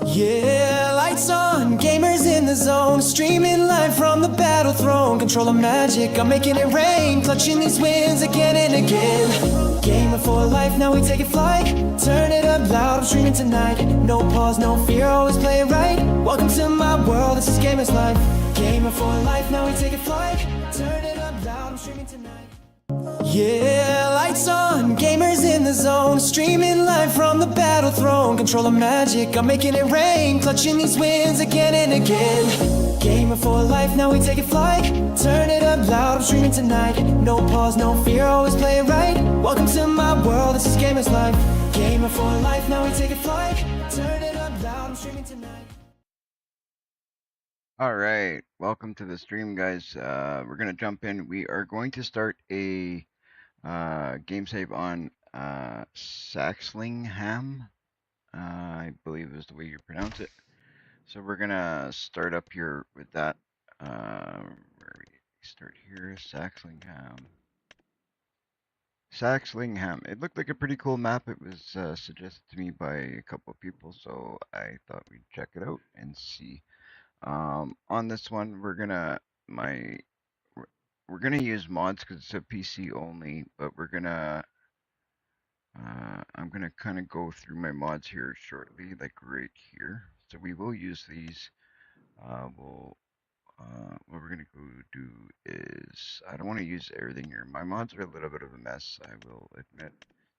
Yeah, lights on, gamers in the zone, streaming live from the battle throne. Control of magic, I'm making it rain, clutching these wins again and again. Gamer for life, now we take it flight. Turn it up loud, I'm streaming tonight. No pause, no fear, always play it right. Welcome to my world, this is Gamer's Life. Gamer for life, now we take it flight. Turn it up loud, I'm streaming tonight. Yeah, lights on, gamers in the zone, streaming live from the battle throne. Control of magic, I'm making it rain, clutching these wins again and again. Gamer for life, now we take it flight. Turn it up loud, I'm streaming tonight. No pause, no fear, always play it right. Welcome to my world, this is Gamer's Life. Gamer for life, now we take it flight. Turn it up loud, I'm streaming tonight. All right, welcome to the stream, guys. We're gonna jump in. We are going to start a game save on Saxlingham, I believe is the way you pronounce it. So we're gonna start up here with that. Where we start here, Saxlingham. Saxlingham. It looked like a pretty cool map. It was suggested to me by a couple of people, so I thought we'd check it out and see. On this one, my we're we're gonna use mods because it's a PC only, but I'm gonna kind of go through my mods here shortly, like right here. So we will use these. What we're gonna go do is I don't want to use everything here. My mods are a little bit of a mess, I will admit.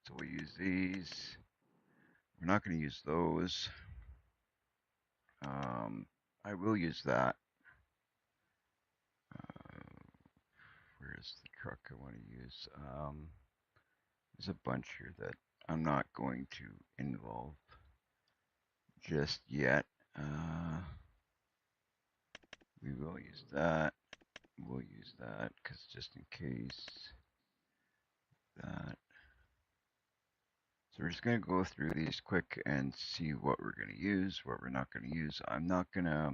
So we'll use these. We're not gonna use those. Um, I will use that. Uh, where is the truck I want to use? There's a bunch here that I'm not going to involve just yet. We will use that. We'll use that because just in case that. So we're just going to go through these quick and see what we're going to use, what we're not going to use. I'm not going to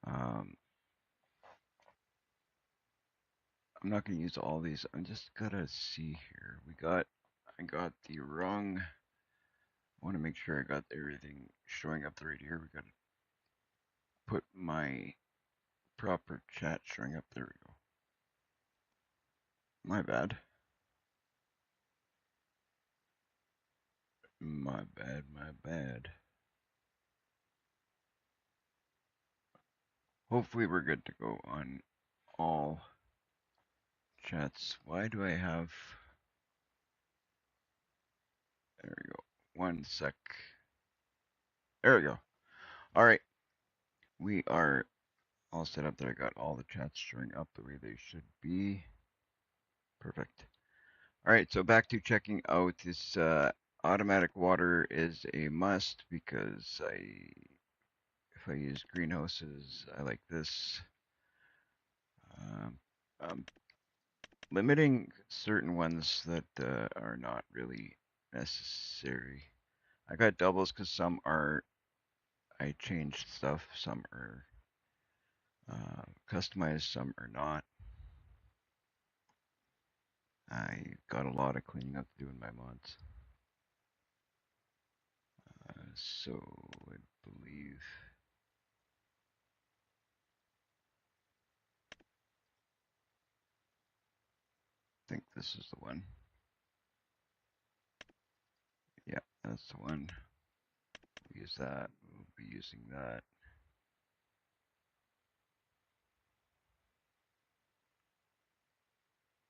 I'm not going to use all these. I'm just gonna see here. I got the wrong. I want to make sure I got everything showing up right here. We got to put my proper chat showing up. There we go. My bad. My bad, my bad. Hopefully we're good to go on all chats. Why do I have... There we go. One sec. There we go. All right. We are all set up there. I got all the chats showing up the way they should be. Perfect. All right, so back to checking out this automatic water is a must because if I use greenhouses, I like this. Um, I'm limiting certain ones that are not really necessary. I got doubles because some are, I changed stuff, some are customized, some are not. I got a lot of cleaning up to do in my mods. So I believe think this is the one. Yeah, that's the one. We'll use that. We'll be using that.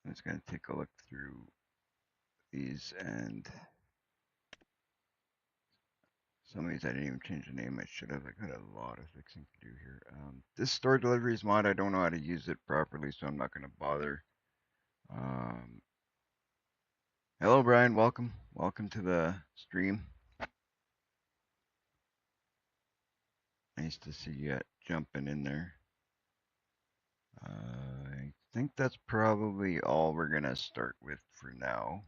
I'm just going to take a look through these, and some of these I didn't even change the name. I should have. I got a lot of fixing to do here. This store deliveries mod, I don't know how to use it properly, so I'm not going to bother. Um, Hello, Brian. Welcome. Welcome to the stream. Nice to see you jumping in there. I think that's probably all we're going to start with for now.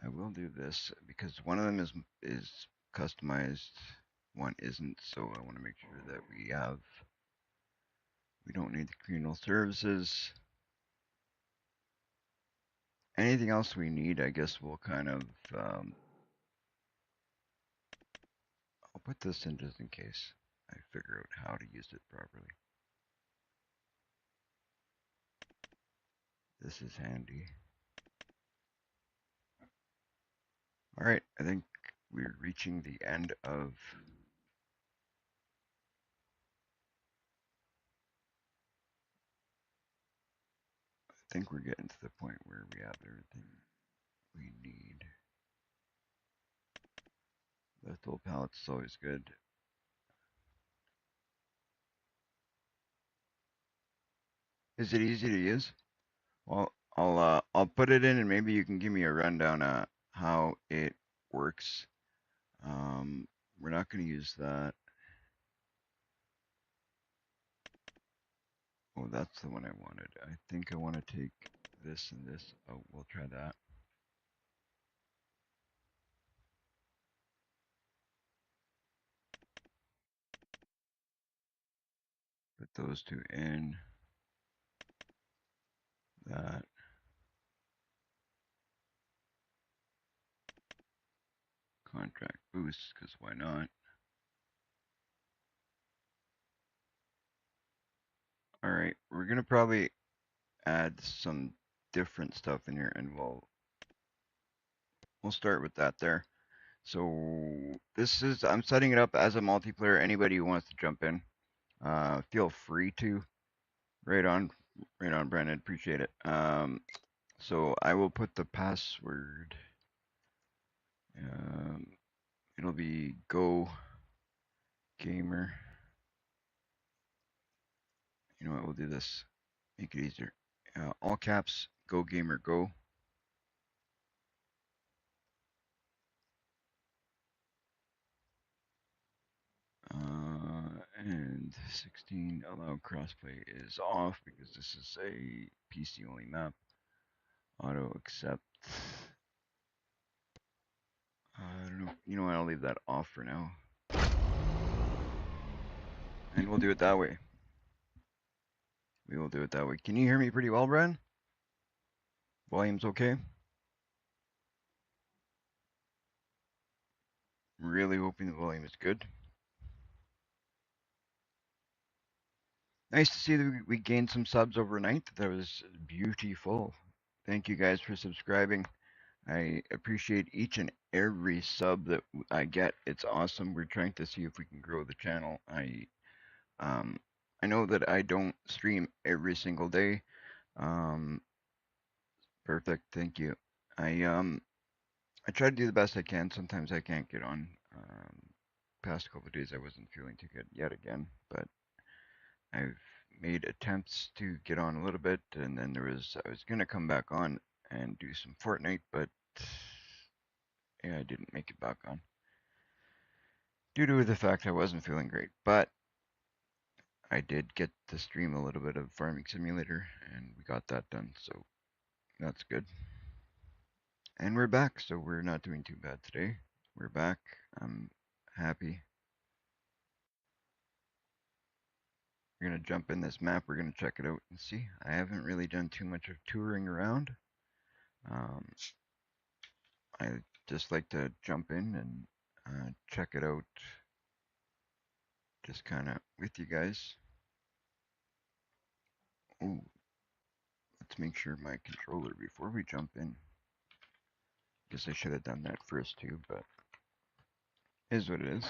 I will do this because one of them is customized, one isn't, so I want to make sure that we don't need the communal services. Anything else we need, I guess we'll kind of I'll put this in just in case I figure out how to use it properly. This is handy. All right, I think we're reaching the end of I think we're getting to the point where we have everything we need. Little pallets is always good. Is it easy to use? Well, I'll put it in and maybe you can give me a rundown on how it works. We're not going to use that. Oh, that's the one I wanted. I think I want to take this and this. Oh, we'll try that. Put those two in. That. Contract boost, because why not? All right, we're going to probably add some different stuff in here and we'll start with that there. So this is, I'm setting it up as a multiplayer. Anybody who wants to jump in, feel free to. Right on, Brandon. Appreciate it. So I will put the password. Um, it'll be Go Gamer. You know what? We'll do this. Make it easier. All caps. Go Gamer Go. And 16 allow crossplay is off because this is a PC only map. Auto accept. I don't know. You know what? I'll leave that off for now. And we'll do it that way. We will do it that way. Can you hear me pretty well, Brad? Volume's okay? Really hoping the volume is good. Nice to see that we gained some subs overnight. That was beautiful. Thank you guys for subscribing. I appreciate each and every sub that I get. It's awesome. We're trying to see if we can grow the channel. I know that I don't stream every single day. Um, perfect. Thank you. I try to do the best I can. Sometimes I can't get on. Past couple of days I wasn't feeling too good yet again, but I've made attempts to get on a little bit, and then I was gonna come back on and do some Fortnite, but yeah, I didn't make it back on due to the fact I wasn't feeling great. But I did get to stream a little bit of Farming Simulator, and we got that done, so that's good. And we're back, so we're not doing too bad today. We're back. I'm happy. We're gonna jump in this map. We're gonna check it out and see. I haven't really done too much of touring around. I just like to jump in and check it out, just kind of with you guys. Oh, let's make sure my controller before we jump in. Guess I should have done that first too, but is what it is.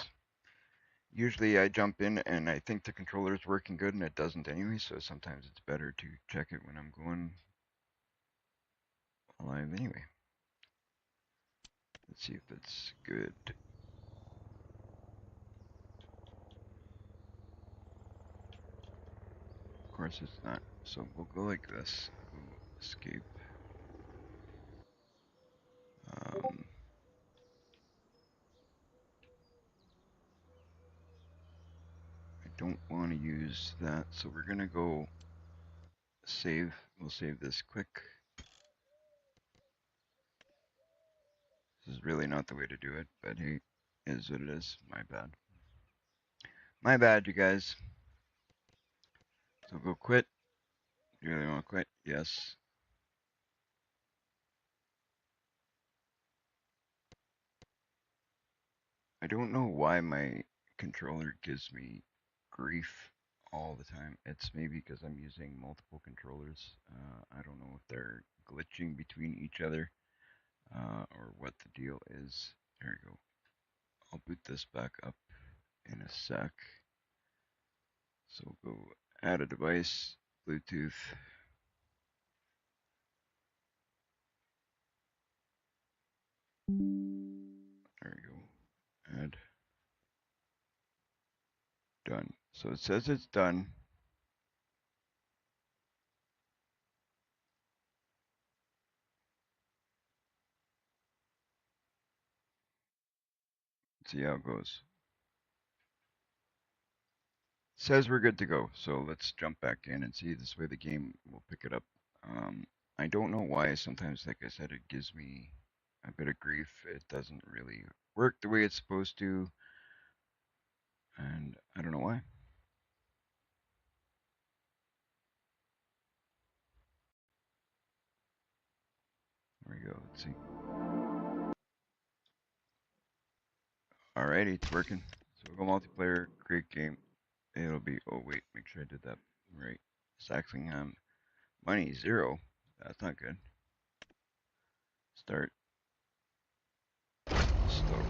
Usually I jump in and I think the controller is working good and it doesn't anyway, so sometimes it's better to check it when I'm going live anyway. Let's see if it's good. Of course it's not. So we'll go like this. We'll escape. I don't want to use that, so we're gonna go save. We'll save this quick. This is really not the way to do it, but hey, is what it is. My bad. My bad, you guys. So go quit. You really want to quit? Yes. I don't know why my controller gives me grief all the time. It's maybe because I'm using multiple controllers. I don't know if they're glitching between each other or what the deal is. There we go. I'll boot this back up in a sec. So we'll go add a device, Bluetooth. There we go. Add. Done. So it says it's done. Let's see how it goes. Says we're good to go. So let's jump back in and see this way the game will pick it up. Um, I don't know why sometimes, like I said, it gives me a bit of grief. It doesn't really work the way it's supposed to, and I don't know why. There we go. Let's see. Alrighty, it's working. So we'll go multiplayer, create game. It'll be, oh wait, make sure I did that right. Saxingham, money 0. That's not good. Start. Start.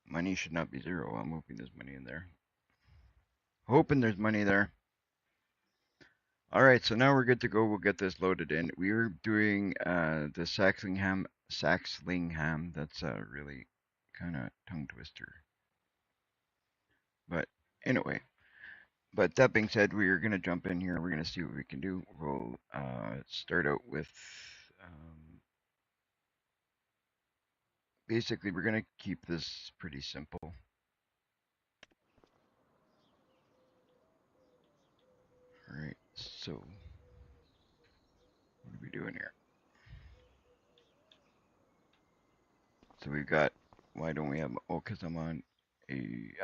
Money should not be 0. I'm hoping there's money in there. Hoping there's money there. Alright, so now we're good to go. We'll get this loaded in. We were doing the Saxlingham. That's a really kind of tongue twister. But anyway, but that being said, we are going to jump in here. We're going to see what we can do. We'll start out with basically, we're going to keep this pretty simple. Alright, so what are we doing here? So we've got, why don't we have, oh, because I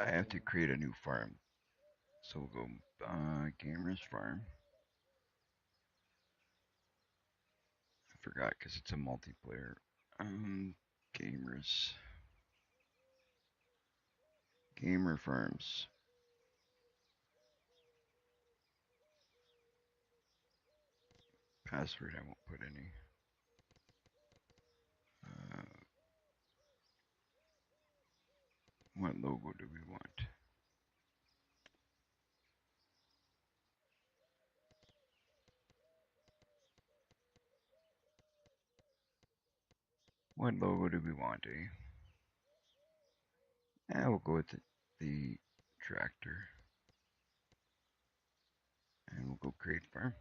have to create a new farm. So we'll go Gamers Farm. I forgot because it's a multiplayer. Gamers. Gamer Farms. Password I won't put any. What logo do we want? What logo do we want, eh? We'll go with the tractor. And we'll go create farm.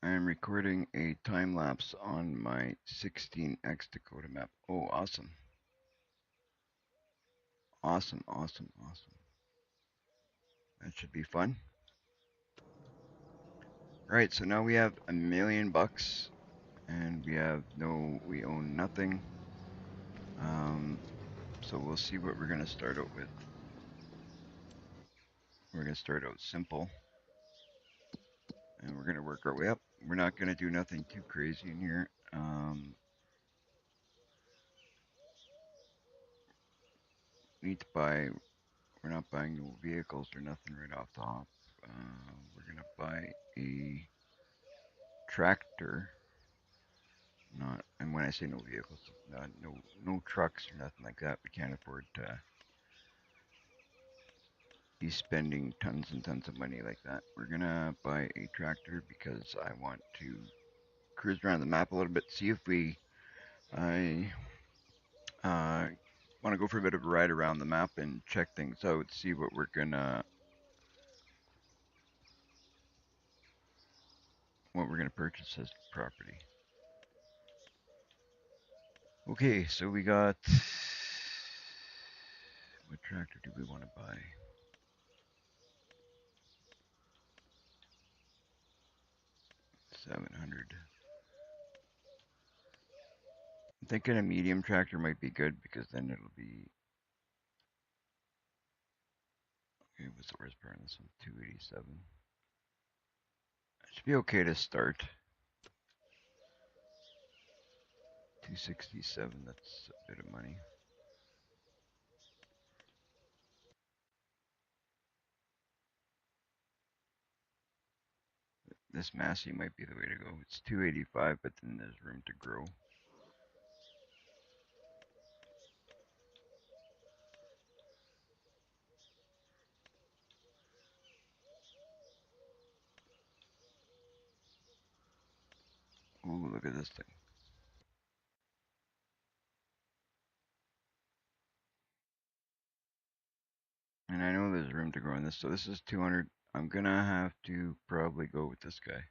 I'm recording a time lapse on my 16x Dakota map. Oh, awesome. Awesome, awesome, awesome. That should be fun. Alright, so now we have $1,000,000 and we own nothing. So we'll see what we're gonna start out with. We're gonna start out simple. And we're gonna work our way up. We're not gonna do nothing too crazy in here. Need to buy, we're not buying no vehicles or nothing right off the hop. We're gonna buy a tractor. Not, and when I say no vehicles, no trucks or nothing like that. We can't afford to be spending tons and tons of money like that. We're gonna buy a tractor because I want to cruise around the map a little bit, see if I want to go for a bit of a ride around the map and check things out, see what we're gonna purchase as property. Okay, so we got, what tractor do we want to buy? $700. I'm thinking a medium tractor might be good because then it'll be, okay, what's the horsepower on this one? 287. It should be okay to start. 267, that's a bit of money. This Massey might be the way to go. It's 285, but then there's room to grow. Ooh, look at this thing. And I know there's room to grow in this, so this is 200. I'm gonna have to probably go with this guy.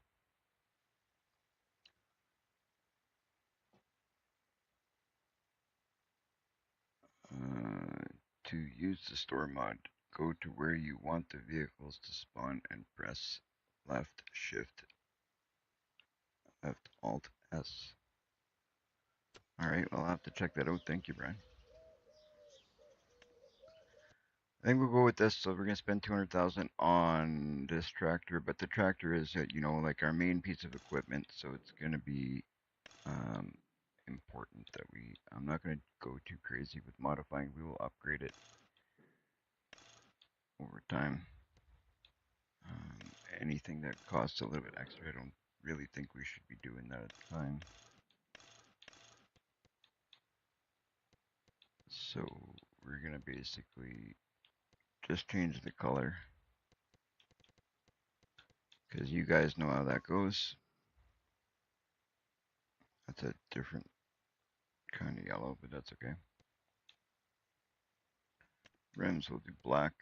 To use the store mod, go to where you want the vehicles to spawn and press left shift, left alt S. Alright, I'll have to check that out. Thank you, Brian. I think we'll go with this. So we're gonna spend 200,000 on this tractor, but the tractor is, like our main piece of equipment, so it's gonna be important that I'm not gonna go too crazy with modifying. We will upgrade it over time. Anything that costs a little bit extra, I don't really think we should be doing that at the time. So we're gonna basically just change the color, because you guys know how that goes. That's a different kind of yellow, but that's okay. Rims will do black.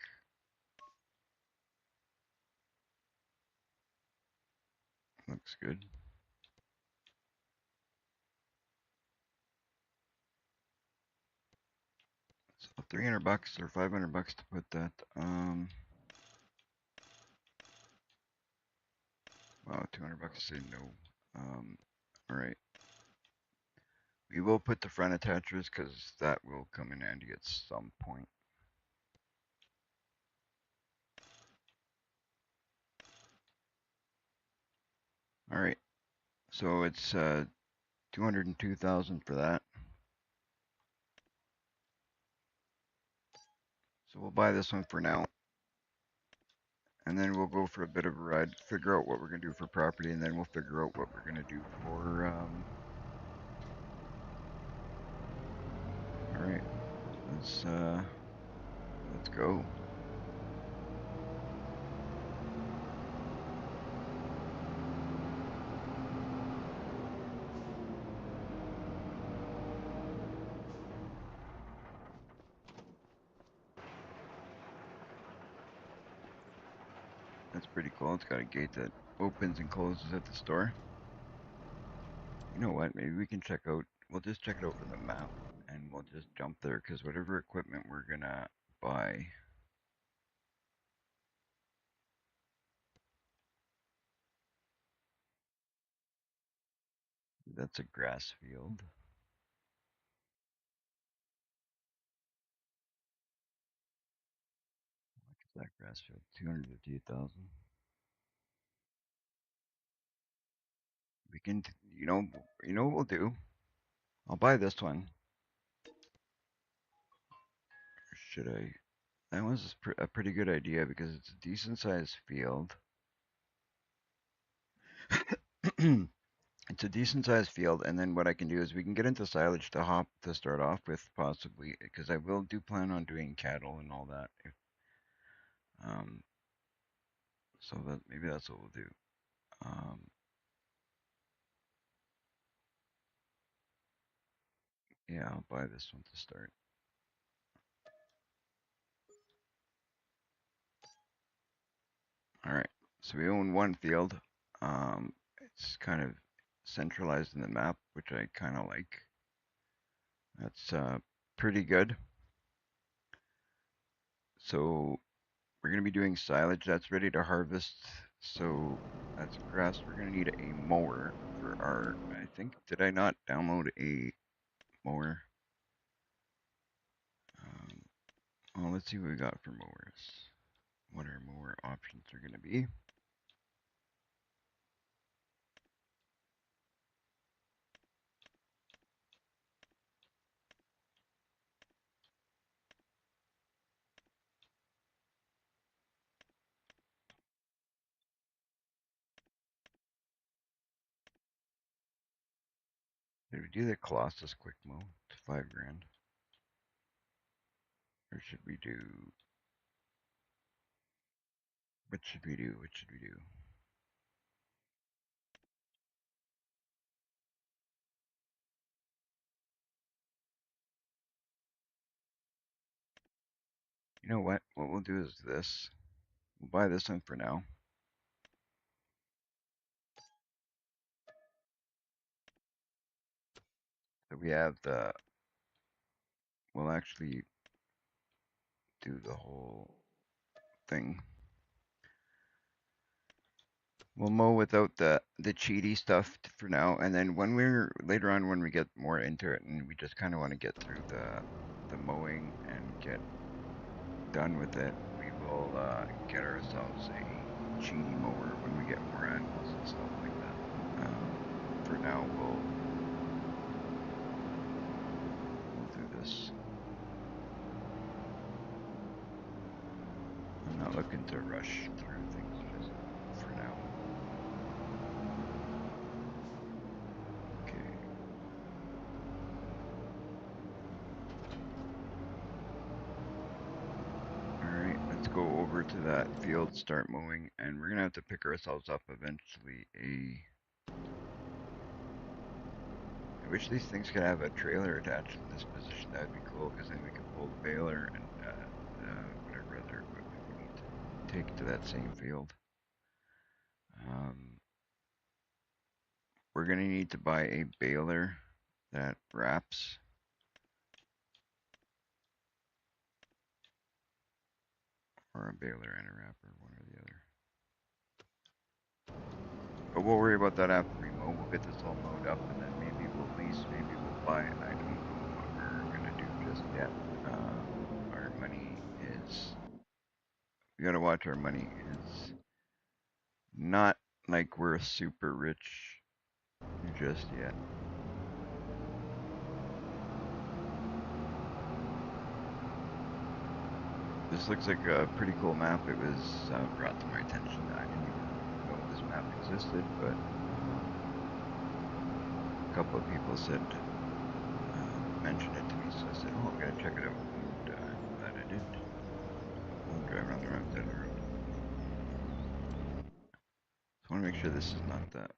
Looks good. So 300 bucks or 500 bucks to put that. Wow, 200 bucks to say no. All right. We will put the front attachers because that will come in handy at some point. All right. So it's 202,000 for that. So we'll buy this one for now. And then we'll go for a bit of a ride, figure out what we're going to do for property, and then we'll figure out what we're going to do for, all right, let's go. That's pretty cool. It's got a gate that opens and closes at the store. You know what? Maybe we can check out, we'll just check it out from the map and we'll just jump there because whatever equipment we're gonna buy. That's a grass field. What is that grass field? 258,000. We can, you know what we'll do? I'll buy this one. Or should I? That was a pretty good idea because it's a decent sized field. It's a decent sized field, and then what I can do is we can get into silage to start off with, possibly, because I will plan on doing cattle and all that. Um, so that maybe that's what we'll do. Um, yeah, I'll buy this one to start. All right, so we own one field. It's kind of centralized in the map, which I kind of like. That's pretty good. So we're going to be doing silage that's ready to harvest. So that's grass. We're going to need a mower for our, I think, did I not download a mower? Well, let's see what we got for mowers. What our mower options are going to be. Did we do the Colossus quick mow to 5 grand? Or should we do... What should we do? What should we do? You know what? What we'll do is this. We'll buy this one for now. So we have the... We'll actually do the whole thing. We'll mow without the cheaty stuff for now, and then when we're later on when we get more into it and we just kind of want to get through the mowing and get done with it, we will get ourselves a cheaty mower when we get more animals and stuff like that. For now, we'll do this. I'm not looking to rush through things just for now. Okay. Alright, let's go over to that field, start mowing, and we're gonna have to pick ourselves up eventually I wish these things could have a trailer attached in this position. That would be cool, because then we could pull the baler and whatever other equipment we need to take to that same field. We're going to need to buy a baler that wraps. Or a baler and a wrapper, one or the other. But we'll worry about that after we mow. We'll get this all mowed up, and then maybe we'll lease, maybe we'll buy. I don't know what we're going to do just yet. Our money is... We got to watch our money. It's not like we're super rich just yet. This looks like a pretty cool map. It was brought to my attention. I didn't even know this map existed, but a couple of people said, mentioned it to me, so I said, oh, I'm going to check it out. And I'm glad I did. I'm driving on the wrong side of the road. So I want to make sure this is not that.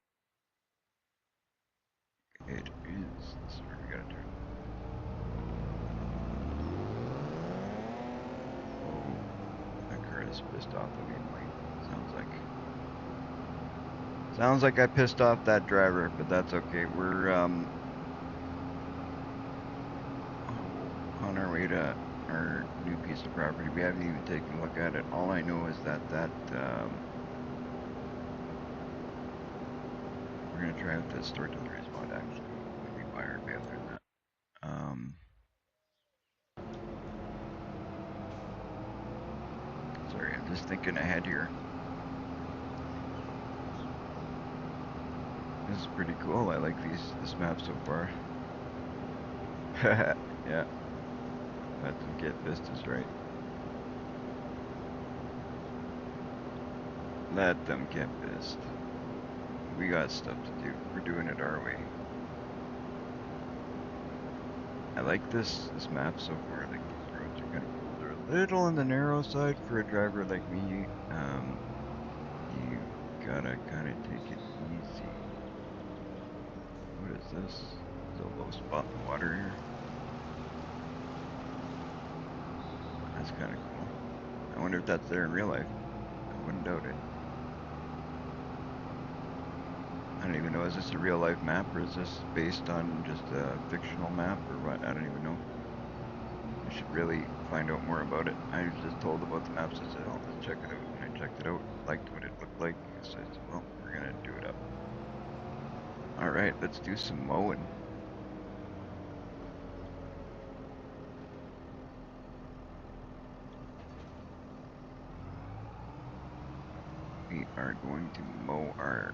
It is. This is where we got to turn. That car is pissed off at me. Sounds like I pissed off that driver, but that's okay. We're on our way to our new piece of property. We haven't even taken a look at it. All I know is that we're gonna try out the store delivery spot actually when we buy our baler and that. Sorry, I'm just thinking ahead here. This is pretty cool. I like this map so far. Yeah. Let them get vistas right. Let them get pissed. We got stuff to do. We're doing it our way. I like this map so far. Like these roads are kind of cool. They're a little on the narrow side for a driver like me. You gotta kind of take it easy. What is this? There's a low spot in the water here. That's kind of cool. I wonder if that's there in real life. I wouldn't doubt it. I don't even know, is this a real life map or is this based on just a fictional map or what? I don't even know. I should really find out more about it. I was just told about the maps. I said, oh, let's check it out. And I checked it out, liked what it looked like. So I said, well, we're gonna do it up. Alright, let's do some mowing. We are going to mow our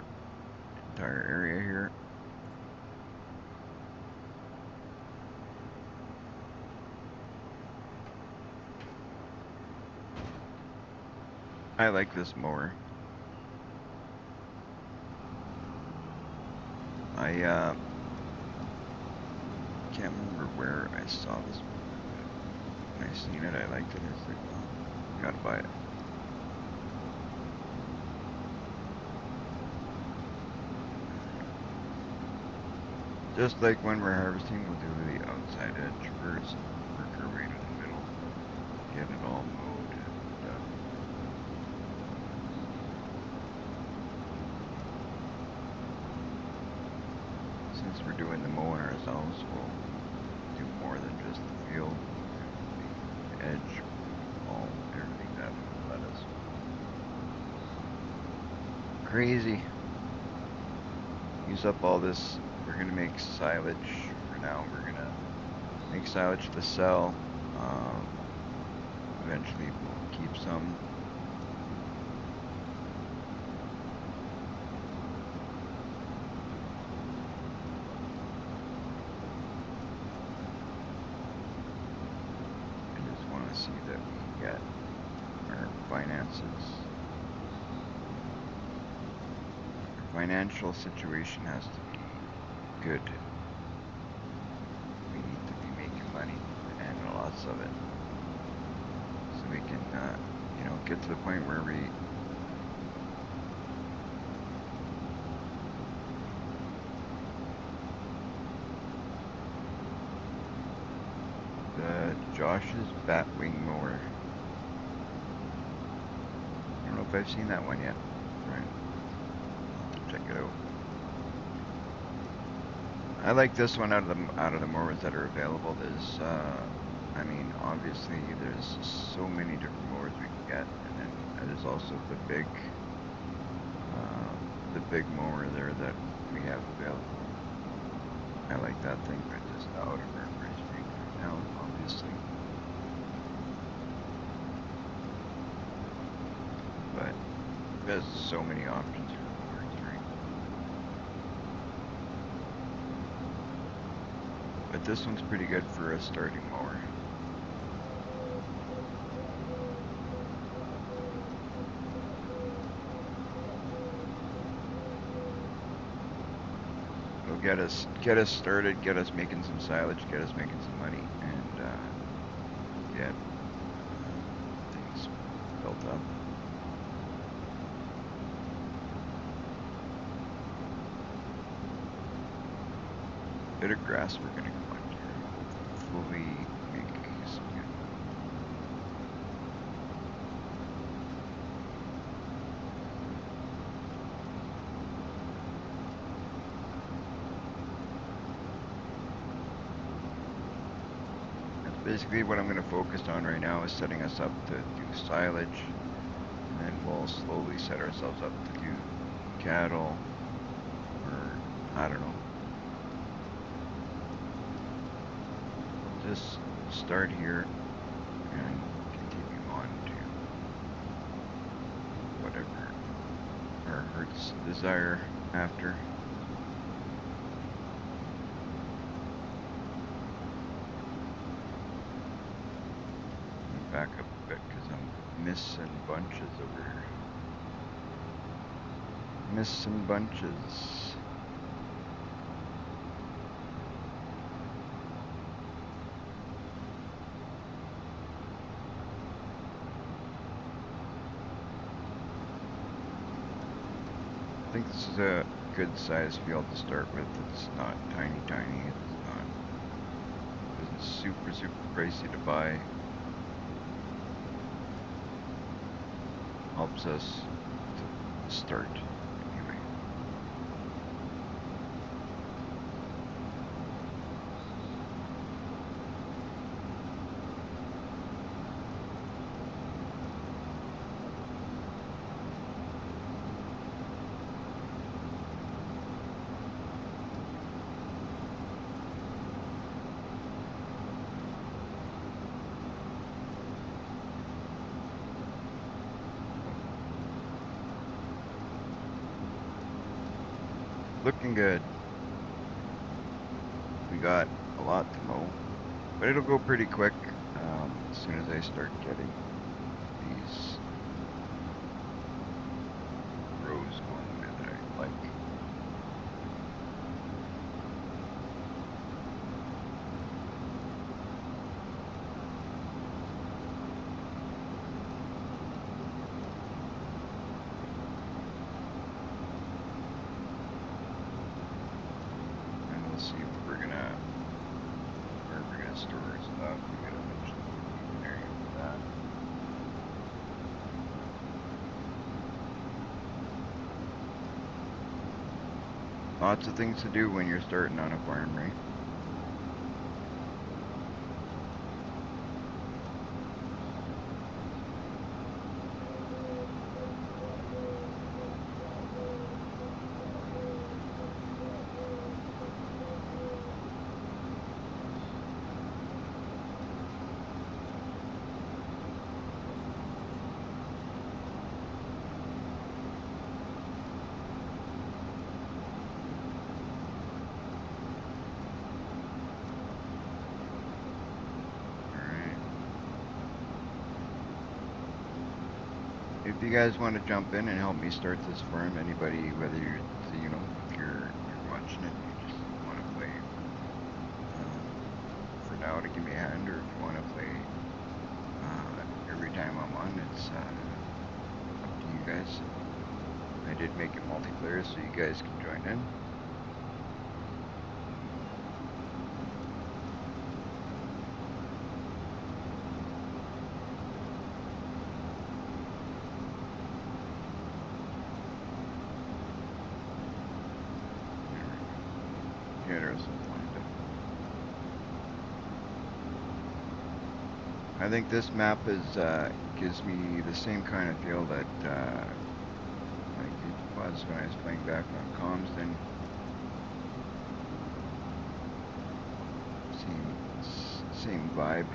entire area here. I like this mower. can't remember where I saw this mower, but when I seen it, I liked it. I was like, well, gotta buy it. Just like when we're harvesting, we'll do the outside edge first, work our way to the middle, get it all mowed, and since we're doing the mowing ourselves, we'll do more than just the field, the edge, all everything that will let us. Crazy. Use up all this. We're gonna make silage for now. We're gonna make silage to sell. Eventually we'll keep some. I just want to see that we get our finances. Our financial situation has to be good. We need to be making money and lots of it. So we can, you know, get to the point where we Josh's Batwing mower. I don't know if I've seen that one yet. Right. I'll have to check it out. I like this one out of the mowers that are available. There's I mean, obviously there's so many different mowers we can get, and then there's also the big mower there that we have available. I like that thing, but just out of our price range right now, obviously. But there's so many options for mowers, right? But this one's pretty good for a starting mower. It'll get us started, get us making some silage, get us making some money, and get things built up. Bit of grass we're gonna go on here. Hopefully make some good. That's basically what I'm gonna focus on right now, is setting us up to do silage, and then we'll slowly set ourselves up to do cattle, or I don't know. Just start here and continue on to whatever our hearts desire after. Back up a bit because I'm missing bunches over here. Missing bunches. I think this is a good size field to start with. It's not tiny. It's not. It isn't super pricey to buy. Helps us to start anyway. Looking good. We got a lot to mow, but it'll go pretty quick as soon as I start getting these rows going that I like. store stuff. We got eventually need an area for that. Lots of things to do when you're starting on a farm, right? If you guys want to jump in and help me start this farm, anybody, whether you're, you know, if you're watching it and you just want to play for now to give me a hand, or if you want to play every time I'm on, it's up to you guys. I did make it multiplayer so you guys can join in. I think this map is gives me the same kind of feel that like it was when I was playing back on Comston. Same vibe.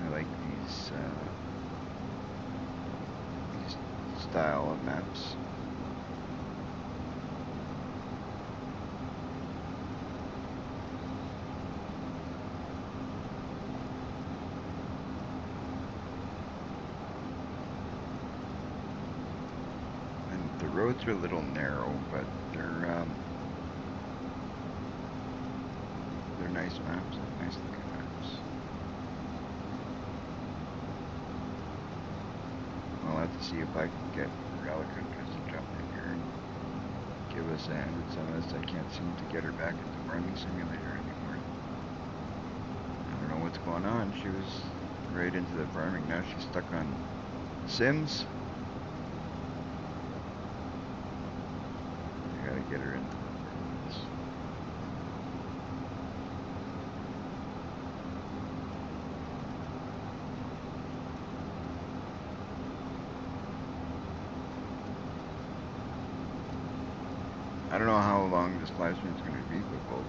I like these style of maps. The roads are a little narrow, but they're nice maps, nice looking maps. I'll have to see if I can get Relicantress to jump in here and give us a hand with some of this. I can't seem to get her back into Farming Simulator anymore. I don't know what's going on. She was right into the farming. Now she's stuck on Sims. Get her into the farms. I don't know how long this live stream is going to be, but we'll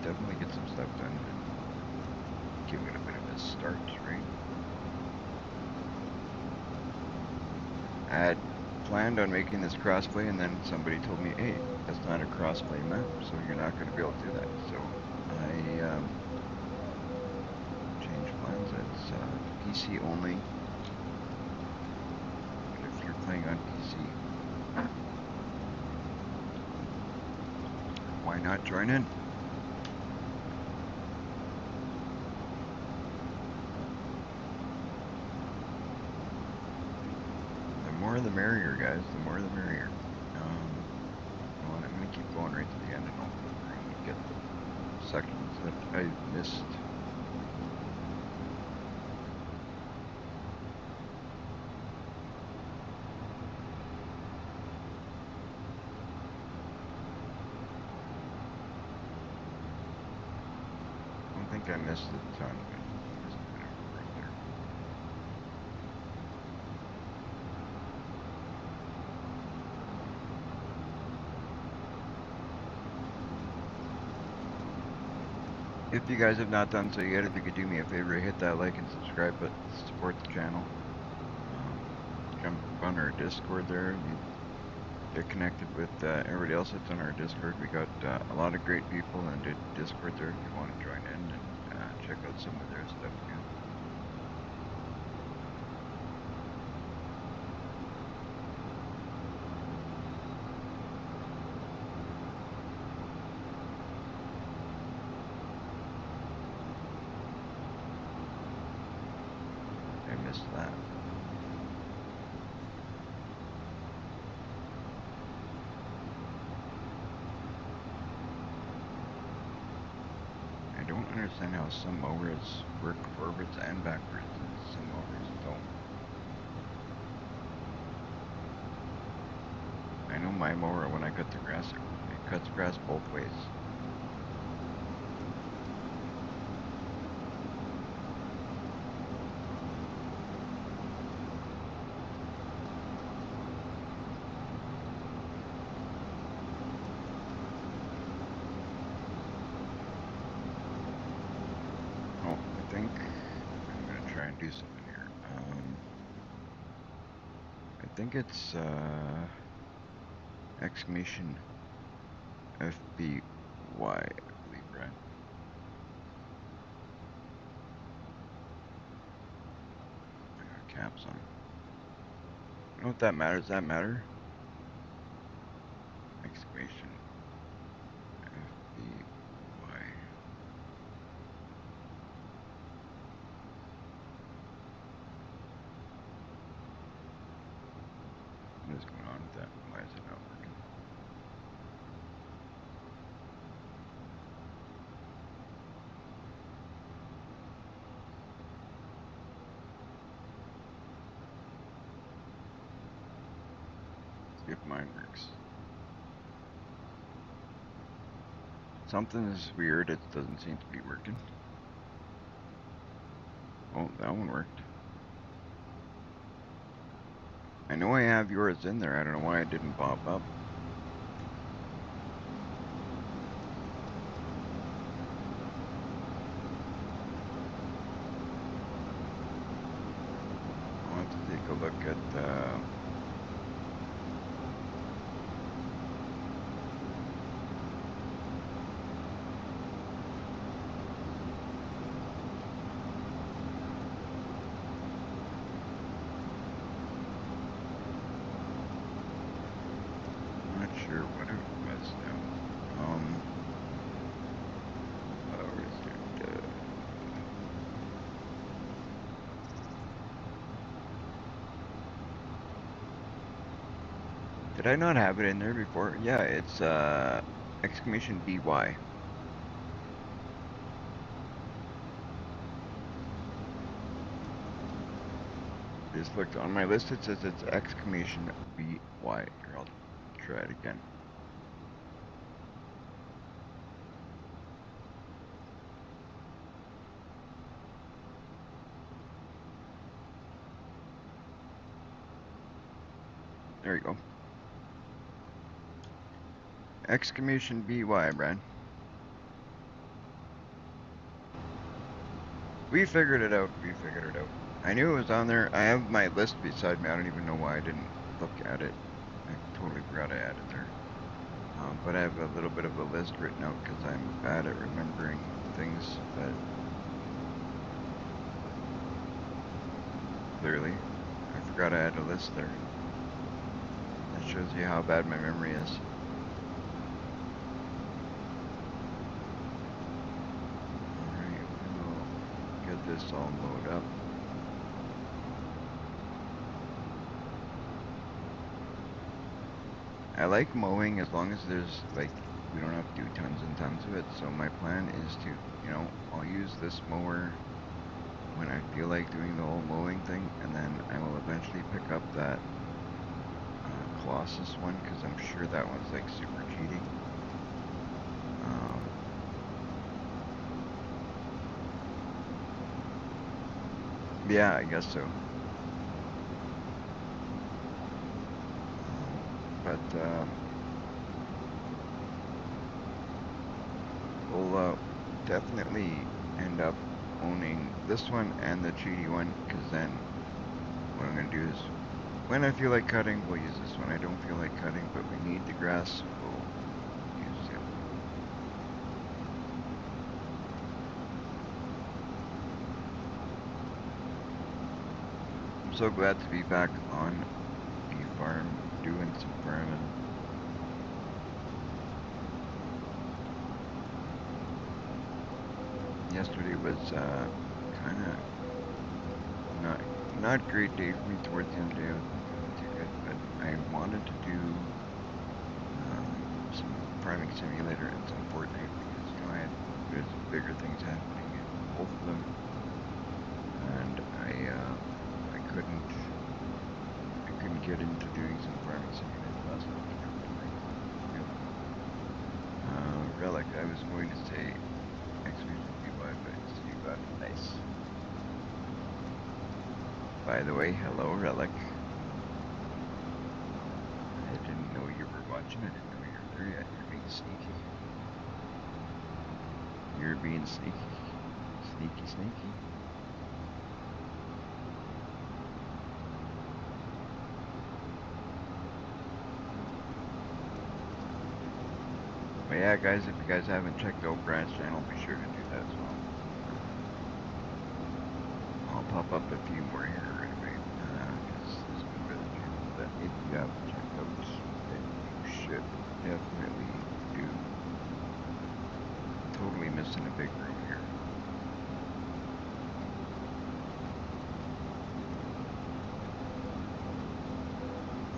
definitely get some stuff done and give it a bit of a start, right? I had planned on making this crossplay, and then somebody told me, hey, that's not a crossplay map, so you're not going to be able to do that. So I changed plans. It's PC only. But if you're playing on PC, why not join in? The more the merrier, guys. The more the merrier. Well, I'm going to keep going right to the end, and hopefully we're going to get the sections that I missed. I don't think I missed a ton, but just a bit of a break there. If you guys have not done so yet, if you could do me a favor, hit that like and subscribe button to support the channel. Jump on our Discord there. Get connected with everybody else that's on our Discord. We got a lot of great people in the Discord there if you want to join in and check out some of their stuff too. I missed that. I don't understand how some mowers work forwards and backwards, and some mowers don't. I know my mower, when I cut the grass, it cuts grass both ways. Oh, I think I'm gonna try and do something here. I think it's exclamation FBY, I believe, right? I got caps on. You know what that matters? Does that matter? Exclamation FBY. What is going on with that? Why is it not working? See if mine works. Something is weird, it doesn't seem to be working. Oh, that one worked. I know I have yours in there, I don't know why it didn't pop up. I'll have to take a look at not sure what it was now. Where is it? Did I not have it in there before? Yeah, it's exclamation BY. This looked on my list, it says it's exclamation BY. Here, I'll try it again. There you go. Exclamation BY, Brad. We figured it out. We figured it out. I knew it was on there. I have my list beside me. I don't even know why I didn't look at it. I totally forgot I added there. But I have a little bit of a list written out because I'm bad at remembering things that clearly. I forgot I had a list there. That shows you how bad my memory is. Alright, we'll get this all mowed up. I like mowing as long as there's, like, we don't have to do tons and tons of it. So my plan is to, you know, I'll use this mower when I feel like doing the whole mowing thing, and then I will eventually pick up that Colossus one, because I'm sure that one's like super cheating. Yeah, I guess so. But we'll definitely end up owning this one and the cheaty one, because then what I'm going to do is, when I feel like cutting, we'll use this one. I don't feel like cutting, but we need the grass, we'll use it. I'm so glad to be back on the farm, doing some farming. Yesterday was kind of not great day for me. Towards the end of the day, I wasn't feeling too good, but I wanted to do some Farming Simulator and some Fortnite because, you know, I had there's bigger things happening in both of them, and I couldn't get into doing some farming simulator last night because of my family. Relic, I was going to say XYZBY, but you got it. Nice. By the way, hello, Relic. I didn't know you were watching. I didn't know you were there yet. You're being sneaky. You're being sneaky. Sneaky, sneaky. But yeah, guys, if you guys haven't checked out Brad's channel, be sure to do that as well. I'll pop up a few more here right away, because there's a good bit of channels that if you haven't checked out, then you should definitely do. Totally missing a big room here.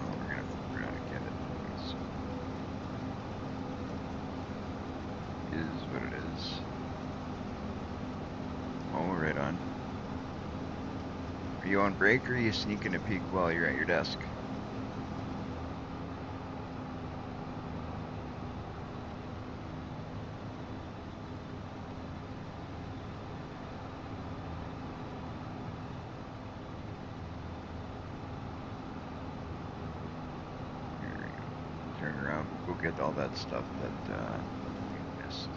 Oh, we're gonna flip around and get it anyways, so. Is what it is. Oh, right on. Are you on break or are you sneaking a peek while you're at your desk? There we go. Turn around, go get all that stuff that we missed.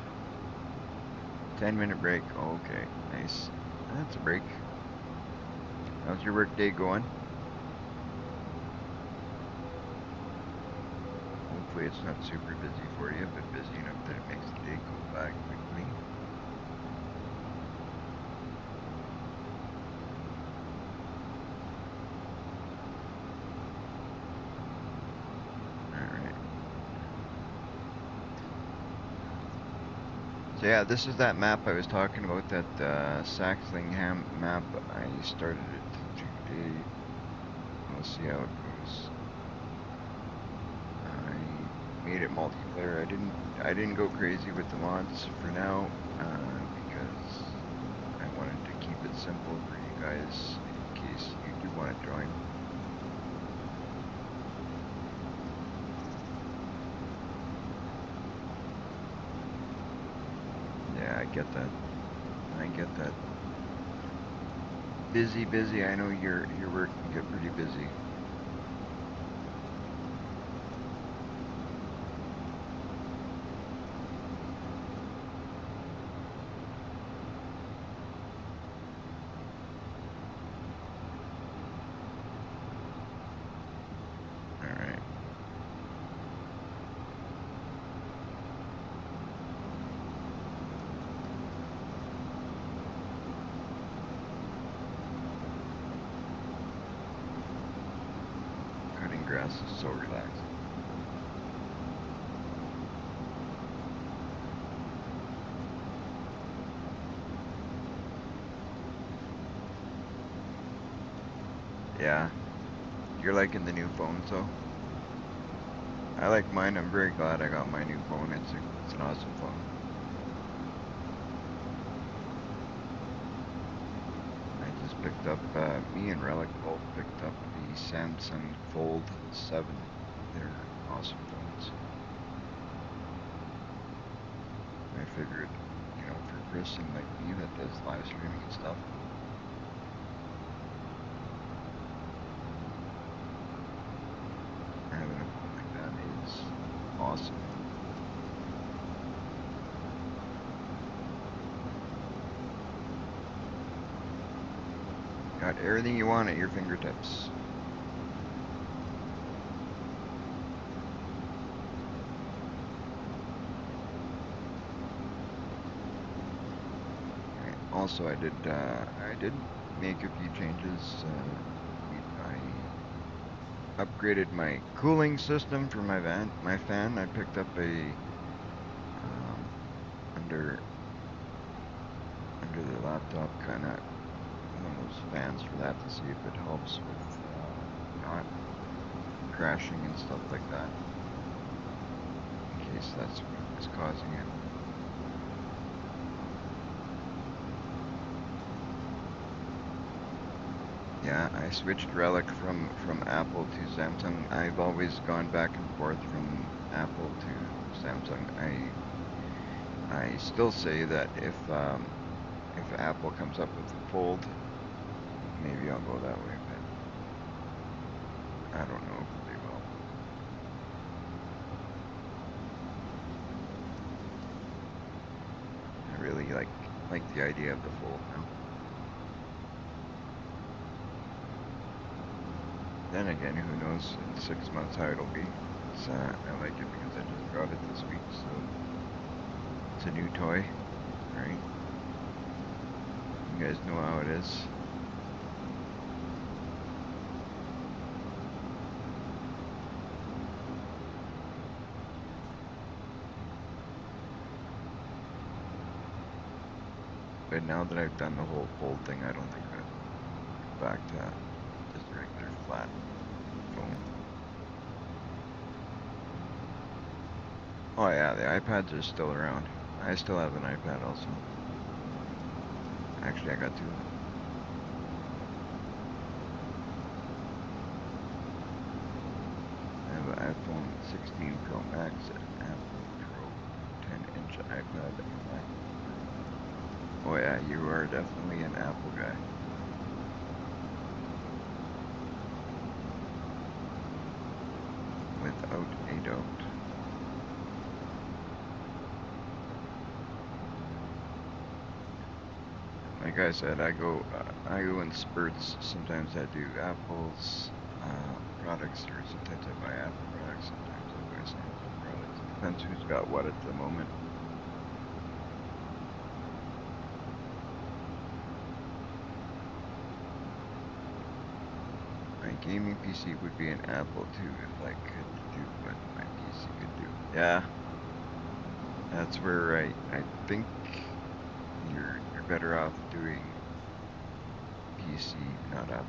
10-minute break. Okay, nice. That's a break. How's your work day going? Hopefully it's not super busy for you, but busy enough that it makes the day go by quickly. Alright. So yeah, this is that map I was talking about, that Saxlingham map. I started it today. We'll see how it goes. I made it multiplayer. I didn't go crazy with the mods for now, because I wanted to keep it simple for you guys in case you do want to join. Yeah, I get that. I get that. Busy. I know your work can get pretty busy. Alright. Cutting grass is so relaxing. Yeah. You're liking the new phones though? I like mine. I'm very glad I got my new phone. It's an awesome phone. I just picked up, me and Relic both picked up the Samsung Fold 7. They're awesome phones. I figured, you know, for a person like me that does live streaming and stuff, having a phone like that is awesome. Got everything you want at your fingertips. Right. Also, I did make a few changes. I upgraded my cooling system for my fan. I picked up a under the laptop kind of one of those fans for that to see if it helps with not crashing and stuff like that, in case that's what was causing it. Yeah, I switched Relic from Apple to Samsung. I've always gone back and forth from Apple to Samsung. I still say that if Apple comes up with the Fold, maybe I'll go that way, but I don't know if they will. I really like the idea of the Fold now. Then again, who knows in 6 months how it'll be. I like it because I just got it this week, so it's a new toy, right? You guys know how it is. But now that I've done the whole Fold thing, I don't think I'll go back to just a regular flat phone. Oh yeah, the iPads are still around. I still have an iPad also. Actually, I got two of them. I have an iPhone 16 Pro Max, an Apple Pro 10-inch iPad, and a MacBook Pro. Oh yeah, you are definitely an Apple guy. Without a doubt. Like I said, I go in spurts. Sometimes I do Apple's products, or sometimes I buy Apple products, sometimes I buy Samsung products. It depends who's got what at the moment. My gaming PC would be an Apple too if I could do what my PC could do. Yeah, that's where I think you're better off doing PC, not Apple.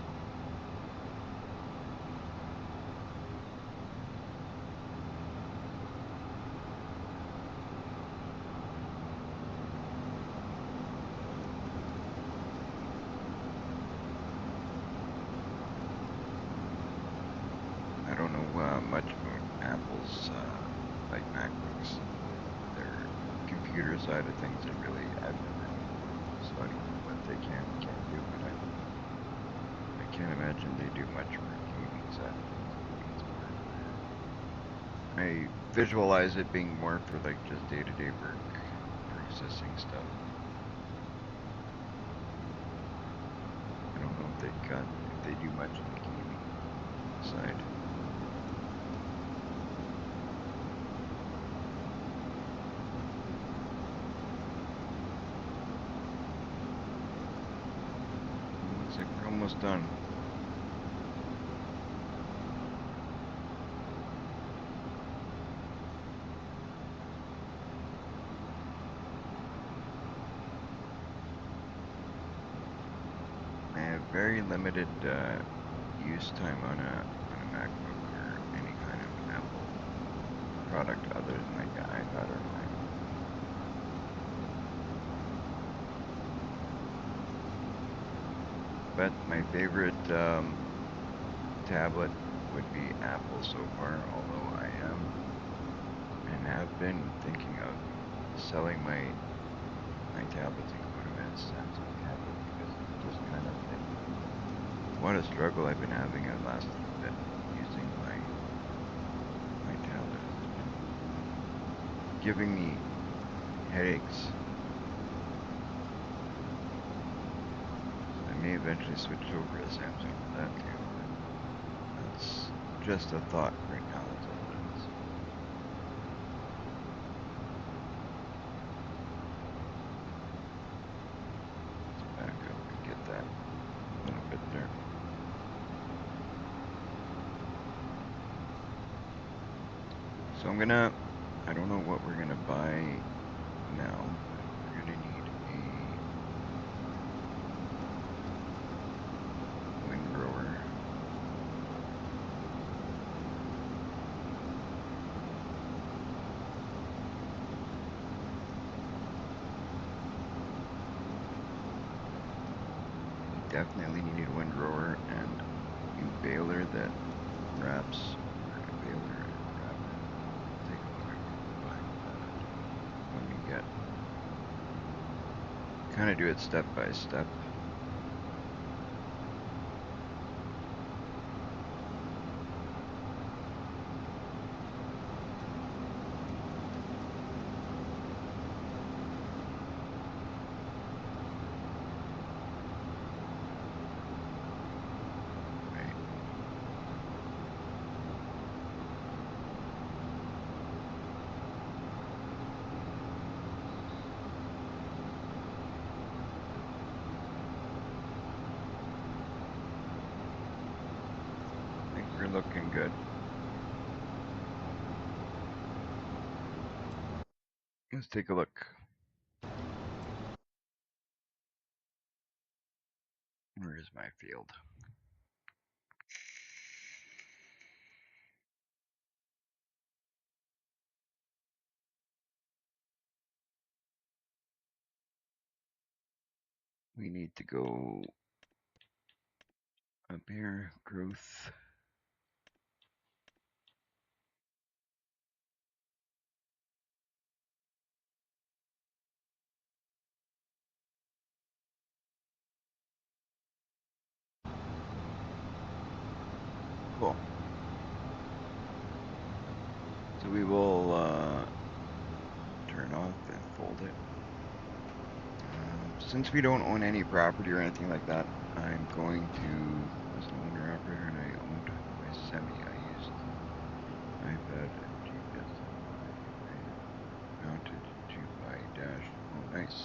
I don't know much about Apple's like MacBooks, their computer side of things. I've never so I don't know what they can and can't do, but I can't imagine they do much for the gaming side of things. I visualize it being more for like just day-to-day work, processing stuff. I don't know if they do much on the gaming side. Looks like we're almost done. I have very limited use time on a MacBook or any kind of Apple product other than like an iPad or Mac. But my favorite tablet would be Apple so far, although I am and have been thinking of selling my tablets and go to a Samsung tablet because it's just kind of like what a struggle I've been having the last little bit using my tablet. It's been giving me headaches. I may eventually switch over to Samsung for that too, but that's just a thought right now, that's all it is. Let's back up and get that little bit there. So I don't know what we're gonna buy now, but we're gonna need a windrower. definitely need a windrower and a baler that wraps, or a baler and wrapper. We'll take a look at what we're buying when we get, kind of do it step by step. We're looking good. Let's take a look. Where is my field? We need to go up here, growth. Cool. So we will turn off and fold it. Since we don't own any property or anything like that, I'm going to, as an owner operator and I owned my semi, I used iPad and GPS mounted to my dash. Oh, nice.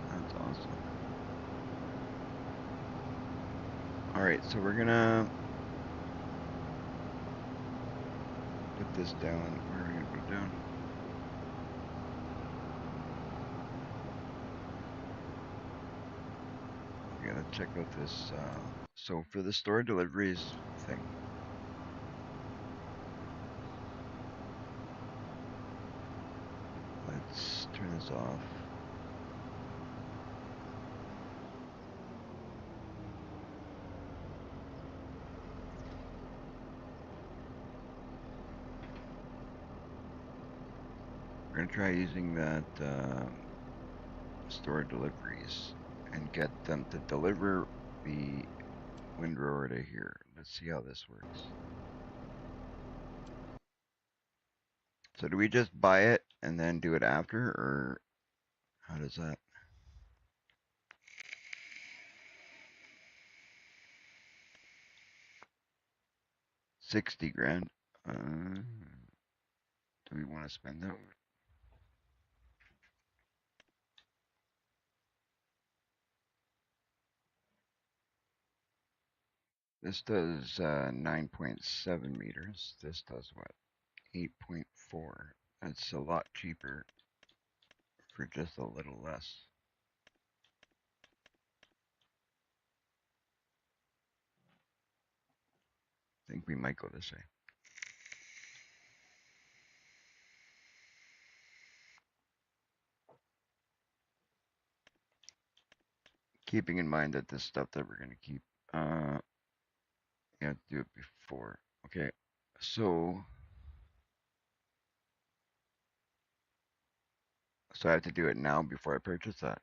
That's awesome. Alright, so we're gonna put this down. Where are we gonna put it down? Okay, let's check out this. So for the store deliveries thing, let's turn this off. We're gonna try using that store deliveries and get them to deliver the windrower to here. Let's see how this works. So do we just buy it and then do it after, or how does that? $60,000. Do we want to spend that? This does 9.7 meters. This does what? 8.4. That's a lot cheaper for just a little less. I think we might go this way. Keeping in mind that this stuff that we're gonna keep, you have to do it before. Okay, so I have to do it now before I purchase that.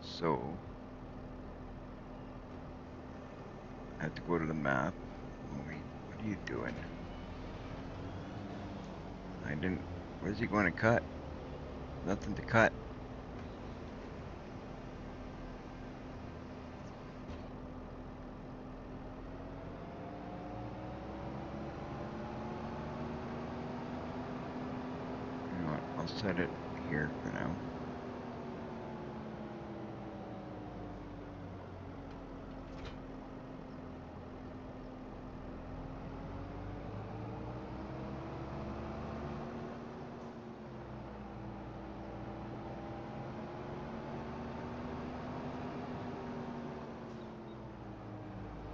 So I have to go to the map. Oh, wait, what are you doing? I didn't. What is he going to cut? Nothing to cut. You know what? I'll set it here for now.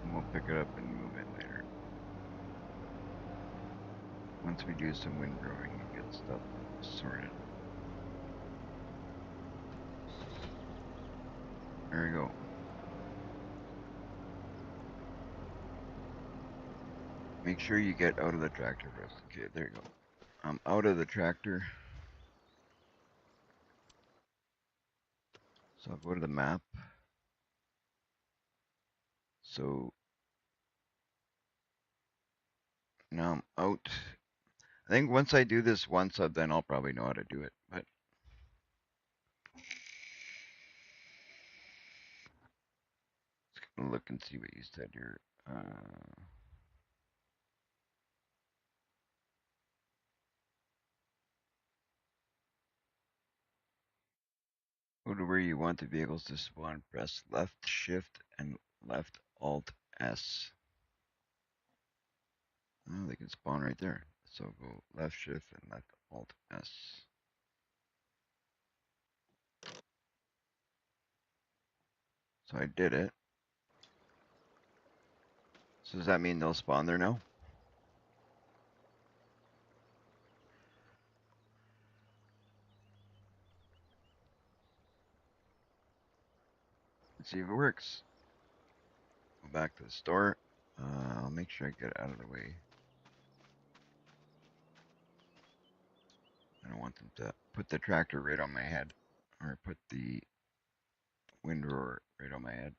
And we'll pick it up and move it later. once we do some windrowing and get stuff sorted. There we go. Make sure you get out of the tractor first. Okay, there you go. I'm out of the tractor. So I'll go to the map. So now I'm out. I think once I do this once, then I'll probably know how to do it. But let's go look and see what you said here. Go to where you want the vehicles to spawn. Press left shift and left alt S. Oh, they can spawn right there. So go left shift and left alt S. So I did it. So does that mean they'll spawn there now? Let's see if it works. Go back to the store. I'll make sure I get it out of the way. I don't want them to put the tractor right on my head, or put the windrower right on my head.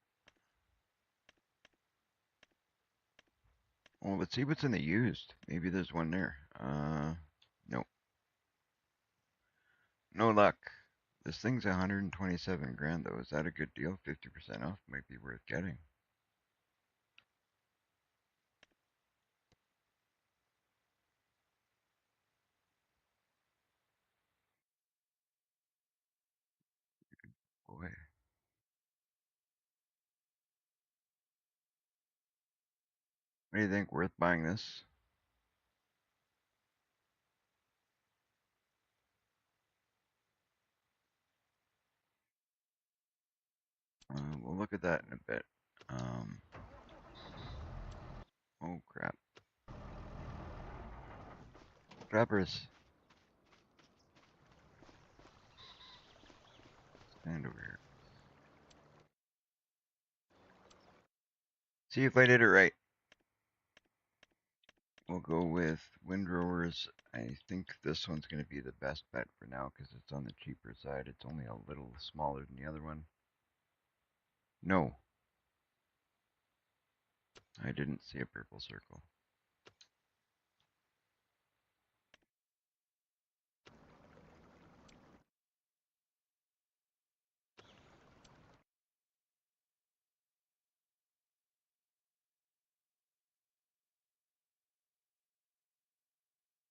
Well, let's see what's in the used. Maybe there's one there. Nope. No luck. This thing's 127 grand though. Is that a good deal? 50% off might be worth getting. Boy. What do you think? Worth buying this? We'll look at that in a bit. Oh crap. Trappers. Stand over here. See if I did it right. We'll go with windrowers. I think this one's going to be the best bet for now because it's on the cheaper side. It's only a little smaller than the other one. No. I didn't see a purple circle.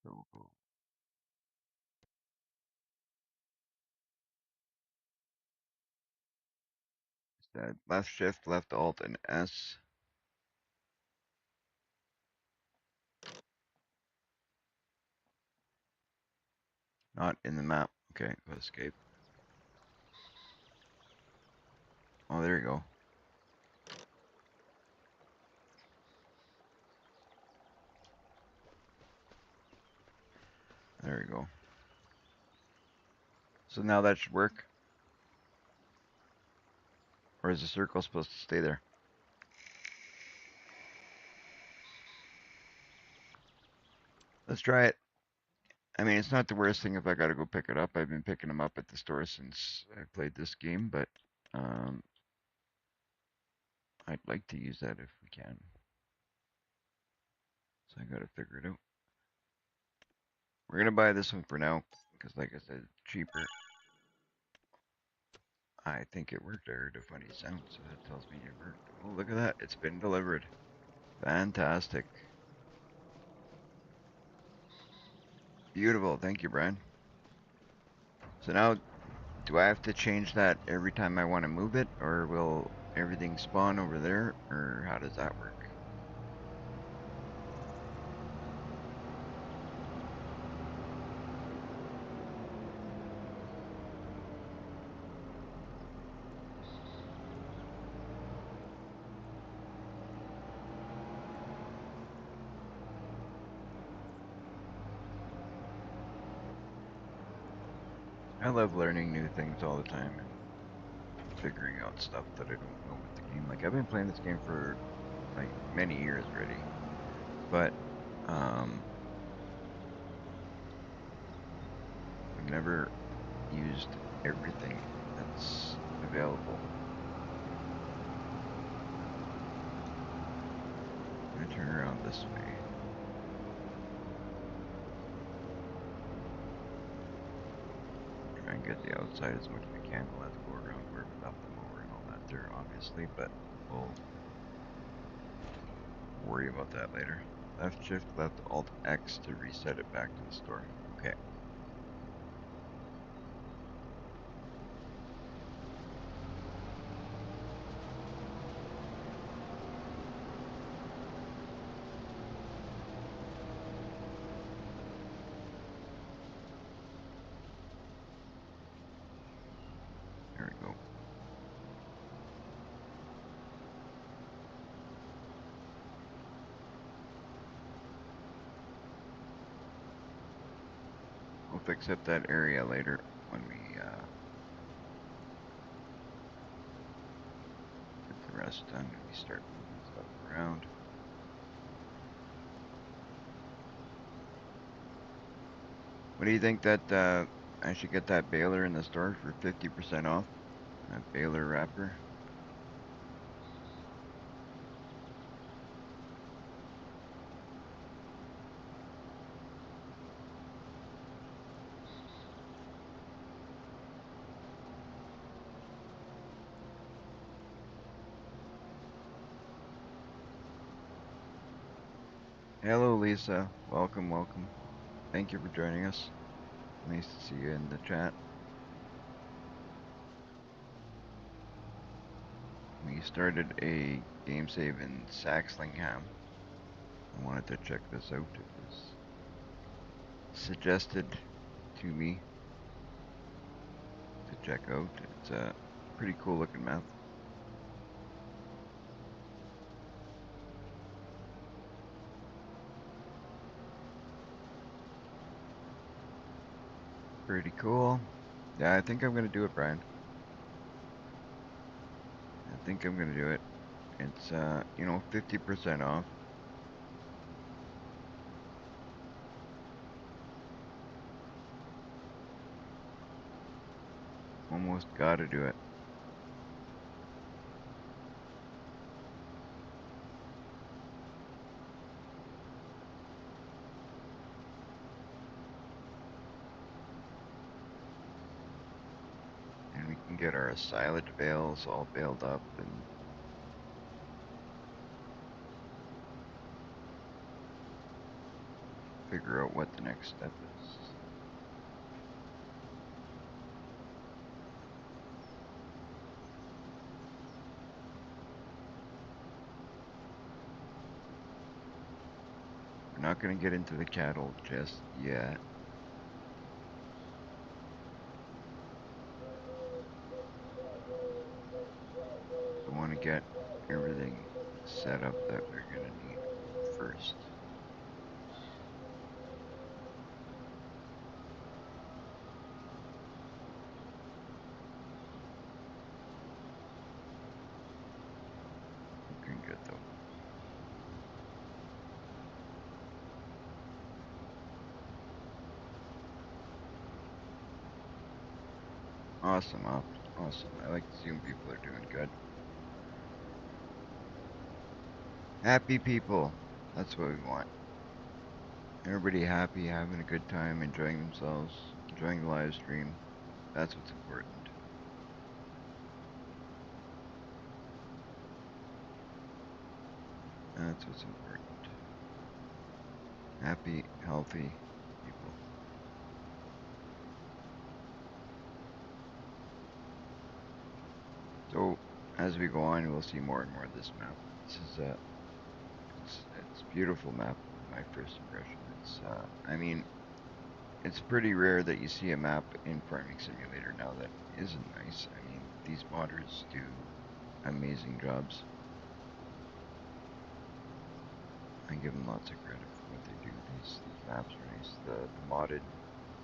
So we'll go. Instead, left shift, left alt, and S. Not in the map. Okay, go escape. Oh, there you go. There you go. So now that should work. Or is the circle supposed to stay there? Let's try it. I mean, it's not the worst thing if I gotta go pick it up. I've been picking them up at the store since I played this game, but I'd like to use that if we can. So I gotta figure it out. We're gonna buy this one for now, because like I said, it's cheaper. I think it worked. I heard a funny sound, so that tells me it worked. Oh, look at that. It's been delivered. Fantastic. Beautiful. Thank you, Brian. So now, do I have to change that every time I want to move it, or will everything spawn over there, or how does that work? I love learning new things all the time and figuring out stuff that I don't know with the game. Like I've been playing this game for like many years already, but I've never used everything that's available. I'm gonna turn around this way. Try and get the outside as much as we can. We'll have to go around where we left the mower and all that there, obviously, but we'll worry about that later. Left shift, left alt X to reset it back to the store. Okay. There we go. We'll fix up that area later when we get the rest done and we start moving stuff around. What do you think that I should get that baler in the store for 50% off? That baler wrapper. Hello, Lisa. Welcome, welcome. Thank you for joining us. Nice to see you in the chat. We started a game save in Saxlingham. I wanted to check this out. It was suggested to me to check out. It's a pretty cool looking map. Pretty cool. Yeah, I think I'm gonna do it, Brian. I think I'm gonna do it. It's 50% off. Almost gotta do it. And we can get our silage bales all baled up and figure out what the next step is. We're not gonna get into the cattle just yet. I want to get everything set up that we're gonna need first. Looking good though. Awesome, awesome. I like to see when people are doing good. Happy people. That's what we want. Everybody happy, having a good time, enjoying themselves, enjoying the live stream. That's what's important. That's what's important. Happy, healthy people. So, as we go on, we'll see more and more of this map. This is it's a beautiful map. My first impression. I mean, it's pretty rare that you see a map in Farming Simulator now that isn't nice. I mean, these modders do amazing jobs. I give them lots of credit for what they do. These maps are nice. The modded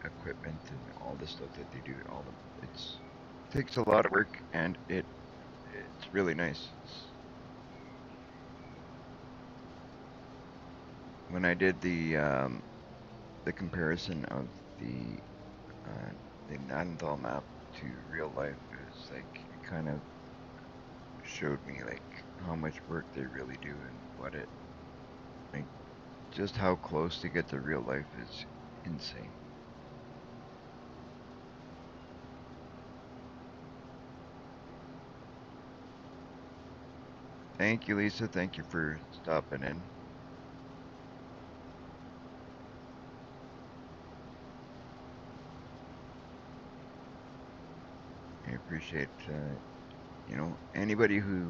equipment and all the stuff that they do. It takes a lot of work, and it's really nice. When I did the comparison of uh, the Nadenthal map to real life, it was like it kind of showed me like how much work they really do and what it like just how close to get to real life is insane. Thank you, Lisa. Thank you for stopping in. I appreciate anybody who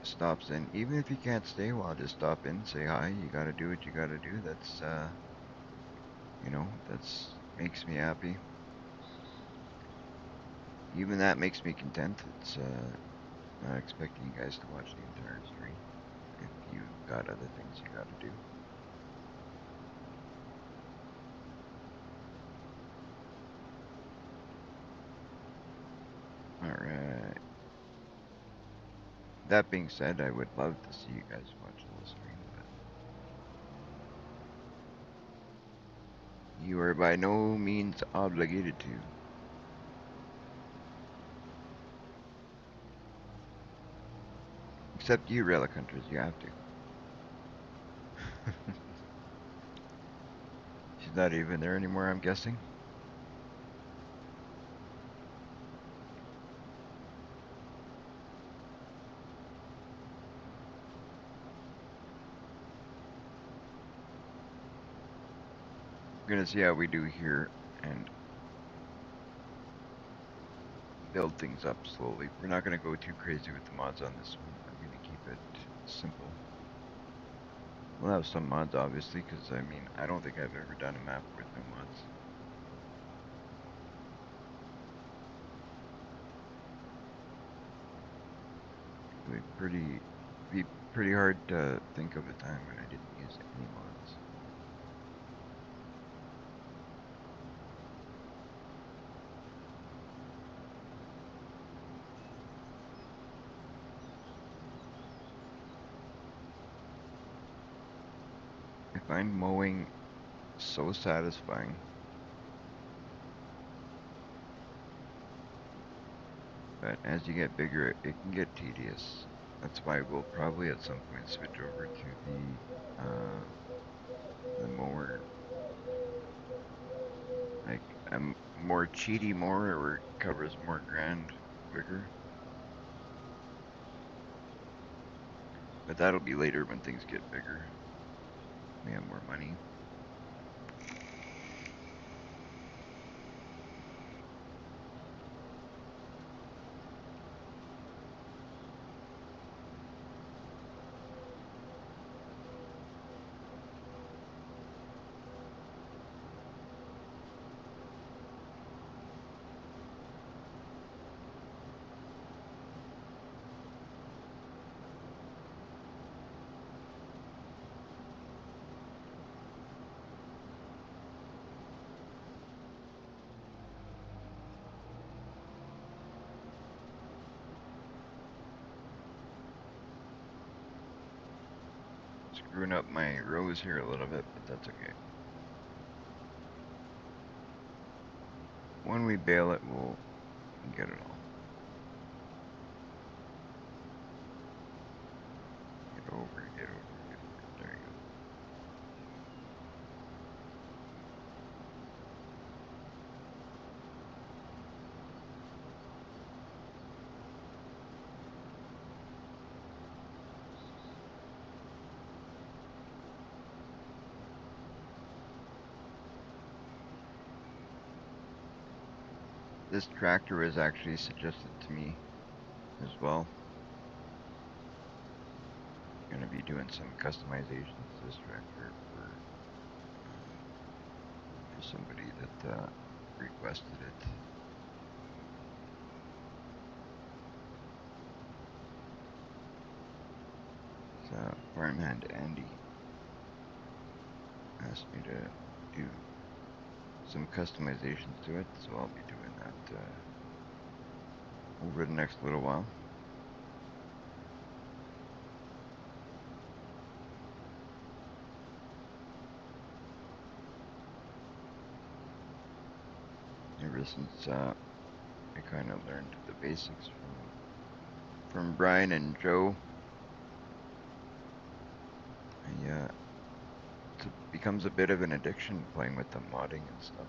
stops in, even if you can't stay a while, just stop in, say hi. You gotta do what you gotta do. That's makes me happy. Even that makes me content. It's not expecting you guys to watch the entire stream if you got other things you gotta do. Alright. That being said, I would love to see you guys watch the whole stream, but you are by no means obligated to. Except you, Relic Hunters, you have to. She's not even there anymore, I'm guessing. We're gonna see how we do here and build things up slowly. We're not gonna go too crazy with the mods on this one. We're gonna keep it simple. We'll have some mods, obviously, because I mean, I don't think I've ever done a map with no mods. It would be pretty hard to think of a time when I didn't use any mods. I find mowing so satisfying. But as you get bigger, it can get tedious. That's why we'll probably at some point switch over to the mower, like a more cheaty mower where it covers more ground quicker. But that'll be later when things get bigger. We have more money. Screwing up my rows here a little bit, but that's okay. When we bale it, we'll get it all. Get over, get over, get over. There you go. This tractor was actually suggested to me as well. Gonna be doing some customizations to this tractor for somebody that requested it. So farmhand Andy asked me to do some customizations to it, so I'll be doing that over the next little while. Ever since I kind of learned the basics from Brian and Joe, it becomes a bit of an addiction playing with the modding and stuff,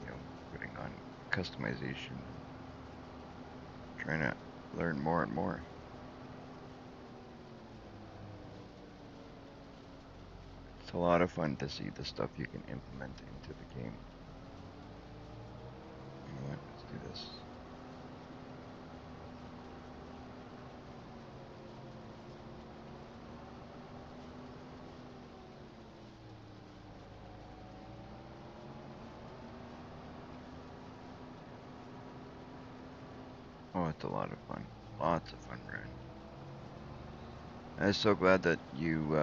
and putting on customization, trying to learn more and more. It's a lot of fun to see the stuff you can implement into the game. You know what? Let's do this. Oh, it's a lot of fun. Lots of fun, Brian. I was so glad that you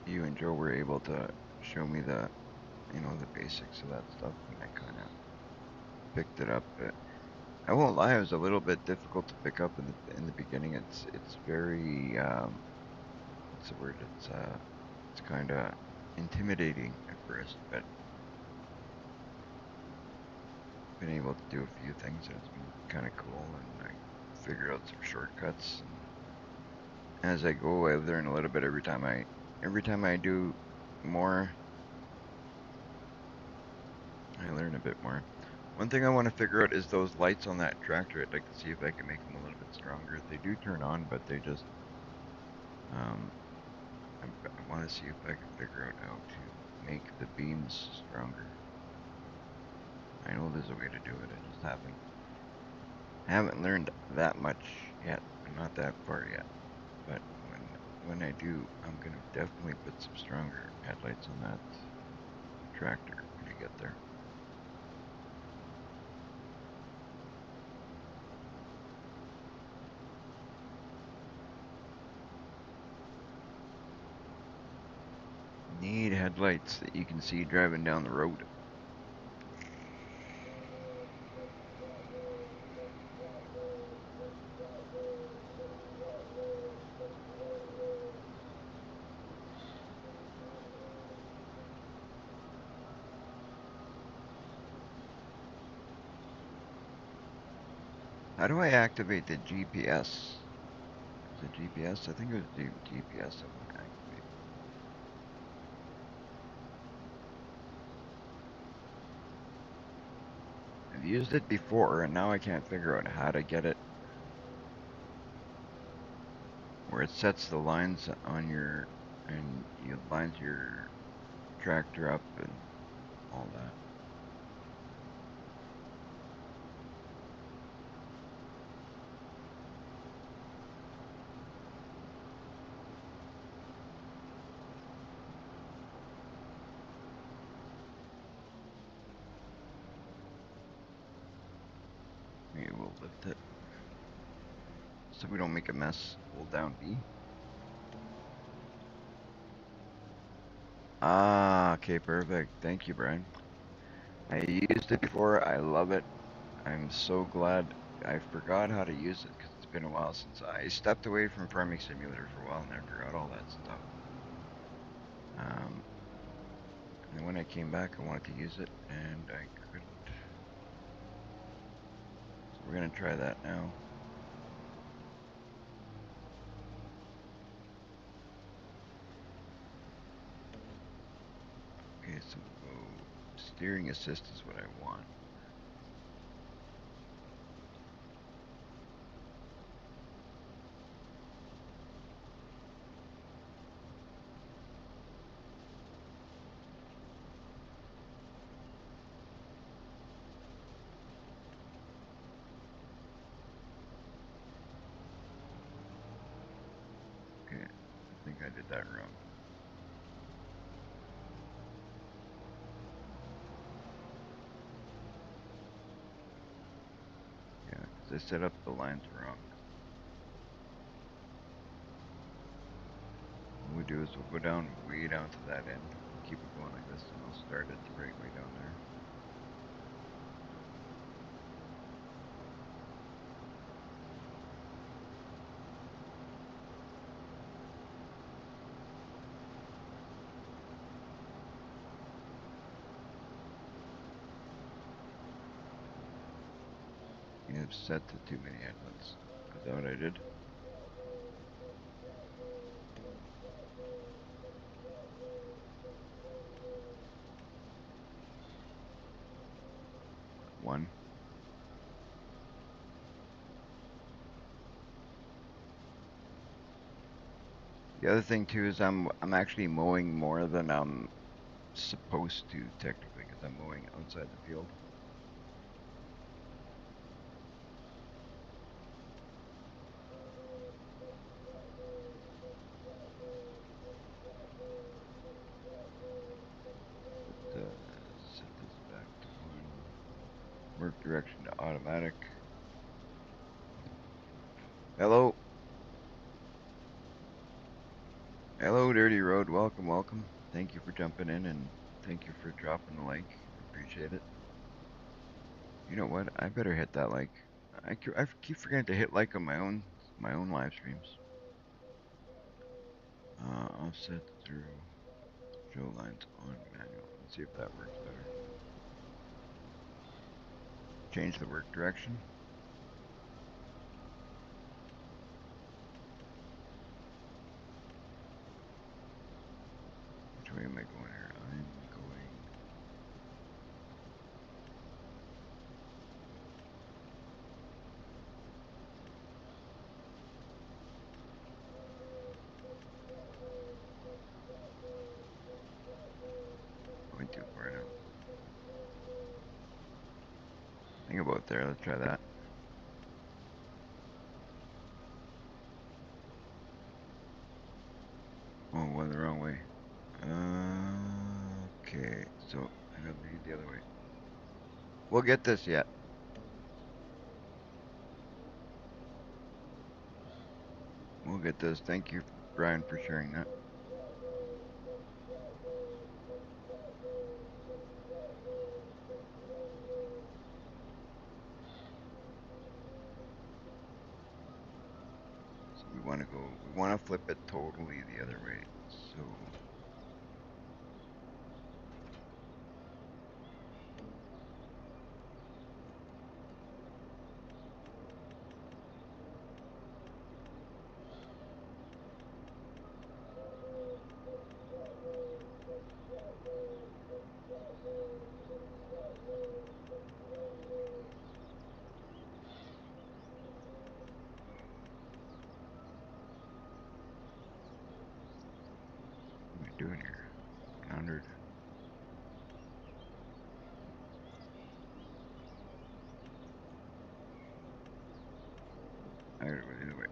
and Joe were able to show me the basics of that stuff, and I kind of picked it up. I won't lie, it was a little bit difficult to pick up in the beginning. It's very what's the word? It's kind of intimidating at first, but been able to do a few things, and it's been kind of cool. And I figured out some shortcuts. And as I go, I learn a little bit every time I do more. I learn a bit more. One thing I want to figure out is those lights on that tractor. I'd like to see if I can make them a little bit stronger. They do turn on, but they just I want to see if I can figure out how to make the beams stronger. I know there's a way to do it. I just haven't learned that much yet. I'm not that far yet. But when I do, I'm gonna definitely put some stronger headlights on that tractor when I get there. Need headlights that you can see driving down the road. How do I activate the GPS? Is it GPS? I think it was the GPS I want to activate. I've used it before, and now I can't figure out how to get it where it sets the lines on your lines your tractor up and all that. Maybe we'll lift it so we don't make a mess. Hold down B. Ah, okay, perfect. Thank you, Brian. I used it before. I love it. I'm so glad I forgot how to use it because it's been a while since I stepped away from Farming Simulator for a while and I forgot all that stuff. And then when I came back, I wanted to use it and I couldn't. So we're gonna try that now. Okay, so we'll go steering assist is what I want. Okay, I think I did that wrong. Yeah, because I set up the lines wrong. What we do is we'll go down way down to that end. keep it going like this, and I'll start it the right way down there. You have set to too many headlands. Is that what I did? One. The other thing too is I'm actually mowing more than I'm supposed to technically, because I'm mowing outside the field. Set this back to 1. Work direction to automatic. Hello. Hello, Dirty Road. Welcome, welcome. Thank you for jumping in, and thank you for dropping the like. Appreciate it. You know what? I better hit that like. I keep forgetting to hit like on my own live streams. Offset 0. Show lines on manual. Let's see if that works better. Change the work direction. Which way am I going here? I'm going. Going too far now. Think about there. Let's try that. Oh, went the wrong way. Okay, so I gotta lead the other way. We'll get this yet. We'll get this. Thank you, Brian, for sharing that. So we want to flip it totally the other way. So what are we doing here? 100. I gotta go the other way.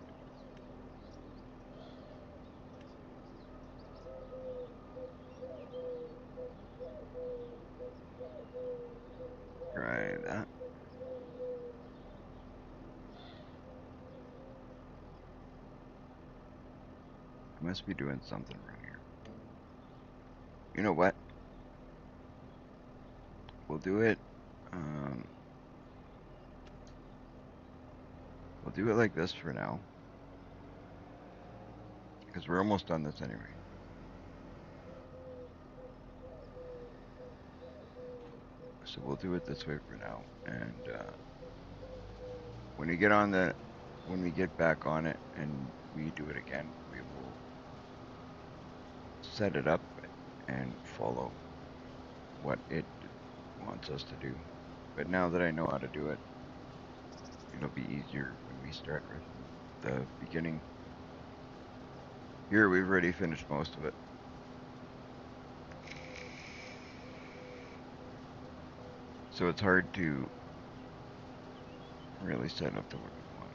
Try that. I must be doing something wrong here. You know what? We'll do it. We'll do it like this for now, because we're almost done this anyway. So we'll do it this way for now, and when we get back on it and we do it again, we will set it up and follow what it wants us to do. But now that I know how to do it, it'll be easier when we start with the beginning. Here, we've already finished most of it. So it's hard to really set up the way we want.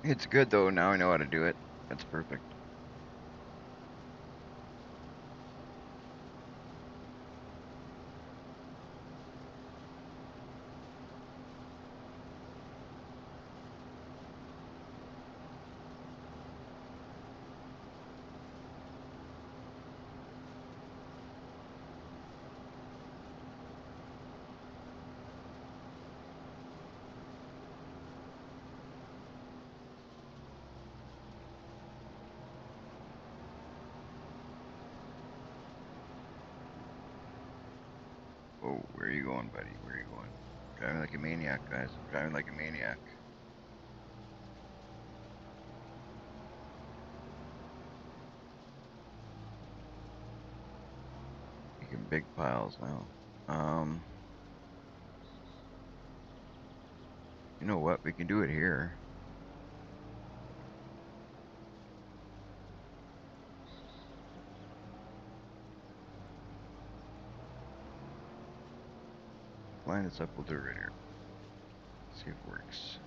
It's good though, now I know how to do it. That's perfect. Oh, where are you going, buddy? Where are you going? Driving like a maniac, guys. I'm driving like a maniac. Making big piles now. You know what? We can do it here. Line this up, we'll do it right here. See if it works.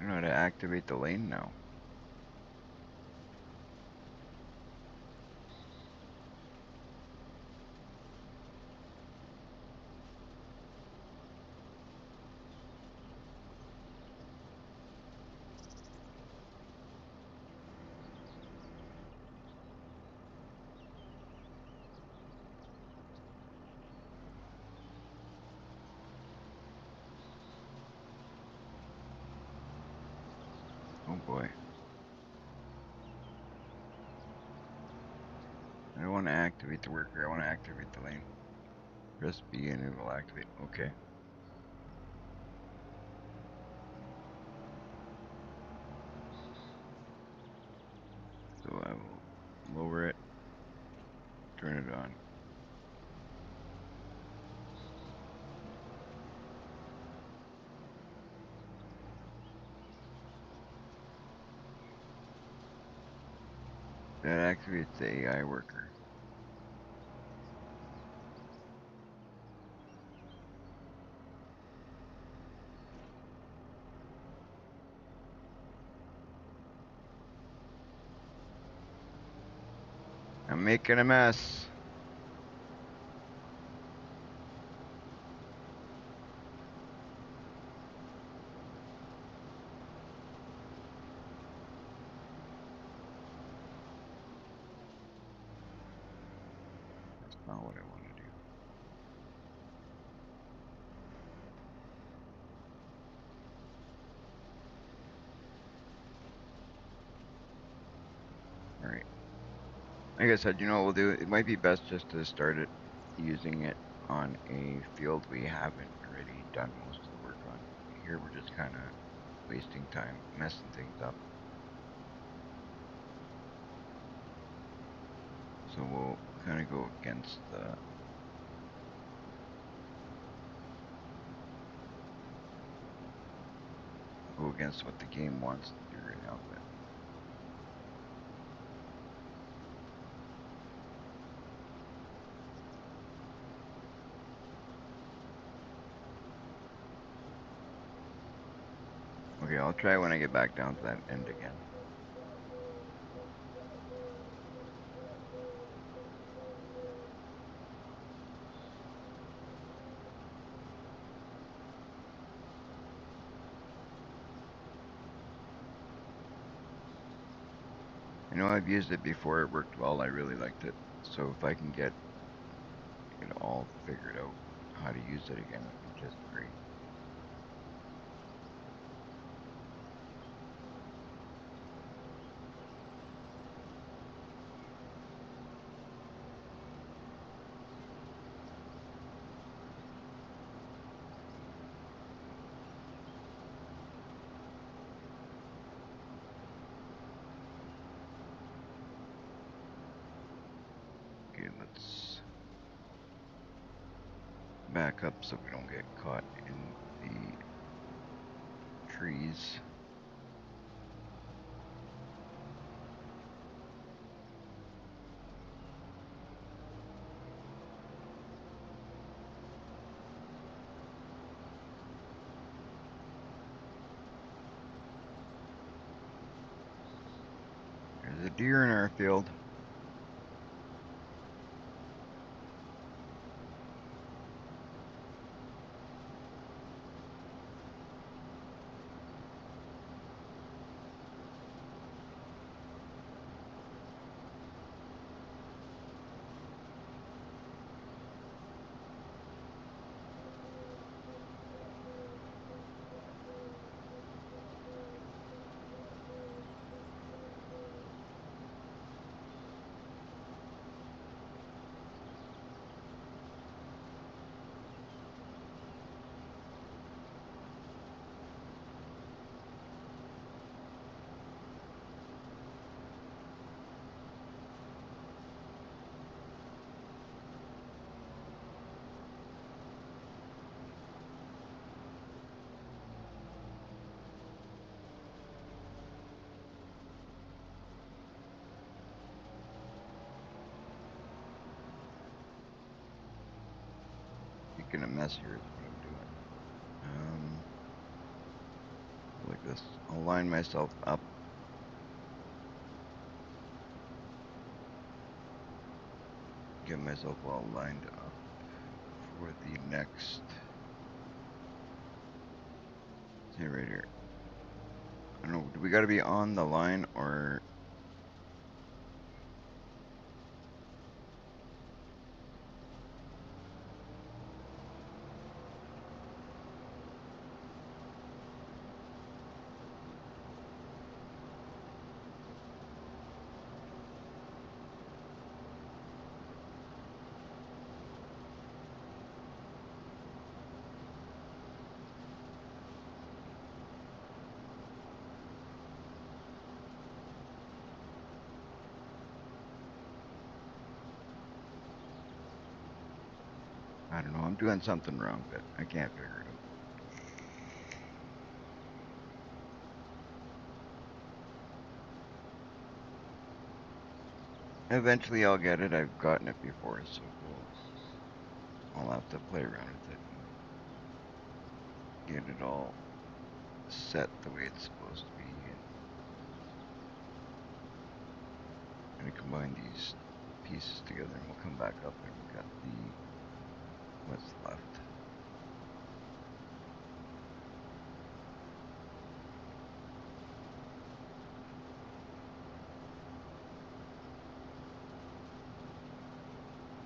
I know how to activate the lane now. Oh boy. I don't want to activate the worker, I want to activate the lane. Press B and it will activate. Okay. So I will lower it, turn it on. That activates the AI worker. I'm making a mess. That's not what I want to do. Alright. Like I said, you know what we'll do? It might be best just to start it using it on a field we haven't already done most of the work on. Here we're just kind of wasting time, messing things up. So we'll kind of go against the what the game wants to do right now, but okay, I'll try when I get back down to that end again. I know I've used it before, it worked well, I really liked it. So if I can get it all figured out how to use it again, it'd be just great. back up so we don't get caught in the trees. There's a deer in our field. Making a mess here is what I'm doing. Like this. I'll line myself up. Get myself all lined up for the next. See right here. I don't know. Do we got to be on the line or? I don't know. I'm doing something wrong, but I can't figure it out. Eventually, I'll get it. I've gotten it before, so I'll have to play around with it and get it all set the way it's supposed to be. And I'm gonna combine these pieces together, and we'll come back up and cut the what's left.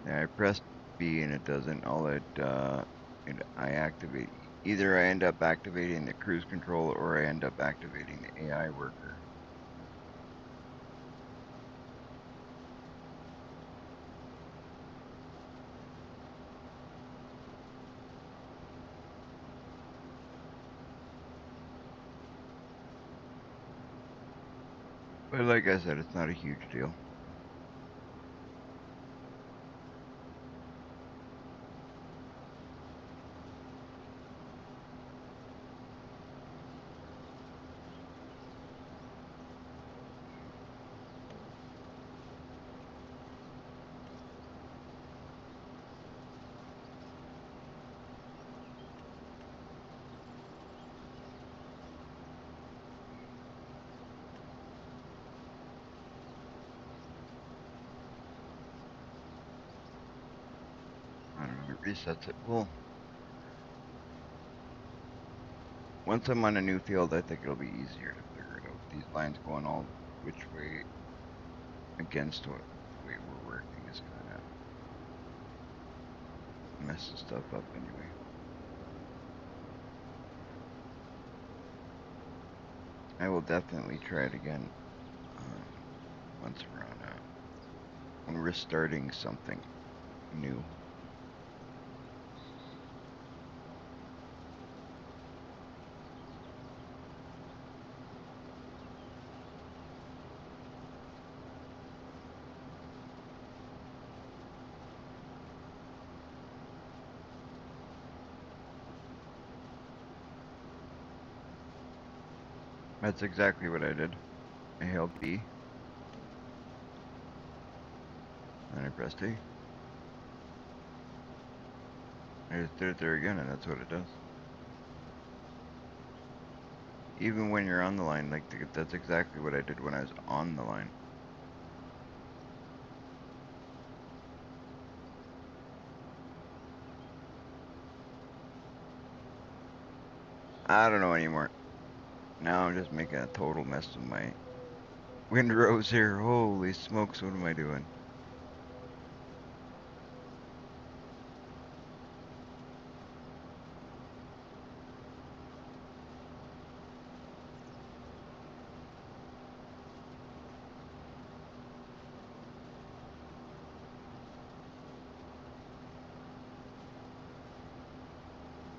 Yeah, I pressed B and it doesn't. I activate. Either I end up activating the cruise control or I end up activating the AI worker. But like I said, it's not a huge deal. I don't know, it resets it. Well, once I'm on a new field, I think it'll be easier to figure it out. These lines going all which way against what the way we're working is kind of messing stuff up anyway. I will definitely try it again once we're on when we're starting something new. That's exactly what I did. I held B, then I pressed A. I just did it there again, and that's what it does. Even when you're on the line, like that's exactly what I did when I was on the line. I don't know anymore. Now I'm just making a total mess of my windrows here. Holy smokes, what am I doing?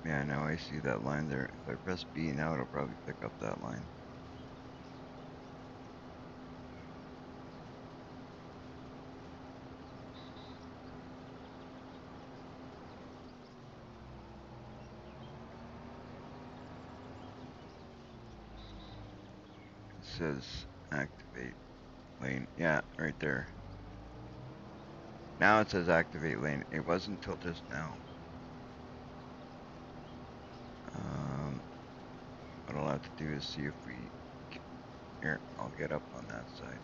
Yeah, now I see that line there. If I press B now, it'll probably pick up that line. It says activate lane. Yeah, right there. Now it says activate lane. It wasn't until just now. What I'll have to do is see if we... Here, I'll get up on that side.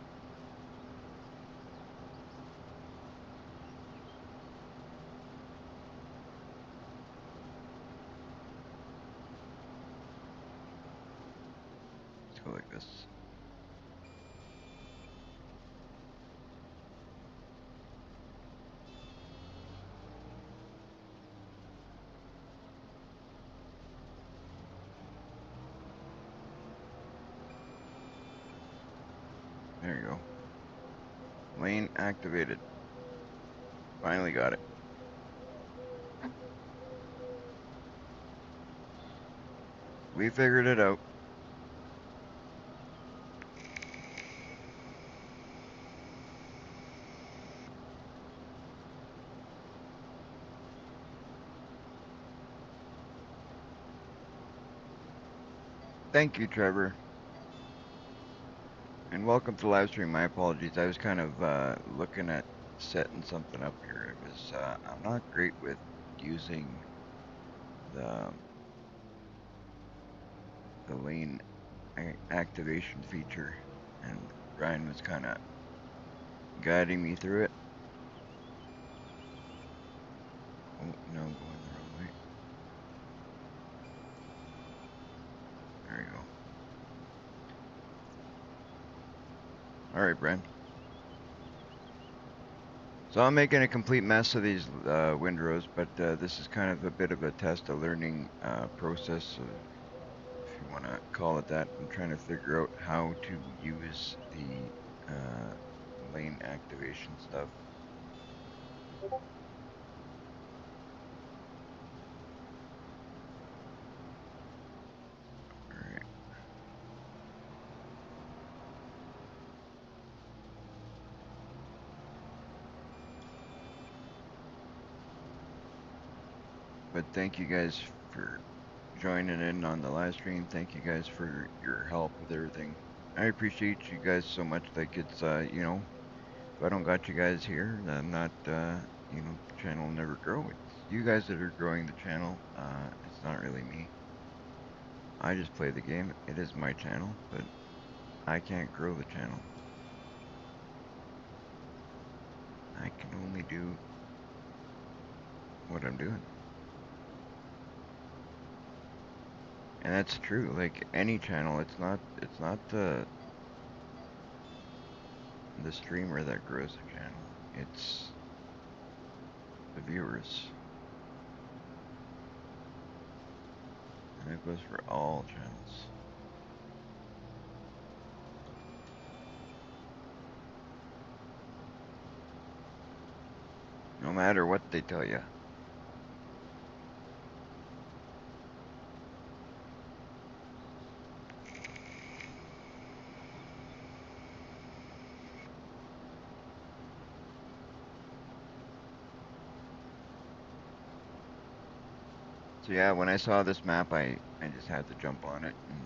Let's go like this. There you go. Lane activated. Finally got it. We figured it out. Thank you, Trevor. And welcome to the live stream. My apologies. I was kind of looking at setting something up here. It was I'm not great with using the lane activation feature, and Ryan was kind of guiding me through it. Oh, no, I'm going the wrong way. There you go. All right, Bren. So I'm making a complete mess of these windrows, but this is kind of a bit of a test, a learning process, if you want to call it that. I'm trying to figure out how to use the lane activation stuff. All right. But thank you guys for joining in on the live stream. Thank you guys for your help with everything. I appreciate you guys so much. Like it's you know, if I don't got you guys here, I'm not you know, the channel will never grow. It's you guys that are growing the channel. It's not really me. I just play the game. It is my channel, but I can't grow the channel. I can only do what I'm doing. And that's true. Like any channel, it's not the streamer that grows the channel. It's the viewers. And that goes for all channels. No matter what they tell you. So yeah, when I saw this map, I just had to jump on it and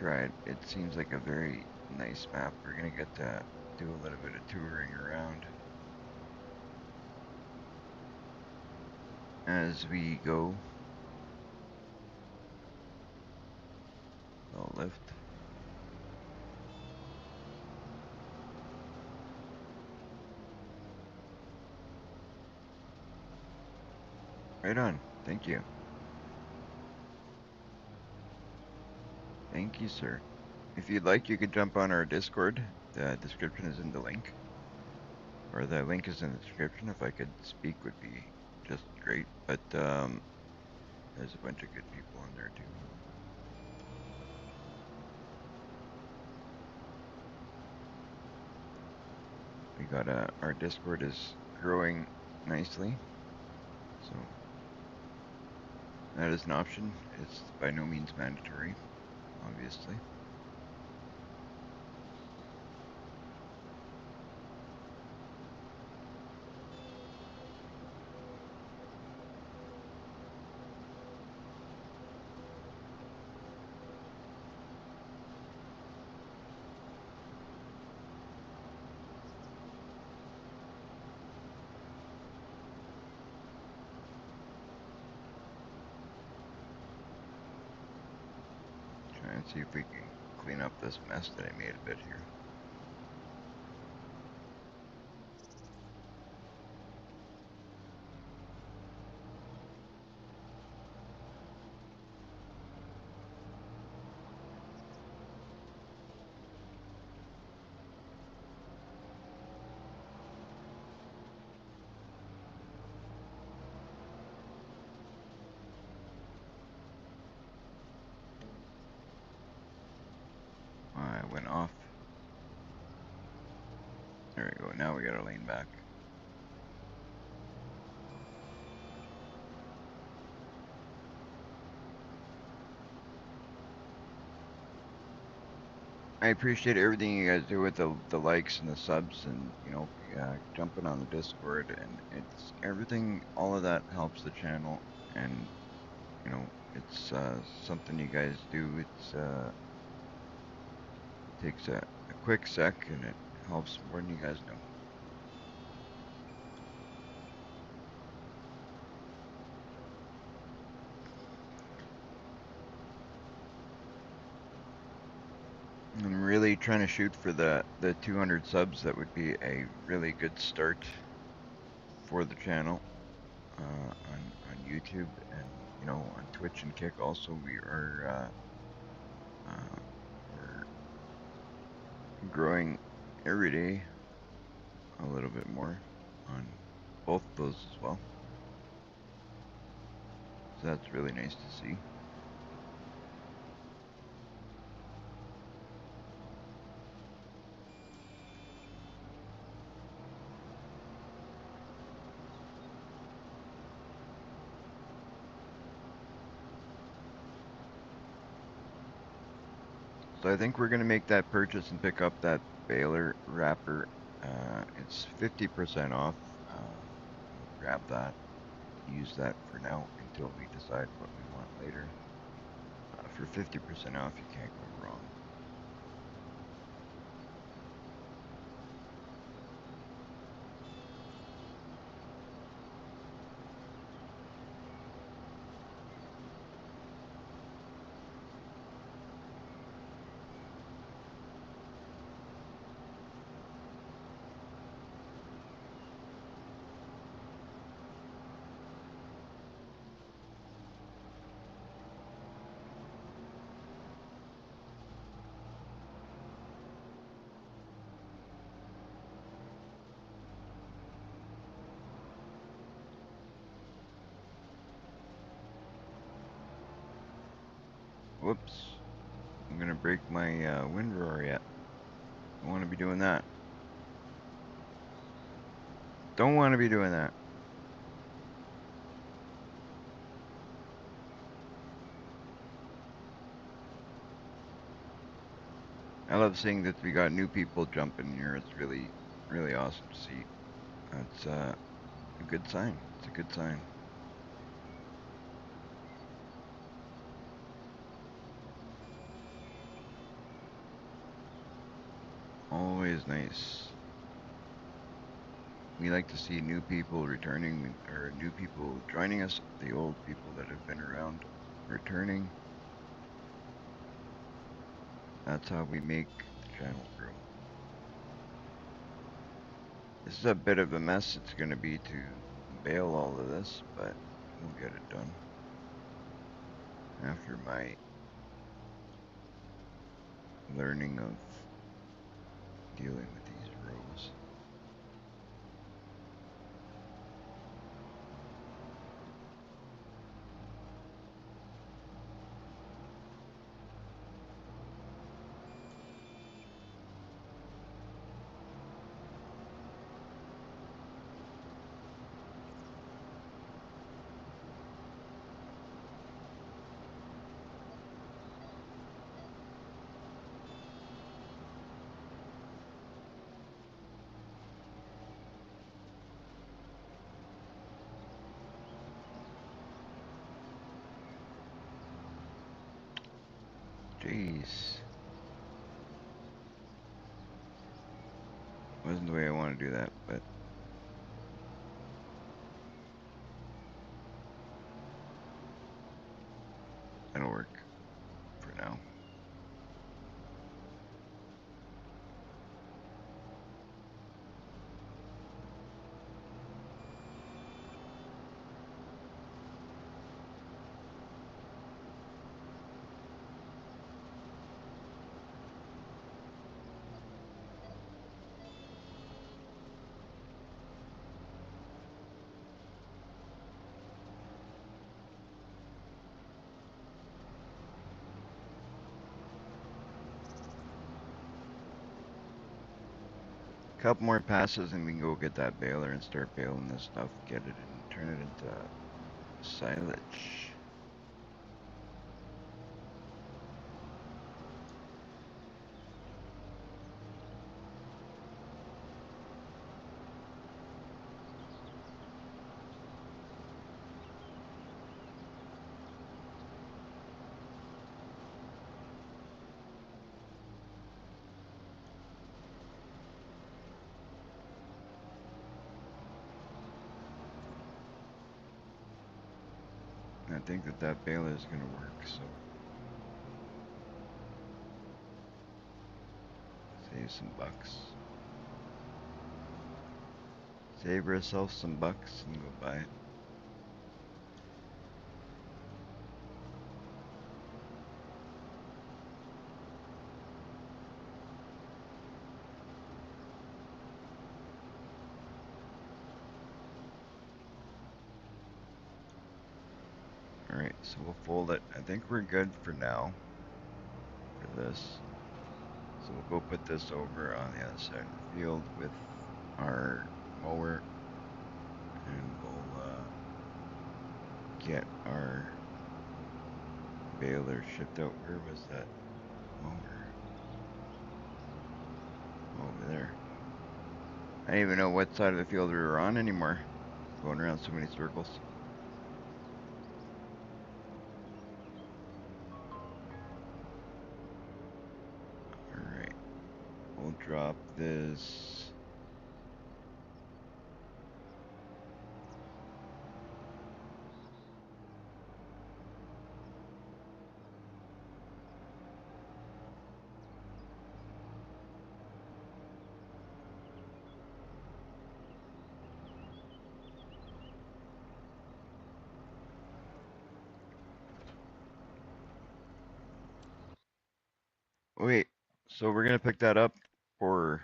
tried. It seems like a very nice map. We're gonna get to do a little bit of touring around as we go. I'll lift. Right on. Thank you. Thank you, sir. If you'd like, you could jump on our Discord. The description is in the link. Or the link is in the description. If I could speak would be just great. But there's a bunch of good people in there too. We got our Discord is growing nicely. So that is an option. It's by no means mandatory, obviously. Try and see if we can clean up this mess that I made a bit here. I went off. There we go. Now we got our lane back. I appreciate everything you guys do with the likes and the subs and, you know, jumping on the Discord, and it's everything, all of that helps the channel, and, you know, it's something you guys do. It's takes a quick sec, and it helps more than you guys know. I'm really trying to shoot for the 200 subs. That would be a really good start for the channel on YouTube, and, you know, on Twitch and Kick also. We're growing every day a little bit more on both those as well. So that's really nice to see. So I think we're going to make that purchase and pick up that baler wrapper. It's 50% off. Grab that. Use that for now until we decide what we want later. For 50% off, you can't go wrong. Whoops. I'm gonna break my wind roar yet. Don't want to be doing that. Don't want to be doing that. I love seeing that we got new people jumping here. It's really, really awesome to see. It's a good sign. It's a good sign. always nice. We like to see new people returning, or new people joining us, the old people that have been around returning. That's how we make the channel grow. This is a bit of a mess it's going to be to bail all of this, but we'll get it done. After my learning of dealing with these rows. Jeez. Wasn't the way I want to do that, but that'll work for now. Couple more passes and we can go get that baler and start baling this stuff, get it and turn it into silage. I think that baler is going to work, so save some bucks. Save ourselves some bucks and go buy it. Alright, so we'll fold it. I think we're good for now for this. So we'll go put this over on the other side of the field with our mower, and we'll get our baler shipped out. Where was that mower? Over there. I don't even know what side of the field we were on anymore. Going around so many circles. Alright. We'll drop this. Wait, so we're gonna pick that up for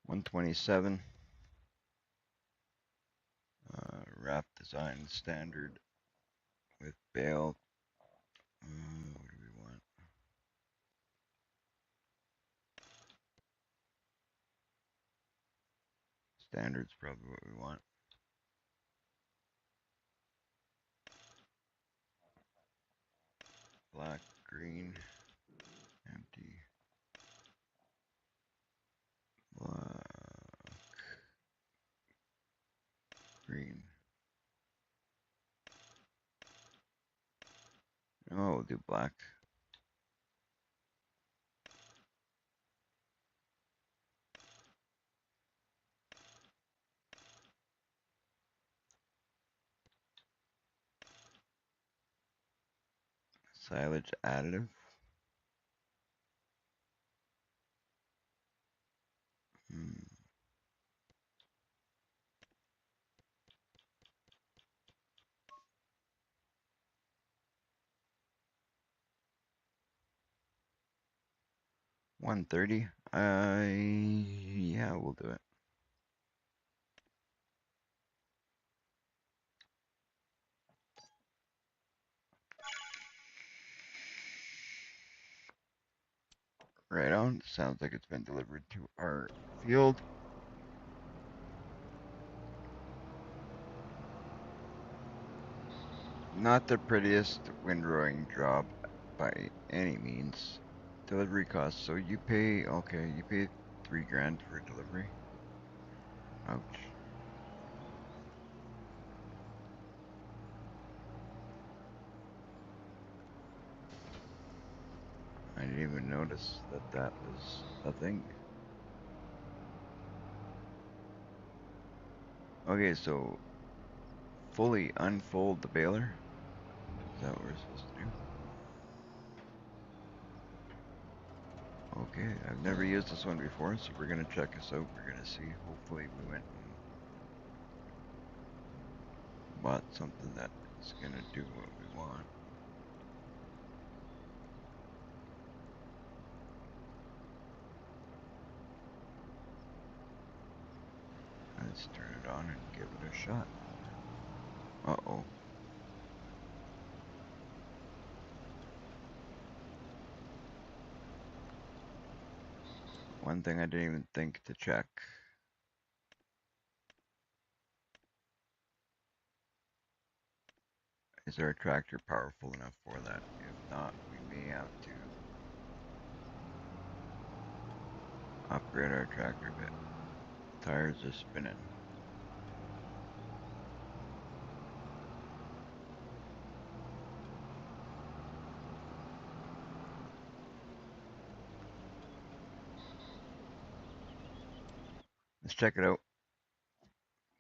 127. Wrap design standard with bale. What do we want? Standard's probably what we want. Black, green, empty, black, green. Oh, we'll do black. Silage additive. Hmm. $130. Yeah, we'll do it. Right on. Sounds like it's been delivered to our field. Not the prettiest windrowing job by any means. Delivery costs. So you pay, okay, you pay 3 grand for delivery. Ouch. I didn't even notice that that was a thing. Okay, so fully unfold the baler. Is that what we're supposed to do? Okay, I've never used this one before, so we're gonna check this out. We're gonna see. Hopefully we went and bought something that is gonna do what we want. Let's turn it on and give it a shot. Uh-oh. One thing I didn't even think to check. Is our tractor powerful enough for that? If not, we may have to upgrade our tractor a bit. Tires are spinning. Let's check it out.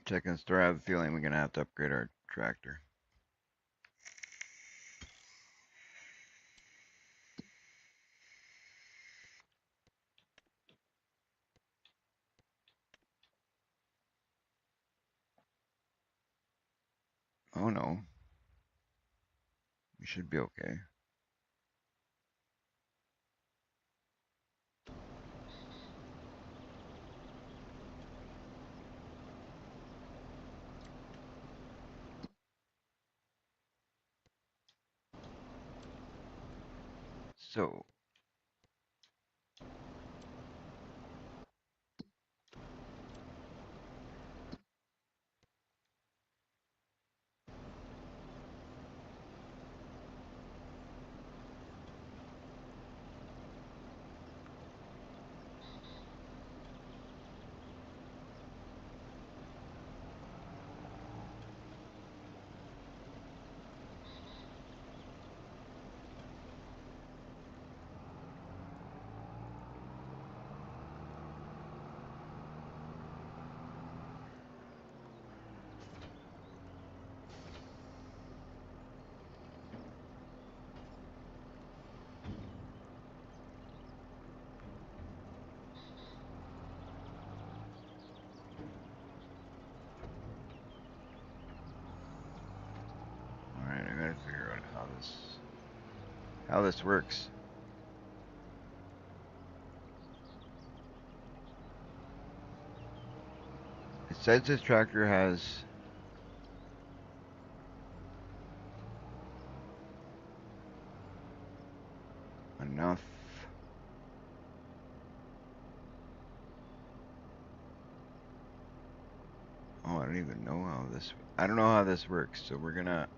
Check in store. I have a feeling we're gonna have to upgrade our tractor. Oh no. We should be okay. So, alright, I gotta figure out how this works. It says this tractor has enough. Oh, I don't even know how this. I don't know how this works, so we're gonna.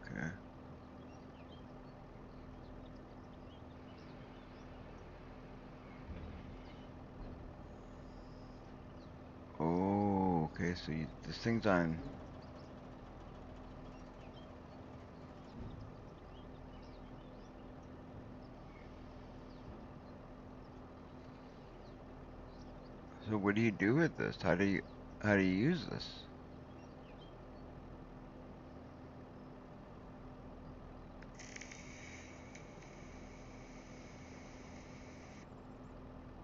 Okay. Oh, okay. So this thing's on. So what do you do with this? How do you use this?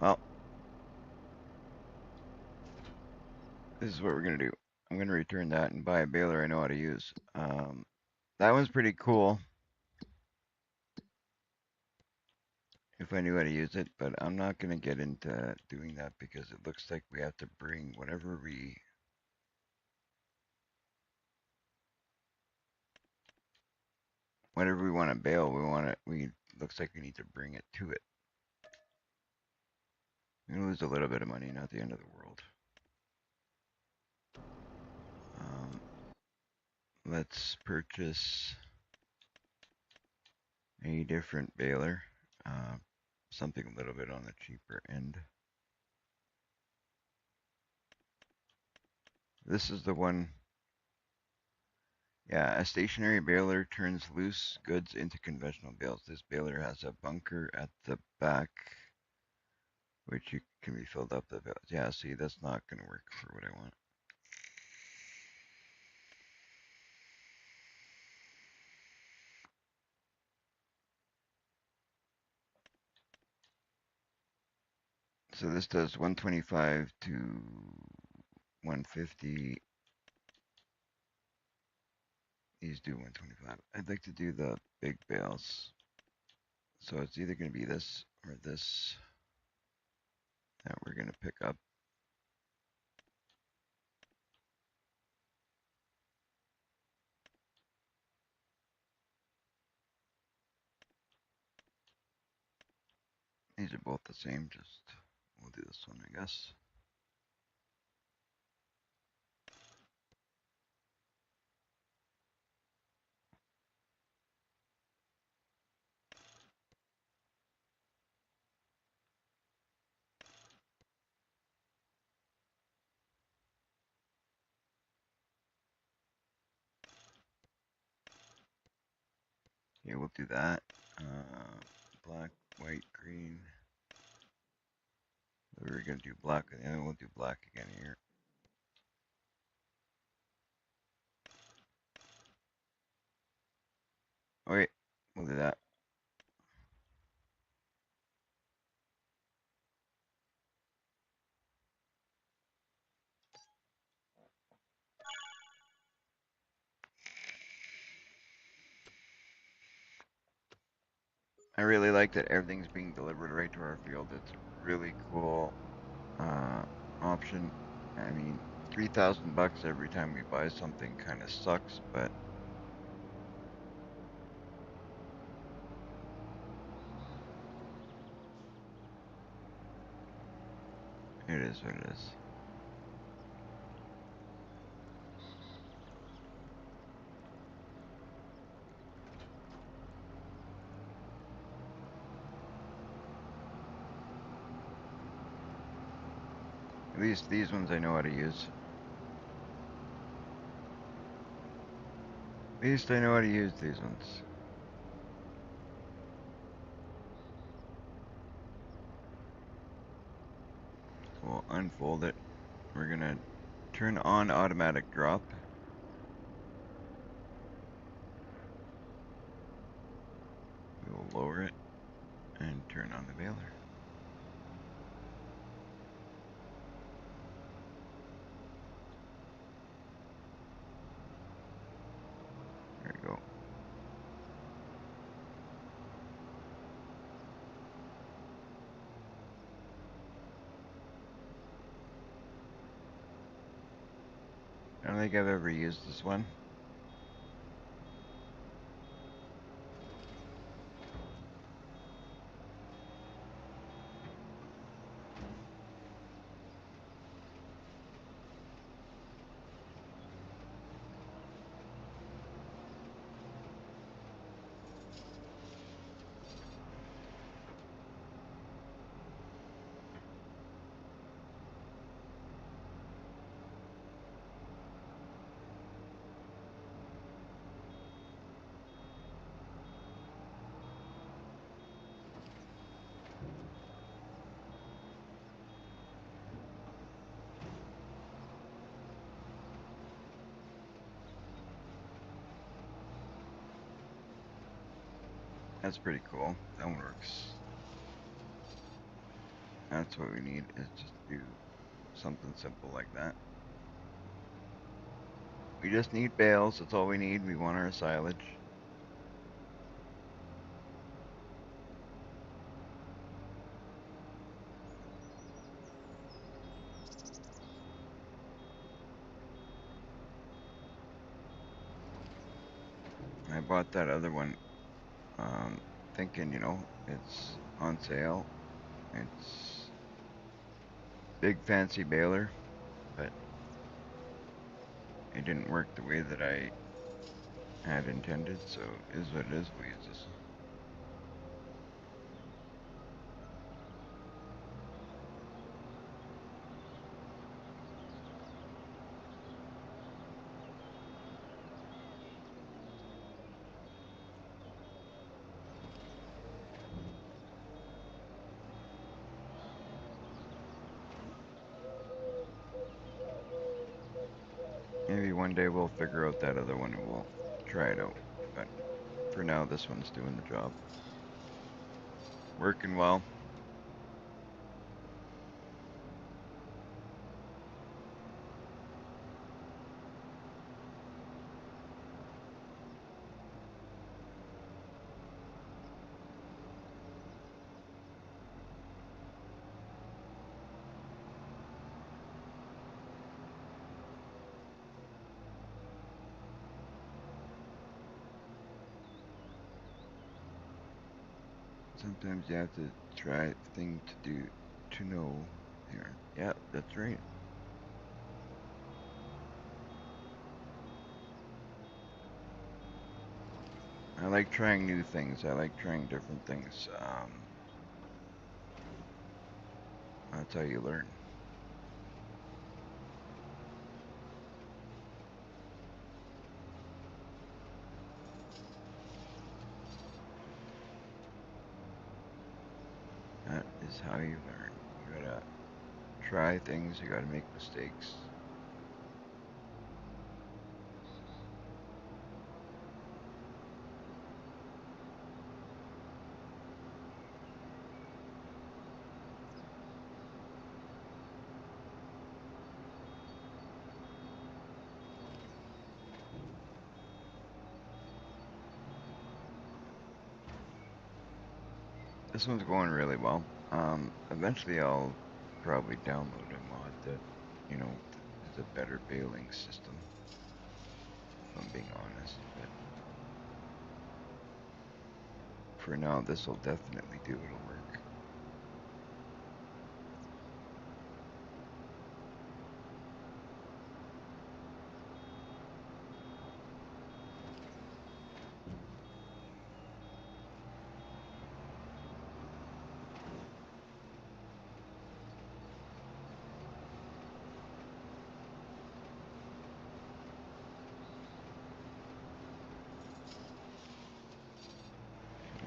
Well, this is what we're gonna do. I'm gonna return that and buy a baler I know how to use. That one's pretty cool if I knew how to use it, but I'm not gonna get into doing that because it looks like we have to bring whatever we want to bale, we looks like we need to bring it to it. We're gonna lose a little bit of money, not the end of the world. Um, let's purchase a different baler, uh, something a little bit on the cheaper end. This is the one. Yeah, a stationary baler turns loose goods into conventional bales. This baler has a bunker at the back, which you can be filled up the bales. Yeah, see, that's not gonna work for what I want. So this does 125 to 150. These do 125. I'd like to do the big bales. So it's either going to be this or this that we're going to pick up. These are both the same, just we'll do this one, I guess. Yeah, we'll do that. Black, white, green. We were going to do black, and then we'll do black again here. Oh, wait, we'll do that. I really like that everything's being delivered right to our field. It's a really cool option. I mean, 3,000 bucks every time we buy something kind of sucks, but it is what it is. At least these ones I know how to use. At least I know how to use these ones. We'll unfold it. We're gonna turn on automatic drop. We will lower it and turn on the baler. There we go. I don't think I've ever used this one. That's pretty cool. That one works. That's what we need, is just to do something simple like that. We just need bales, that's all we need. We want our silage. I bought that other one, thinking, it's on sale. It's big fancy baler, but it didn't work the way that I had intended, so it is what it is. We'll use this. Maybe one day we'll figure out that other one and we'll try it out. But for now, this one's doing the job. Working well. Sometimes you have to try a thing to know here. Yeah, that's right. I like trying new things. I like trying different things. That's how you learn. That is how you learn. You gotta try things, you gotta make mistakes. This one's going really well. Eventually I'll probably download a mod that, is a better baling system, if I'm being honest, but for now this will definitely do. It'll work.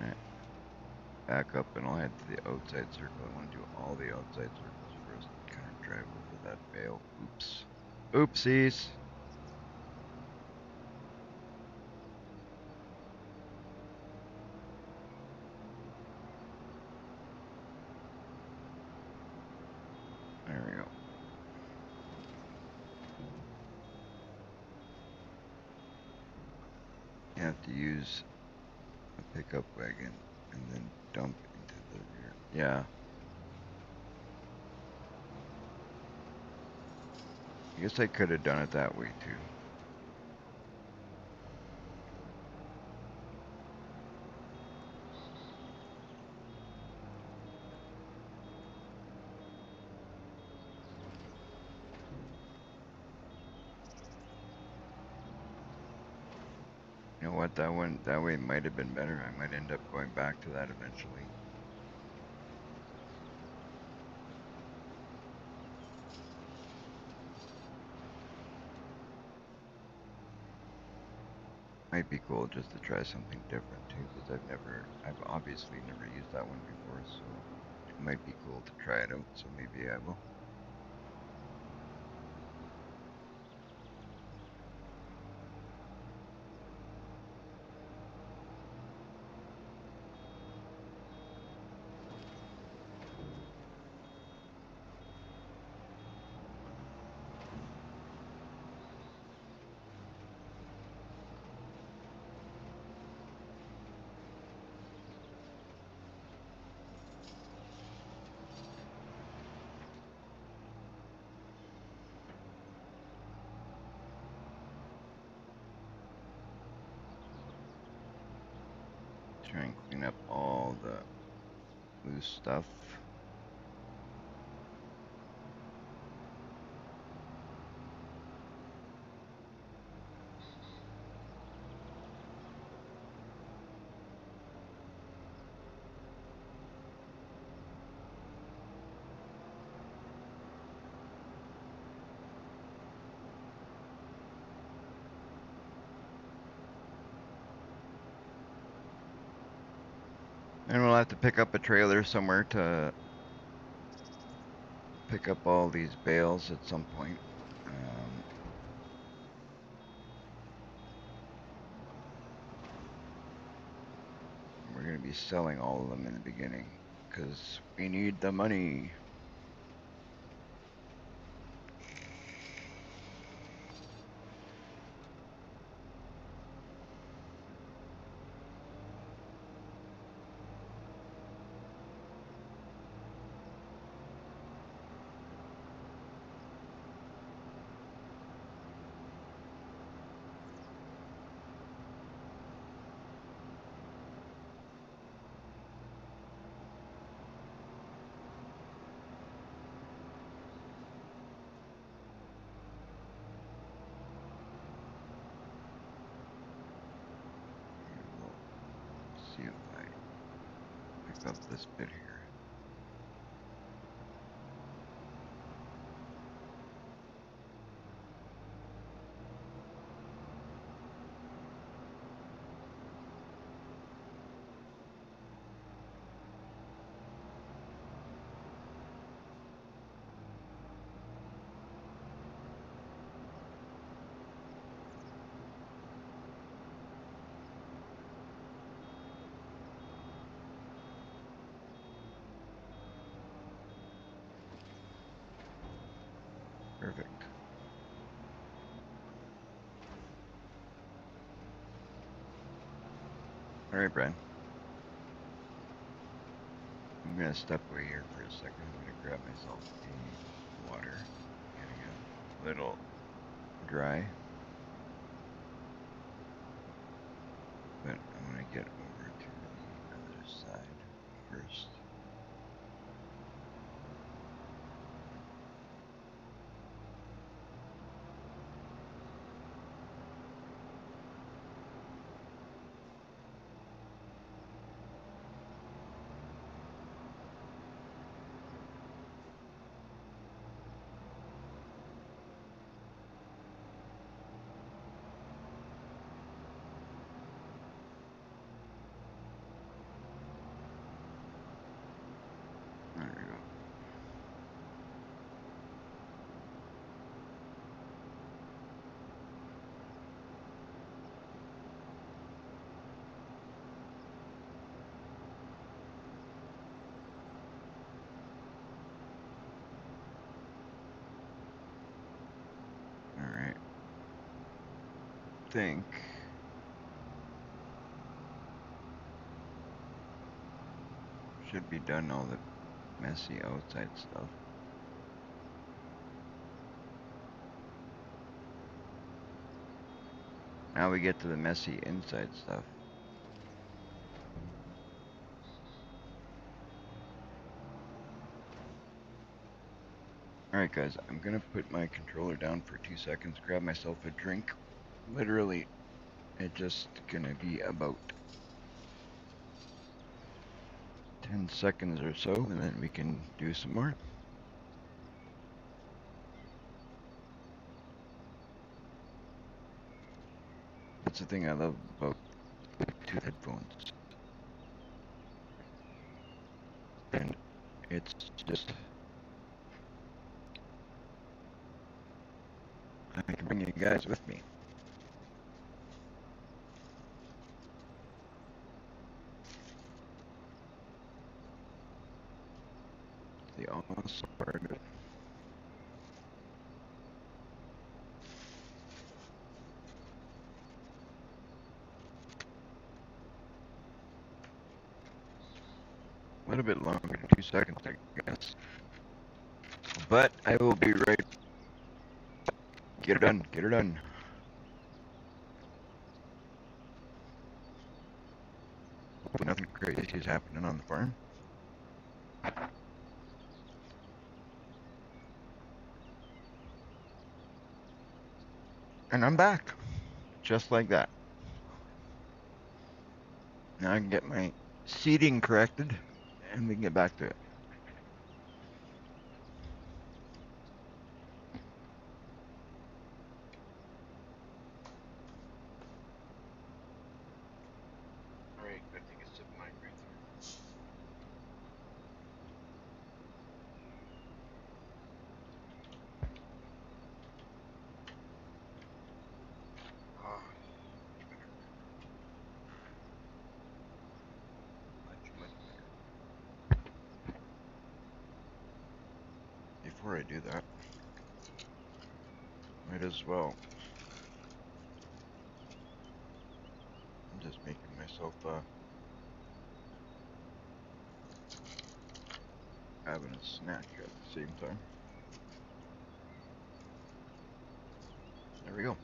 Alright, back up and I'll head to the outside circle. I want to do all the outside circles first. Kind of drive over that bale. Oops. Oopsies. There we go. You have to use a pickup wagon and then dump into the rear. Yeah. I guess I could have done it that way too. You know what? That way might have been better. I might end up going back to that eventually. Might be cool just to try something different too, because I've obviously never used that one before, so it might be cool to try it out, so maybe I will. Try and clean up all the loose stuff. And we'll have to pick up a trailer somewhere to pick up all these bales at some point. We're going to be selling all of them in the beginning because we need the money. See if I pick up this bit here. Perfect. All right, Brad. I'm gonna step away here for a second. I'm gonna grab myself a water. Getting a little dry. But I want to get over to the other side first. There we go. All right. Think should be done all the messy outside stuff. Now we get to the messy inside stuff. Alright guys, I'm gonna put my controller down for 2 seconds, grab myself a drink. Literally, it's just gonna be about 10 seconds or so, and then we can do some more. That's the thing I love about Bluetooth headphones. And it's just, I can bring you guys with me. The awesome part of it. A little bit longer than 2 seconds, I guess. But I will be right. Get her done. Get her done. Hopefully nothing crazy is happening on the farm. And I'm back, just like that. Now I can get my seating corrected, and we can get back to it. All right, gotta take a sip of my drink here. Ah, much better. Much better. Before I do that, might as well. I'm just making myself having a snack at the same time. There we go.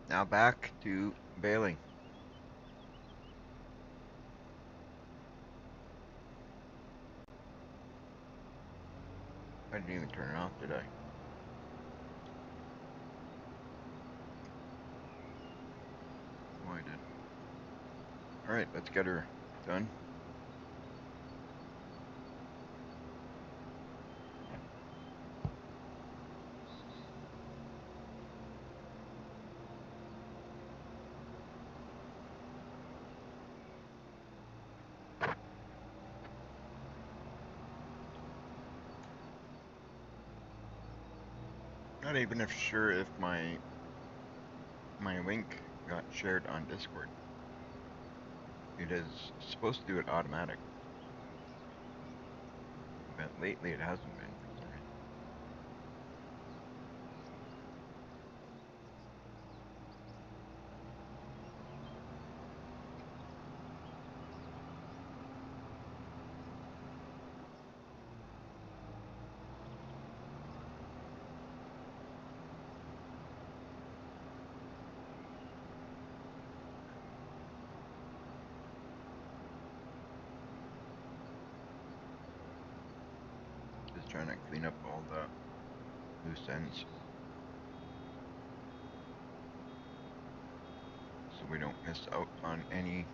Now back to baling. I didn't even turn it off, did I? Oh, I did. Alright, let's get her done. Not even sure if my link got shared on Discord. It is supposed to do it automatic, but lately it hasn't been for some reason. Just trying to clean up all the loose ends so we don't miss out on any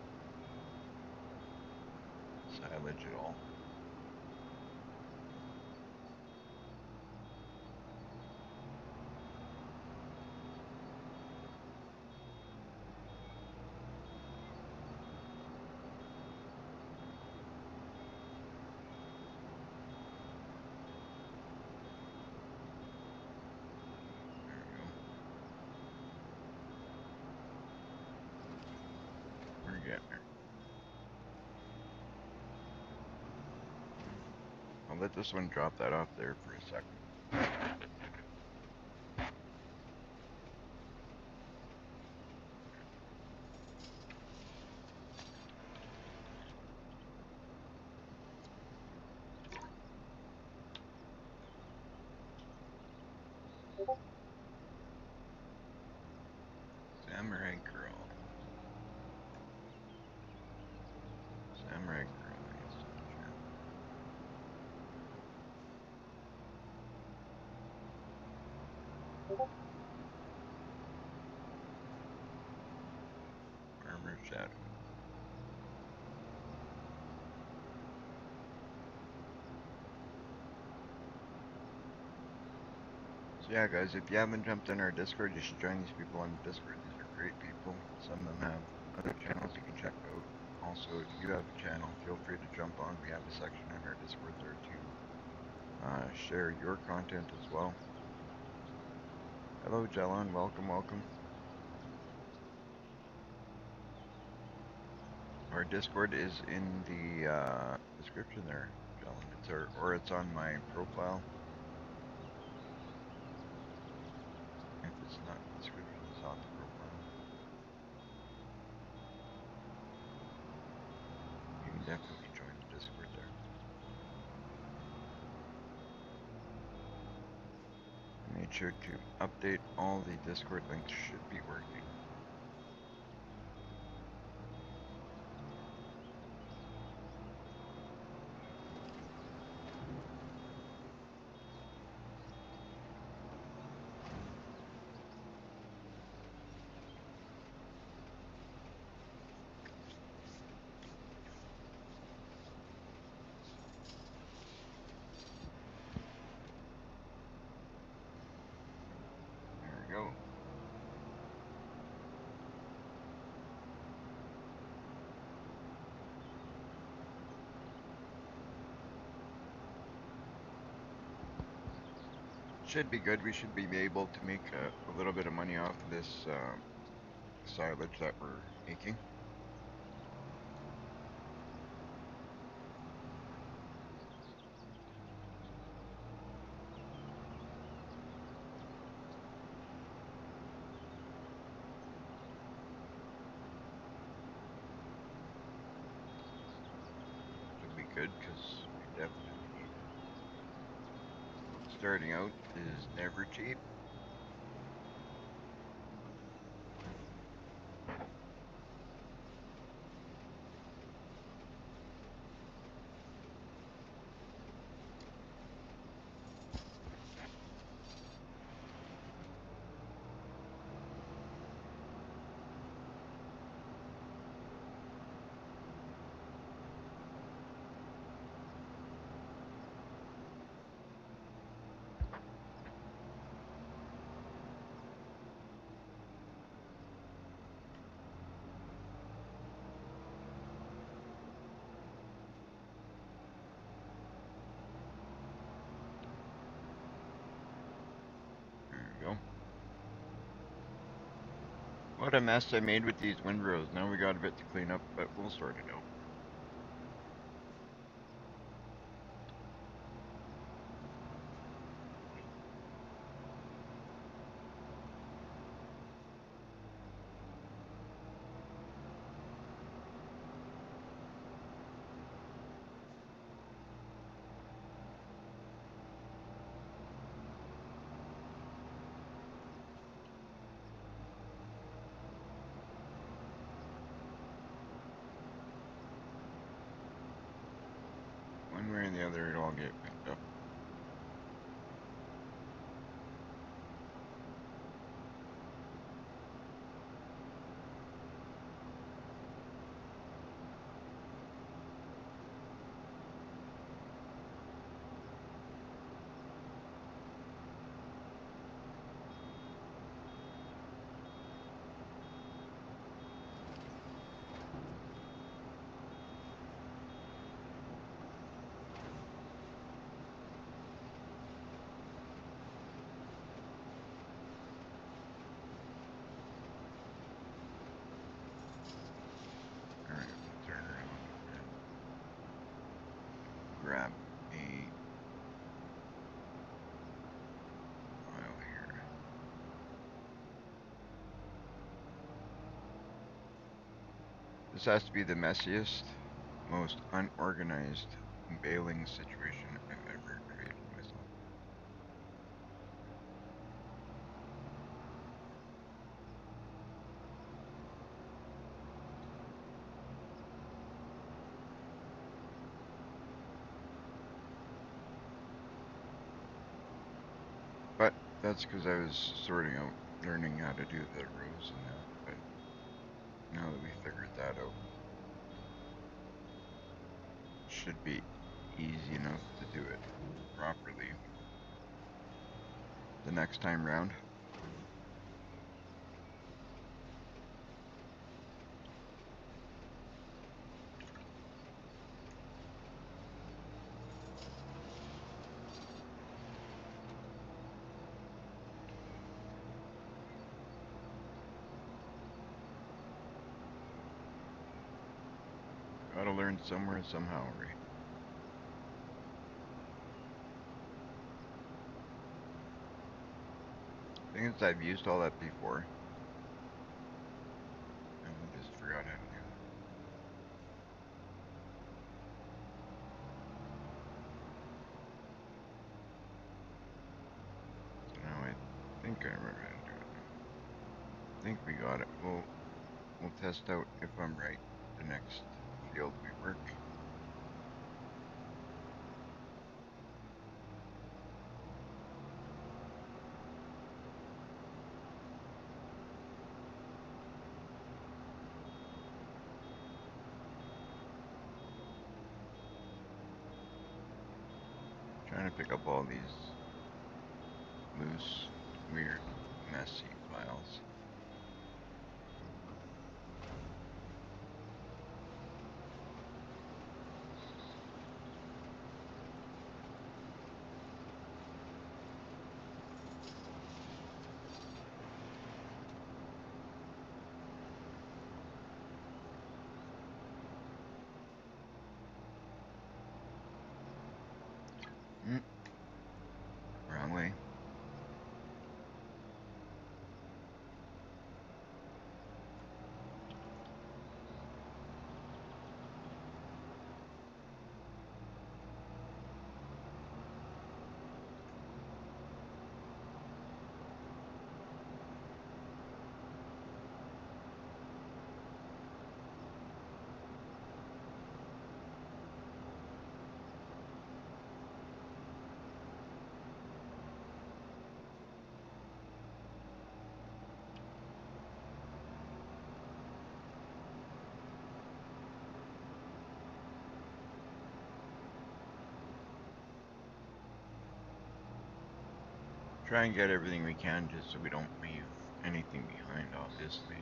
silage at all. There we go. We're getting there. I'll let this one drop that off there for a second. Samurai Girl. Samurai Girl, I guess. Farmer Shadow. So yeah, guys, if you haven't jumped in our Discord, you should join these people on Discord. These are great people. Some of them have other channels you can check out. Also, if you have a channel, feel free to jump on. We have a section in our Discord there to share your content as well. Hello, Jelon. Welcome, welcome. Our Discord is in the description there, Jelon. It's on my profile. If it's not in the description, it's on the profile. You can definitely join the Discord there. made sure to update all the Discord links should be working. There we go. Should be good. We should be able to make a little bit of money off of this silage that we're making. Should be good because we definitely need it. Starting out is never cheap. There we go. What a mess I made with these windrows. Now we got a bit to clean up, but we'll sort it out. One way or the other, it'll all get picked up. Alright, we'll turn around and grab a file here. This has to be the messiest, most unorganized baling situation I've ever created myself. But that's because I was sorting out, learning how to do the rows and that. But now that we figured that out, should be easy enough to do it properly the next time round. Gotta learn somewhere, somehow, right? Thing is, I've used all that before, and I just forgot how to do it. So now I I remember how to do it. I think we got it. We'll test out if I'm right the next field we work. Trying to pick up all these loose, weird, messy piles. Wrong way. Try and get everything we can just so we don't leave anything behind, obviously.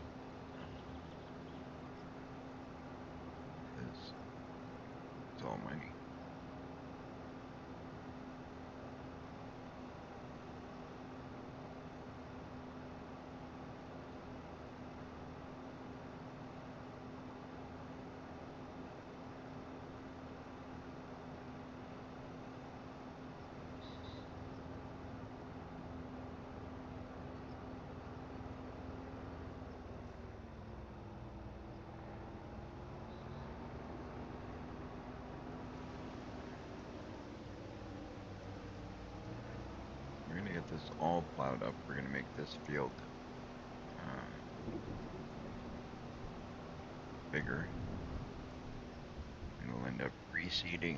Because it's all money. We're gonna get this all plowed up. We're gonna make this field bigger. And we'll end up reseeding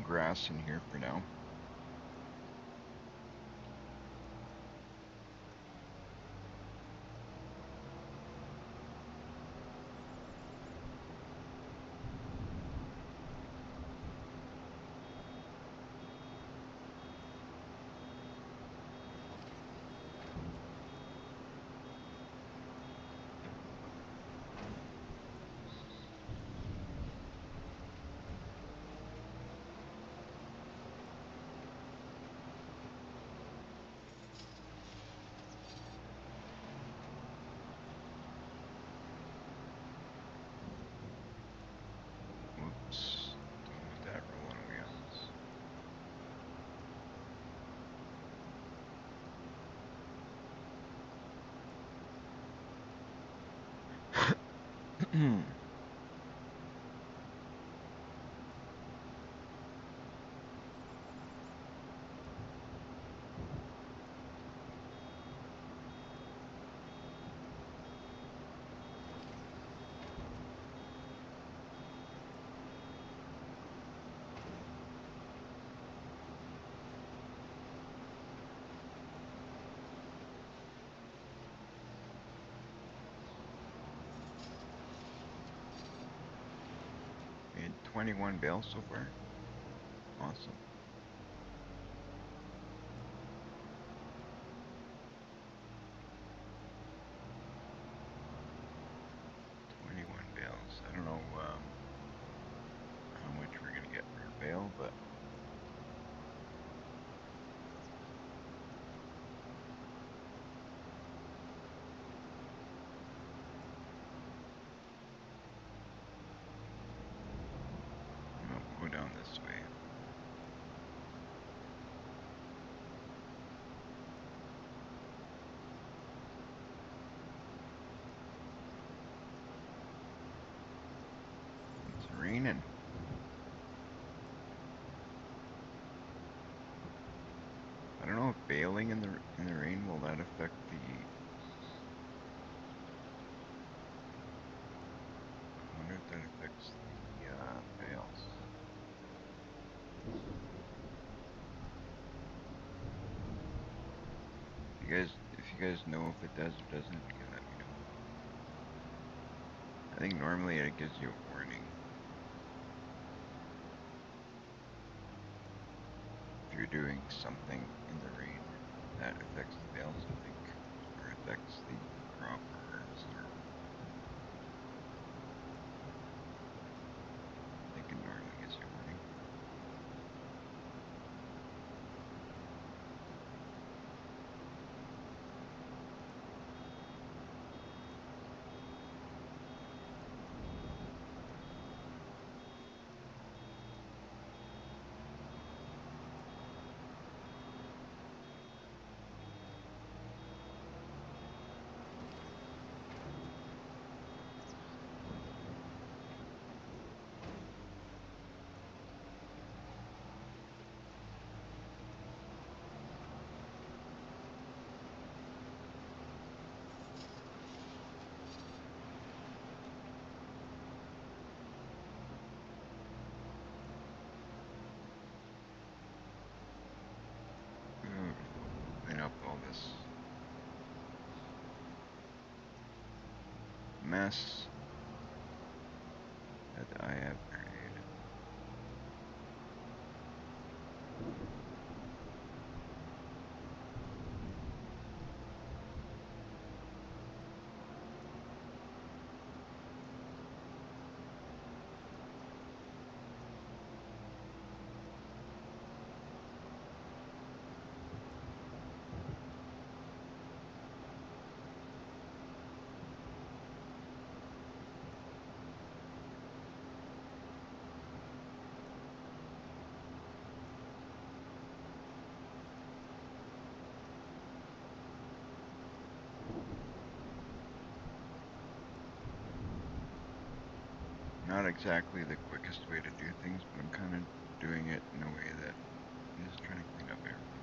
grass in here for now. Whoops. Don't want that rolling wheels. We had 21 bales so far. Awesome. Bales. I don't know how much we're gonna get per bale, but we'll go down this way. It's raining. if bailing in the rain will that affect the? I wonder if that affects the bales. If you guys know if it does or doesn't, you can let me know. I think normally it gives you a warning if you're doing something in the rain that affects the bales, I think, or affects the crop or harvest, or I think it normally gives you a warning. Clean up all this mess that I have created. Not exactly the quickest way to do things, but I'm kind of doing it in a way that I'm just trying to clean up everything.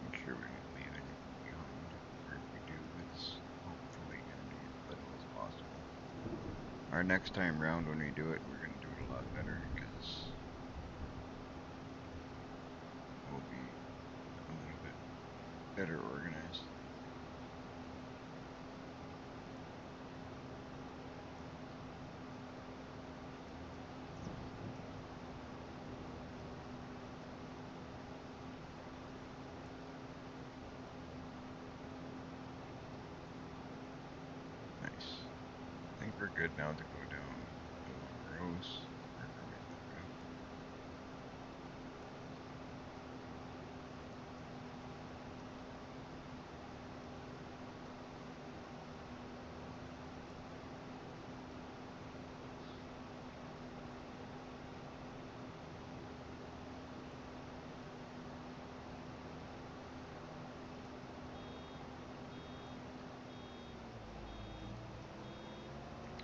Make sure we don't leave anything behind, or if we do, it's hopefully going to be as little as possible. Our next time round when we do it, we're going to do it a lot better, because we'll be a little bit better organized. Nice. I think we're good now to go down rows. Wherever we look up.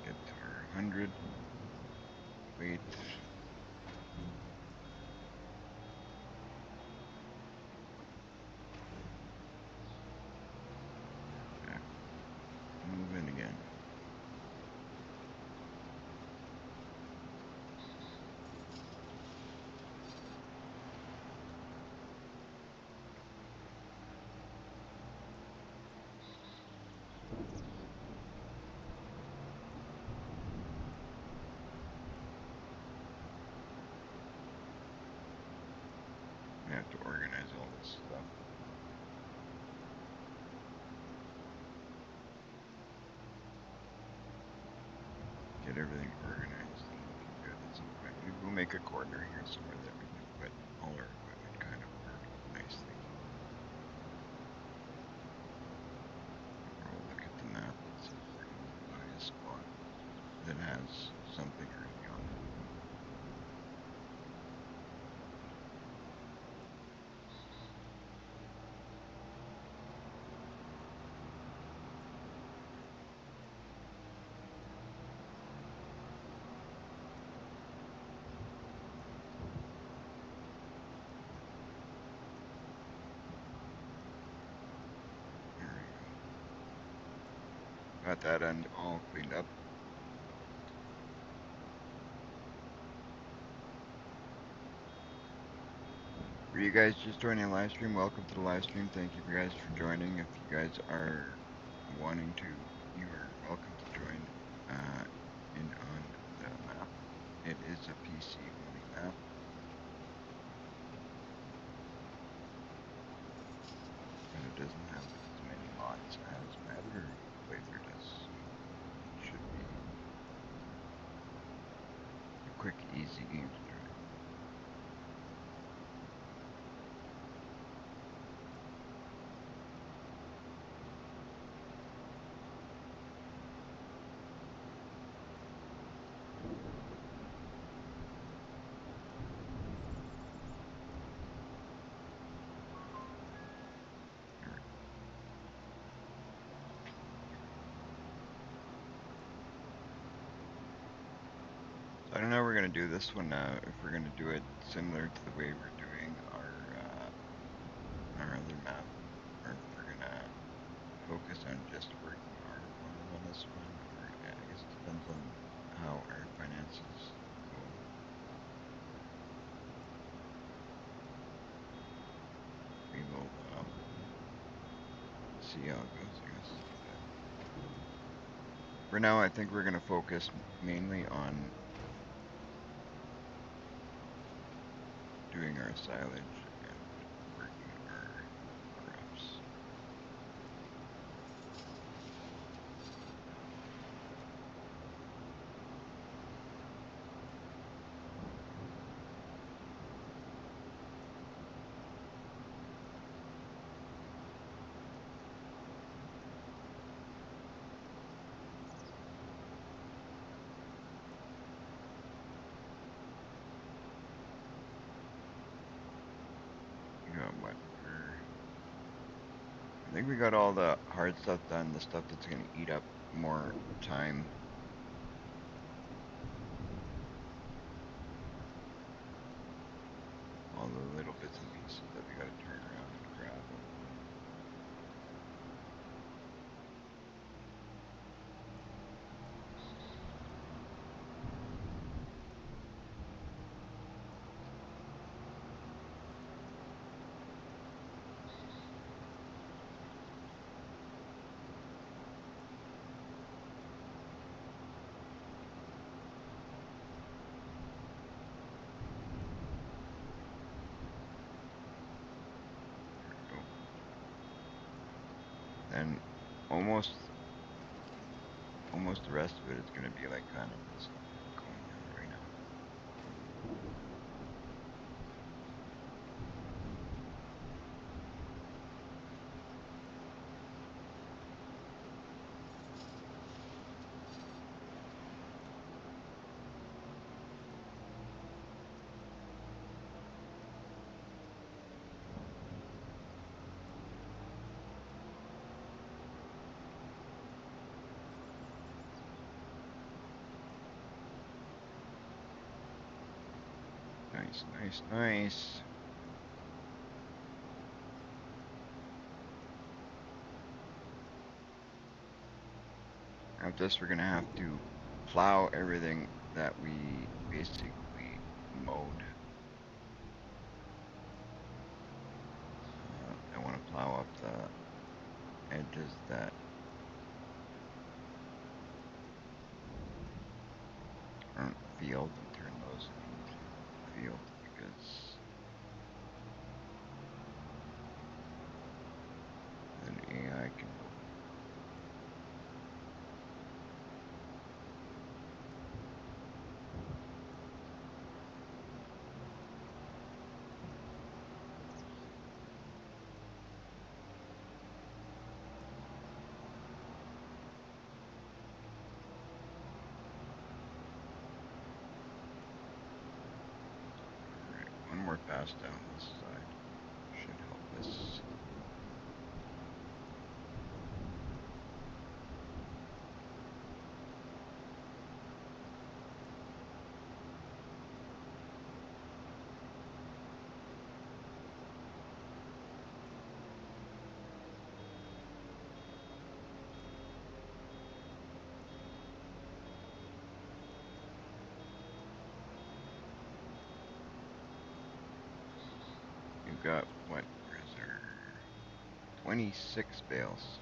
Get to our 100. Wait. Back. Move in again. I have to organize all this stuff. Get everything organized and looking good at some point. Maybe we'll make a corner here somewhere that we can put all our equipment kind of nicely. Or we'll look at the map and see if we're able to buy a spot that has something already on it. Got that end all cleaned up. For you guys just joining the live stream, welcome to the live stream. Thank you guys for joining. If you guys are wanting to, you are welcome to join in on the map. It is a PC only map. But it doesn't have as many mods as my other playthrough does, so it should be a quick, easy game to join. So I don't know how we're gonna do this one now. If we're gonna do it similar to the way we're doing our other map, or if we're gonna focus on just working our farm on this one, or I guess it depends on how our finances go. We will see how it goes, I guess. But for now, I think we're gonna focus mainly on doing our silage and working our crops. We got what? I think we got all the hard stuff done, the stuff that's gonna eat up more time. All the little bits and pieces that we gotta turn around and grab them. And almost the rest of it is gonna be like kind of just going at it right now. Nice, nice, nice. After this, we're gonna have to plow everything that we basically mowed. I want to plow up the edges that aren't field and turn those into field, because then AI can mow them. Alright, one more pass down this side should help us. got what reserve? 26 bales.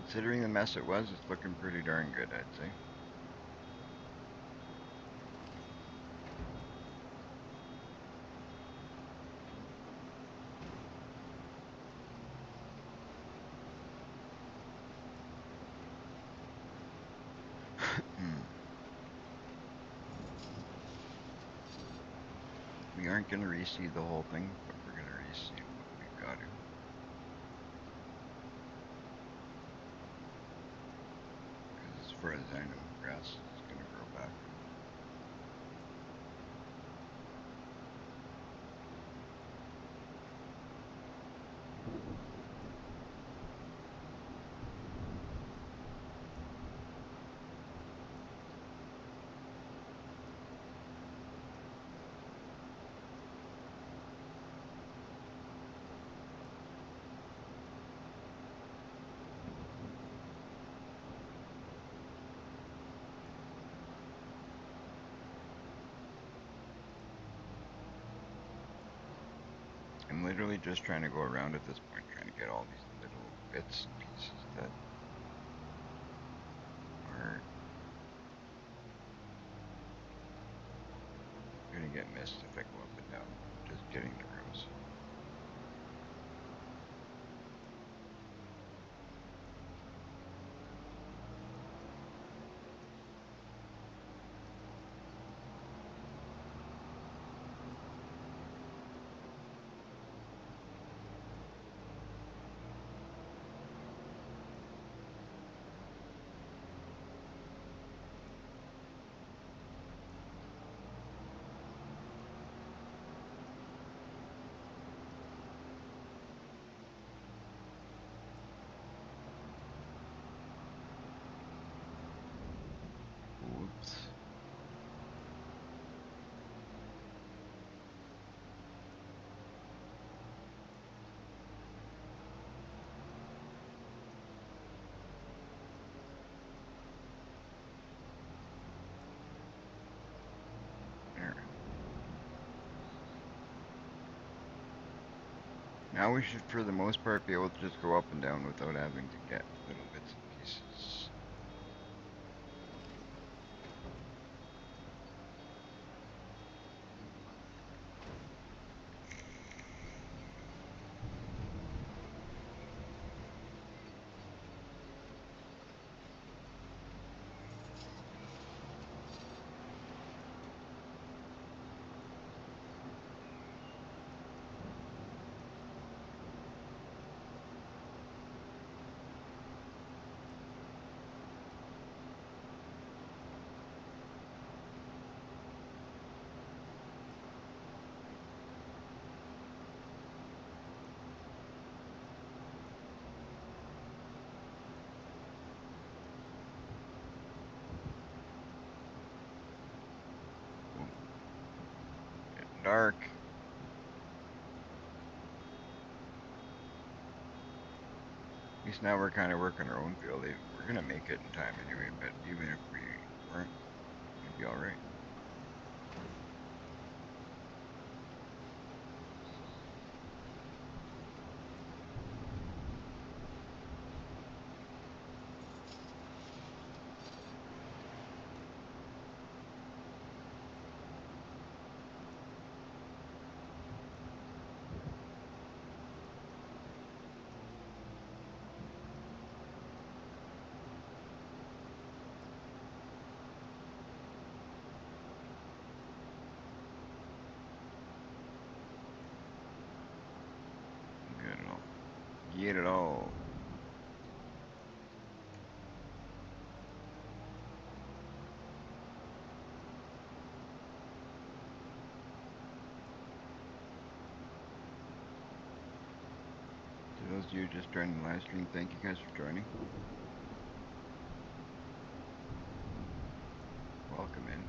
Considering the mess it was, it's looking pretty darn good, I'd say. We aren't going to reseed the whole thing, but we're going to reseed what we've got to. Because as far as I know, grass is going to grow back. I'm literally just trying to go around at this point, trying to get all these little bits and pieces that are going to get missed if I go up and down, just getting the rows. Whoops. There. Now we should, for the most part, be able to just go up and down without having to get little bits and pieces. Getting dark. At least now we're kind of working our own field. We're going to make it in time anyway, but even if we weren't, we'd be alright. Get it all. Get it all. To those of you just joining the live stream, thank you guys for joining. Welcome in.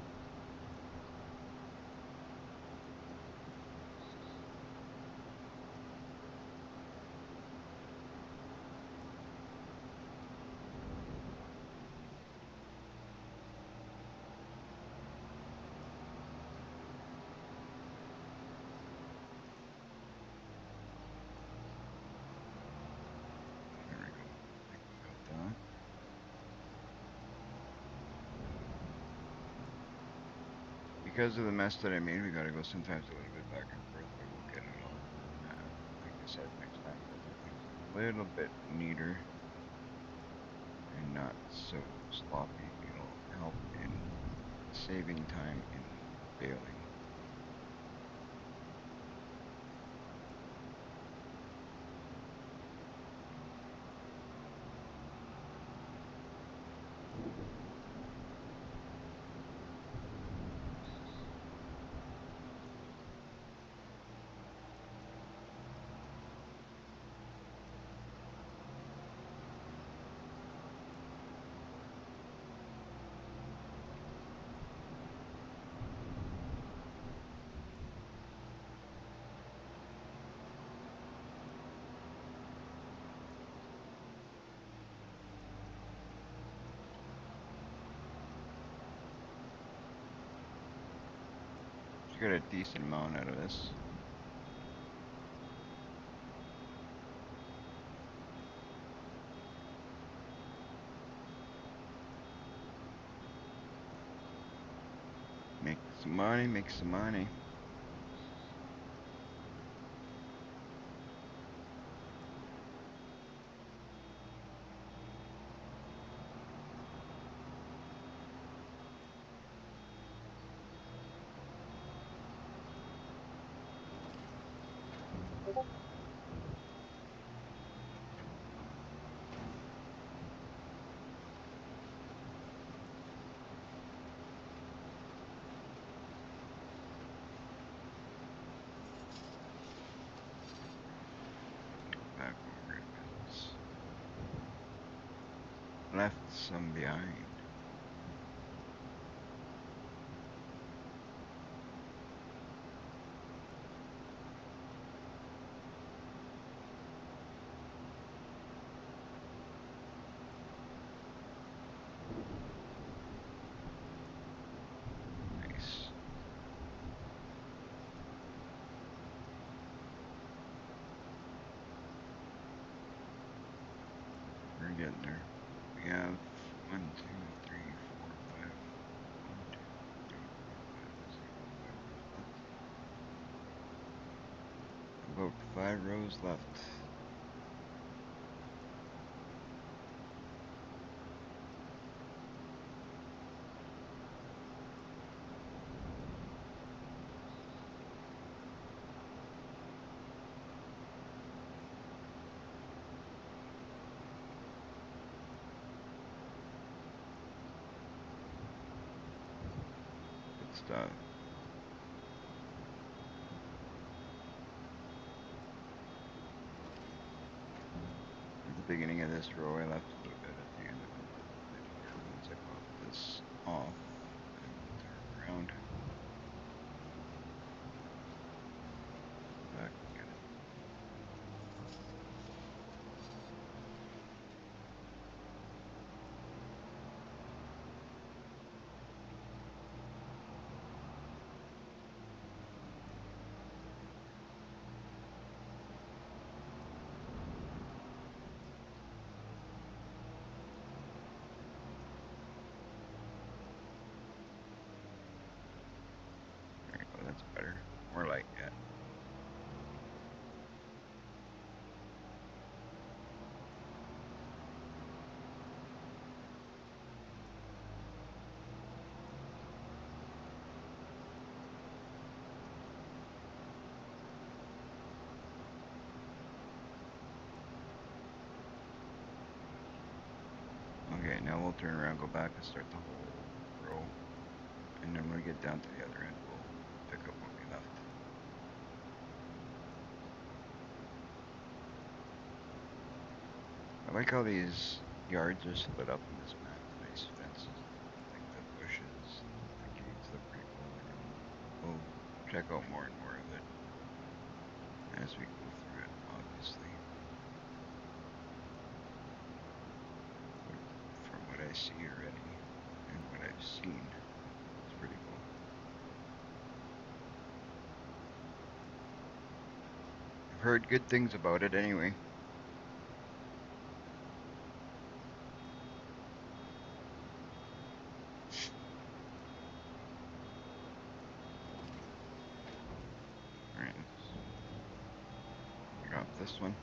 There we go. I think we got that. Because of the mess that I made, we gotta go sometimes a little bit back and forth, but we'll get it all. Like I said, next time we'll do things a little bit neater and not so sloppy. It'll help in saving time in baling. Get a decent amount out of this. Make some money, make some money. Back over in business. Left some behind. Nice. We're getting there. We have 1, 2, 3, 4, 5. 1, 2, 3, 4, 5, 6, 7, 8 rows left. About 5 rows left. Good stuff. At the beginning of this row, I left a little bit at the end of it, a bit here. Once I pop this off, I will turn around. Back and get it. There you go, that's better. More like that. Okay, now we'll turn around, go back and start the whole row. And then when we get down to the other end, we'll pick up what we left. I like how these yards are split up in this map. Nice fences, like the bushes. check out more and more of it as we go through it, obviously. But from what I see already and what I've seen, it's pretty cool. I've heard good things about it anyway. Alright, let's drop this one.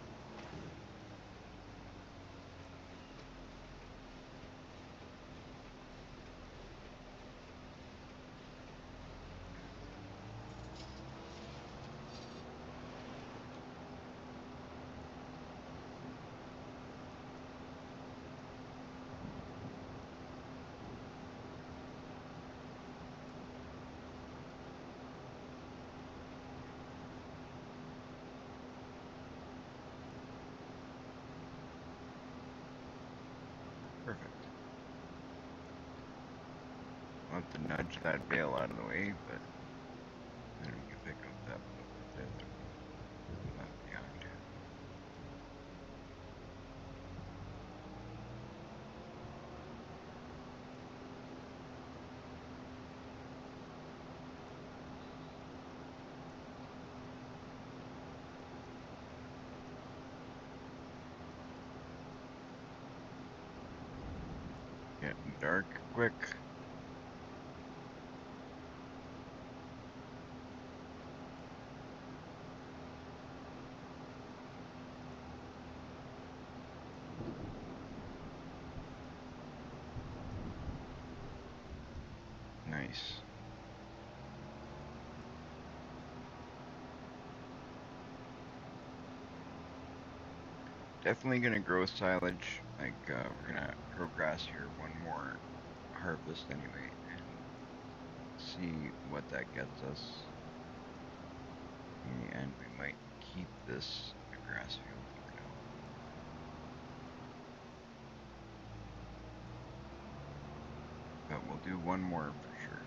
Perfect. I'll have to nudge that bale out of the way, but then we can pick up that boat with the other one left behind. Getting dark quick. Nice. Definitely gonna grow silage. Like we're gonna grow grass here one more harvest anyway, and see what that gets us. In the end, we might keep this a grass field for now. But we'll do one more for sure.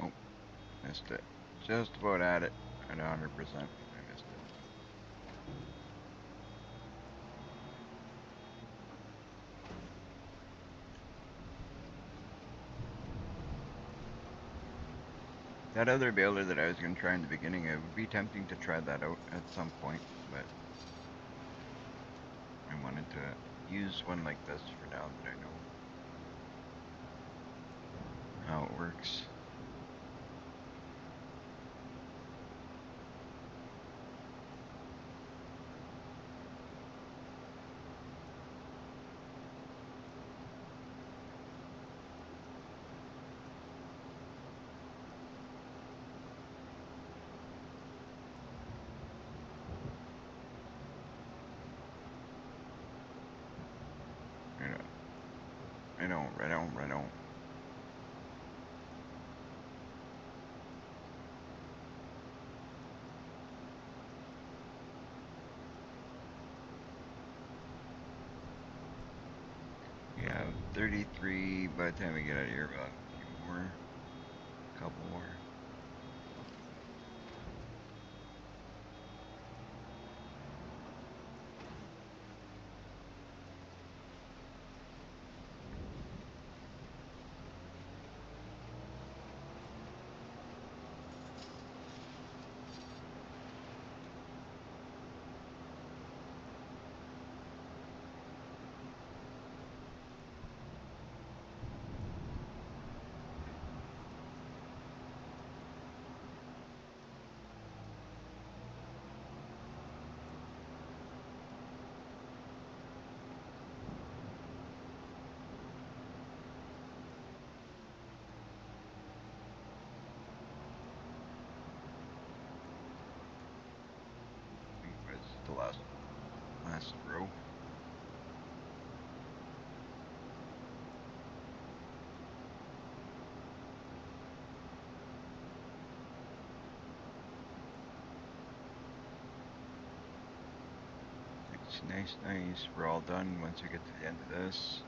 Oh, missed it. Just about at it. At 100%. I missed it. That other baler that I was going to try in the beginning, it would be tempting to try that out at some point, but I wanted to use one like this for now that I know how it works. Right on. Yeah, 33 by the time we get out of here, about a few more, couple more. nice, nice. We're all done once we get to the end of this.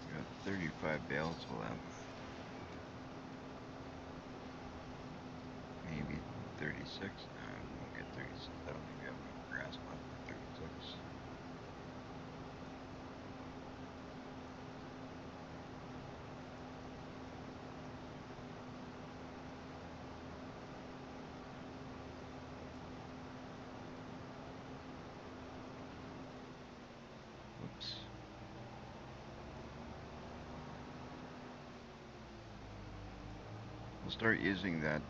We got 35 bales. We'll have maybe 36. No, we won't get 36. I don't think we have enough grass left for 36. Whoops. We'll start using that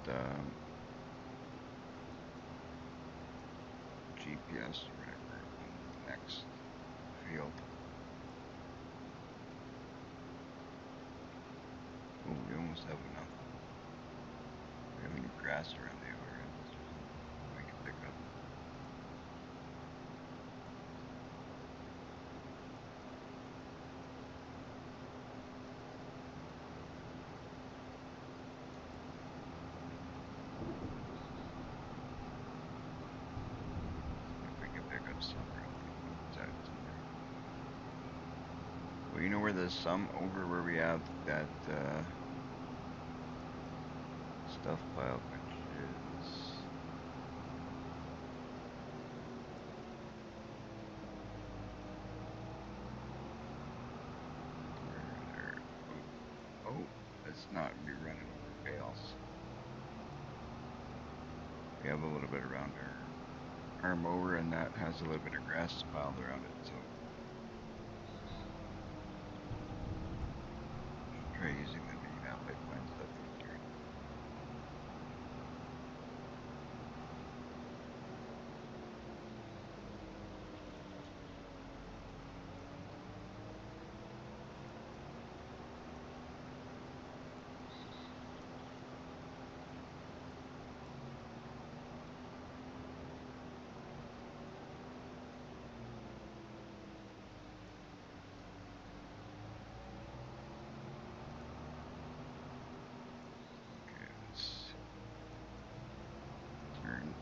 GPS or whatever on the next field. Oh, we almost have enough. We have any grass around the area we can pick up. If we can pick up some real quick. Well, you know where there's some over where we have that stuff piled, which is where there. Oh, let's not be running over bales. We have a little bit around our mower, and that has a little bit of grass piled around it, so should try using the mini map I find stuff around here. Okay, let's turn.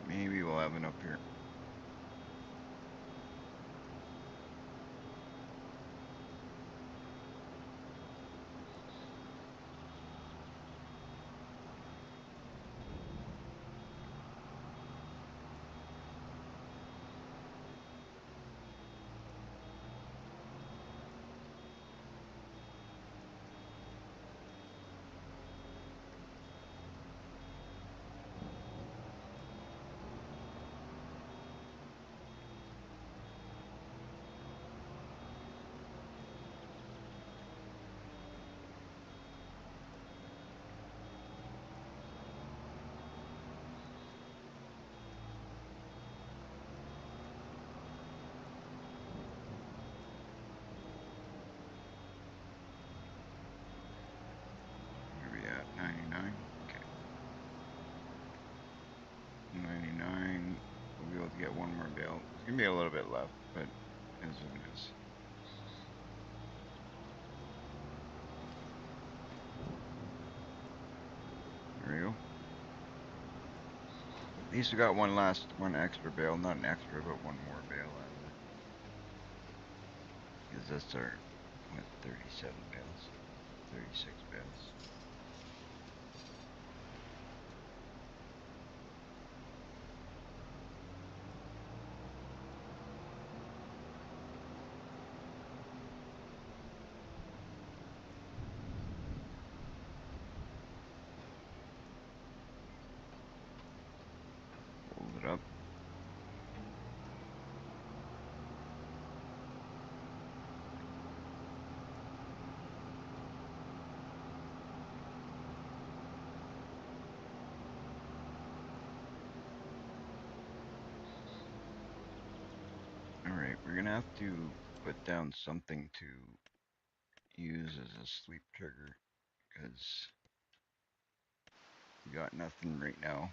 Maybe we'll have enough here. Where are we at? 99? Okay. 99. We'll be able to get one more bale. There's gonna be a little bit left, but it is what it is. There we go. At least we got one extra bale. Not an extra, but one more bale out of it. Because that's our, what, 37 bales? 36 bales. have to put down something to use as a sleep trigger because we got nothing right now.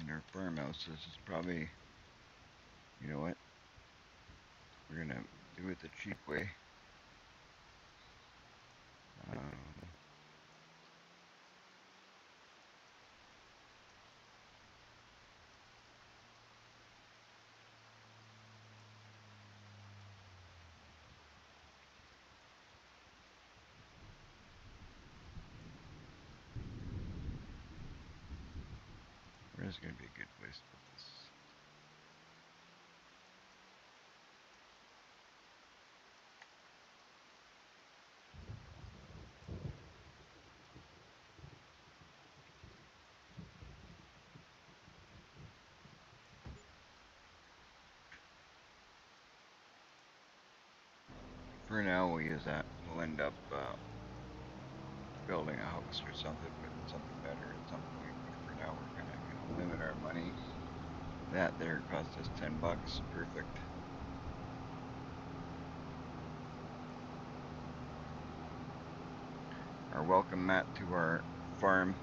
And our farmhouses is probably, you know what? We're gonna do it the cheap way. Where's gonna be a good place to put this? For now, we'll use that. We'll end up building a house or something with something better at some point. But for now, we're gonna limit our money. That there cost us $10. Perfect. Our welcome mat to our farm.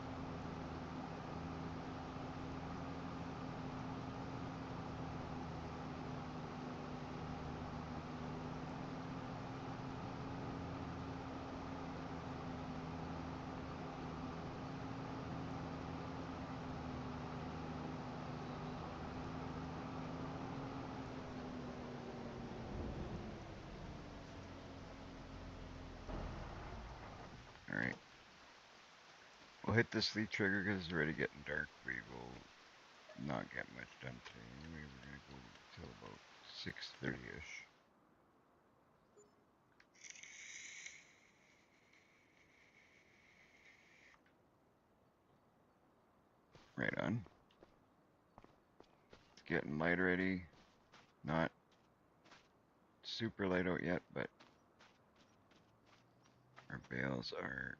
Alright. We'll hit the sleep trigger because it's already getting dark. We will not get much done today. Anyway, we're gonna go till about 6:30ish. Right on. Getting light already. Not super light out yet, but our bales are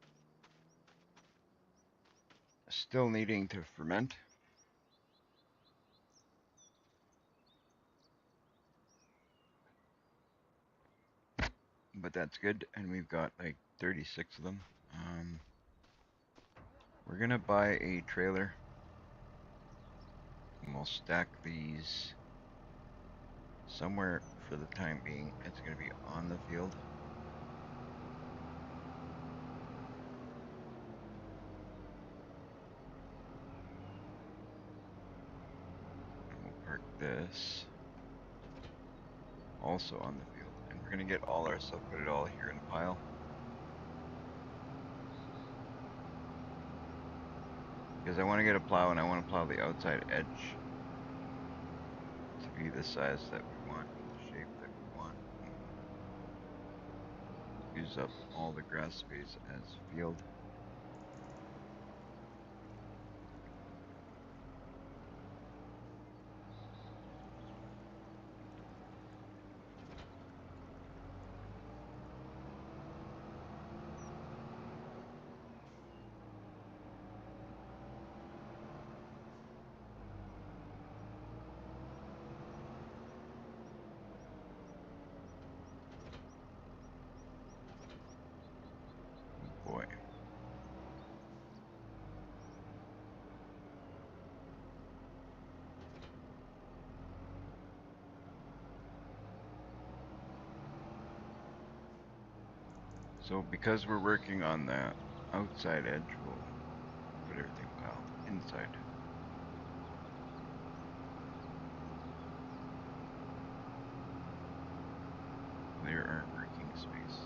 still needing to ferment. But that's good, and we've got like 36 of them. We're gonna buy a trailer, and we'll stack these somewhere for the time being. It's gonna be on the field. And we'll park this also on the field, and we're gonna get all our stuff, put it all here in a pile. Because I want to get a plow, and I want to plow the outside edge to be the size that we want, the shape that we want. Use up all the grass space as field. Boy. So because we're working on the outside edge, we'll put everything piled inside. Clear our working space.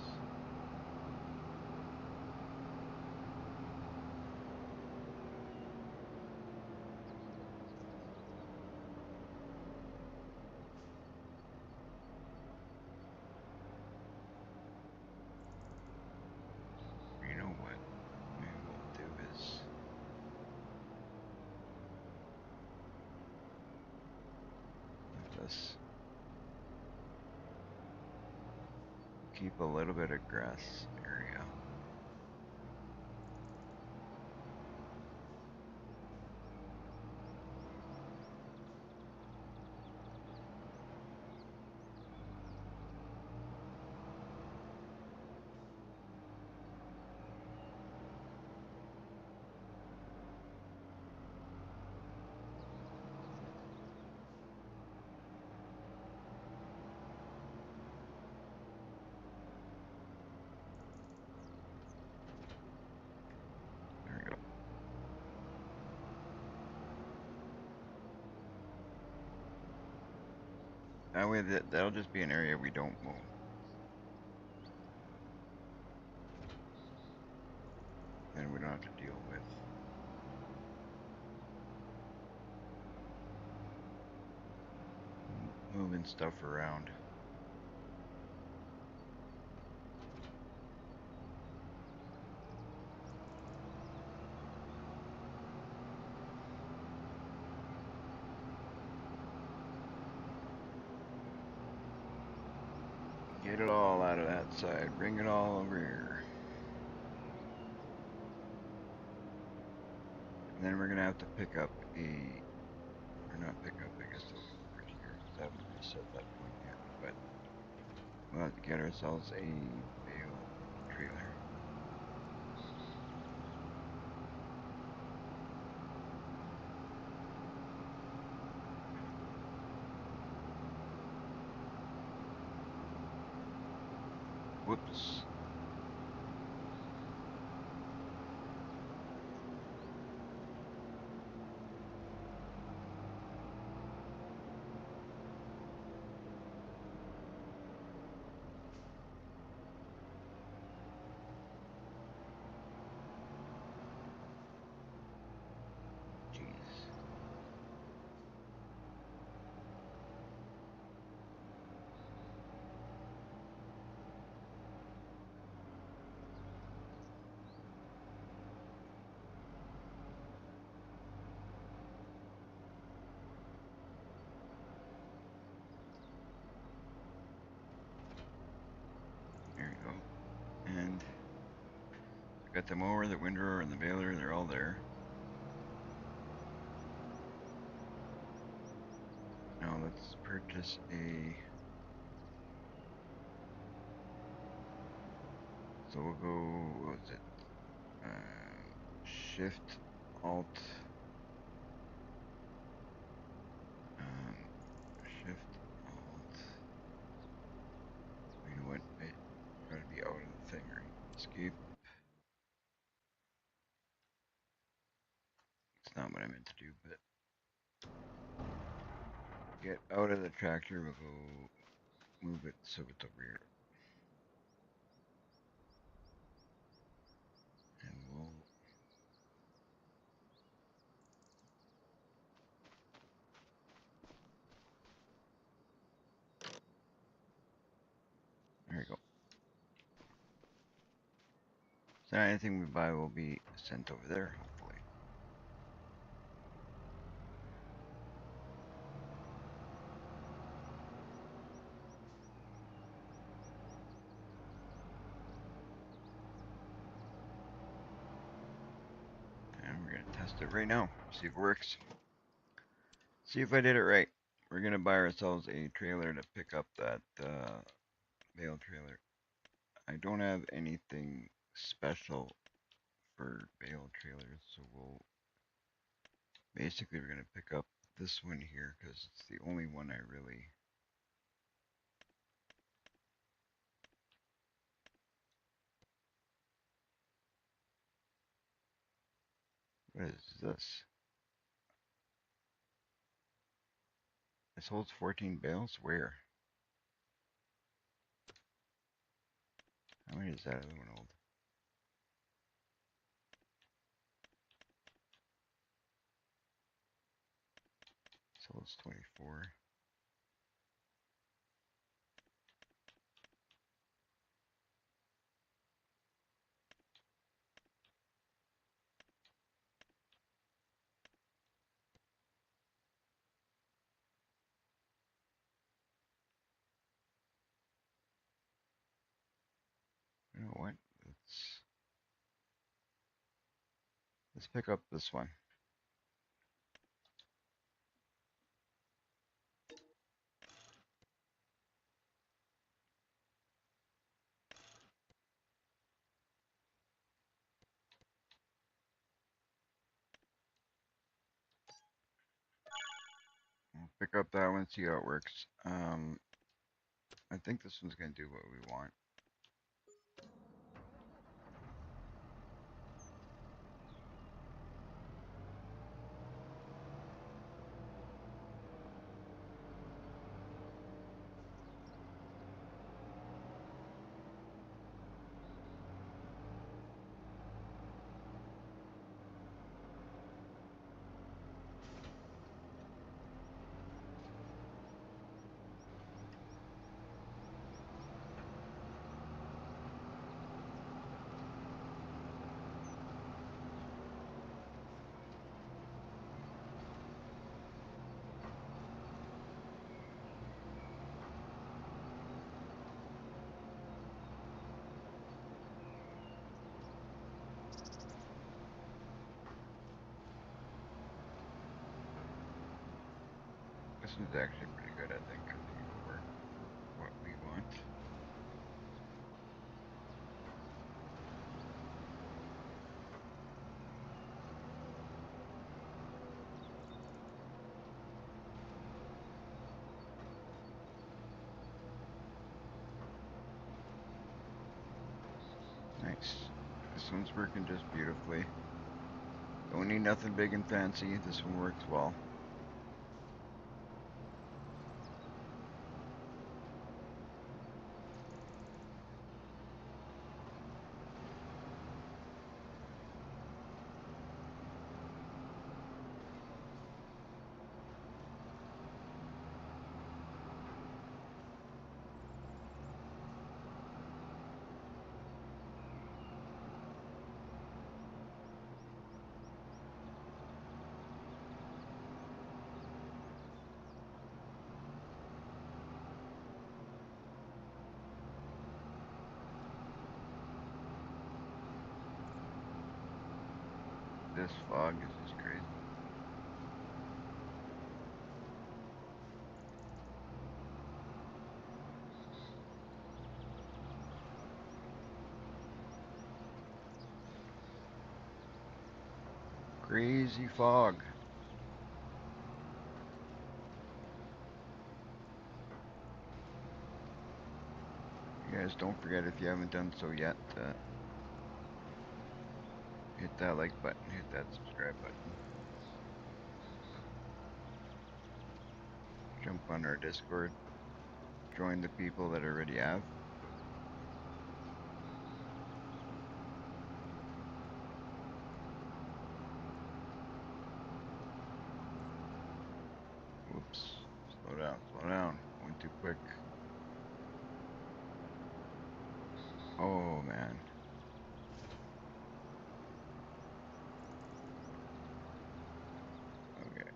You know what maybe we'll do is keep a little bit of grass area. There we go. That way, that'll just be an area we don't mow. Then we don't have to deal with moving stuff around. Get it all out of that side. Bring it all over here. And then we're gonna have to pick up or not pick up, I guess they'll go over here because I haven't reset that point yet. But we'll have to get ourselves a bale trailer. Whoops. Jeez. There you go. And got the mower, the windrower, and the baler. They're all there. Now let's purchase a. So we'll go. What was it? Shift, Alt, um, Shift, Alt. You know what? I gotta be out of the thing, right? Escape. It's not what I meant to do, but get out of the tractor. We'll go move it so it's over here, and we'll. There you go. So anything we buy will be sent over there, hopefully. And we're gonna test it right now. See if it works. See if I did it right. We're gonna buy ourselves a trailer to pick up that bale trailer. I don't have anything special for bale trailers, so we're gonna pick up this one here because it's the only one I really. What is this? This holds 14 bales? Where? How many does that other one hold? So it's 24. Let's pick up this one. We'll pick up that one, see how it works. I think this one's gonna do what we want. This one's actually pretty good, I think, coming over what we want. Nice. This one's working just beautifully. Don't need nothing big and fancy. This one works well. This fog is just crazy. Crazy fog. You guys don't forget, if you haven't done so yet, hit that like button, hit that subscribe button. Jump on our Discord. Join the people that already have. Whoops. Slow down, slow down. Going too quick. Oh man. Okay.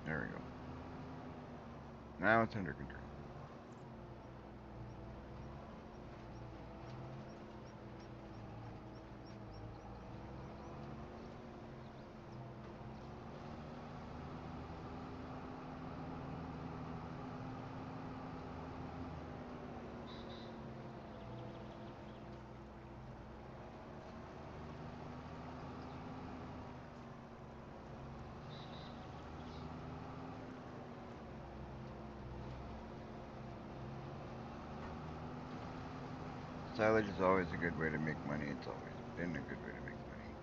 There we go. Now it's under control. Silage is always a good way to make money. It's always been a good way to make money.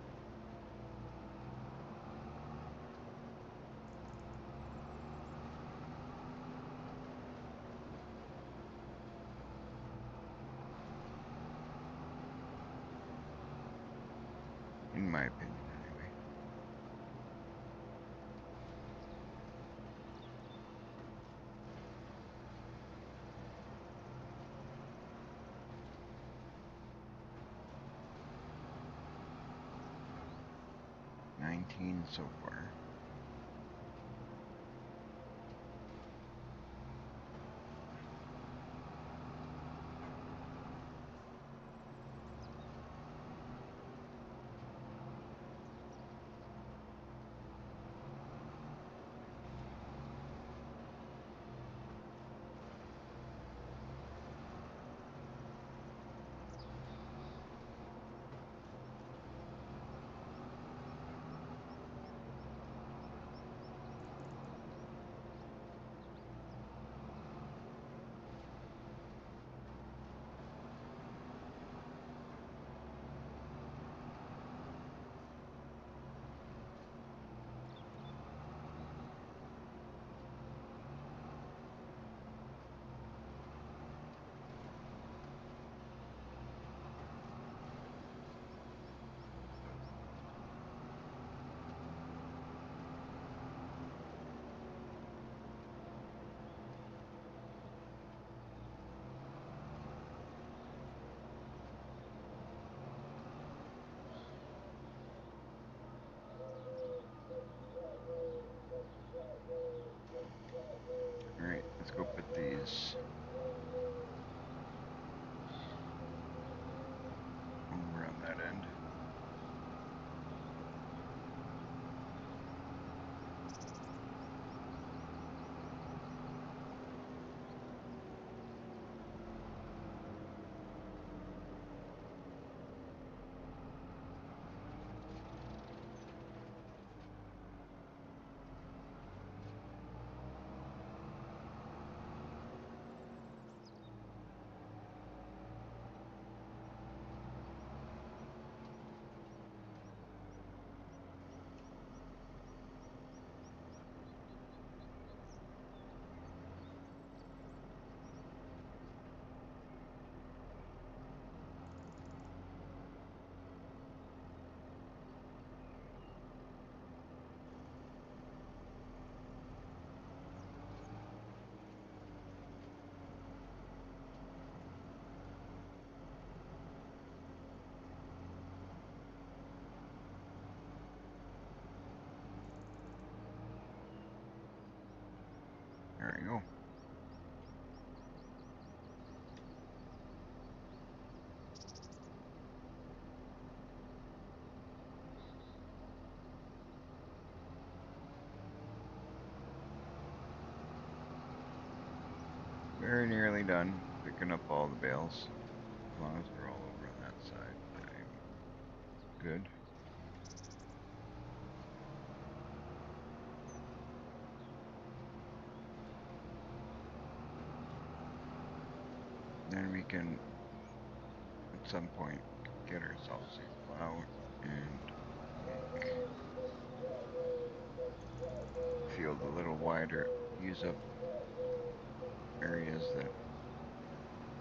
In my opinion, anyway. 19 so far. Alright, let's go put these over on that end. There we go. Very nearly done picking up all the bales. As long as we're all over on that side, I'm good. Then we can, at some point, get ourselves a plow and make the field a little wider, use up areas that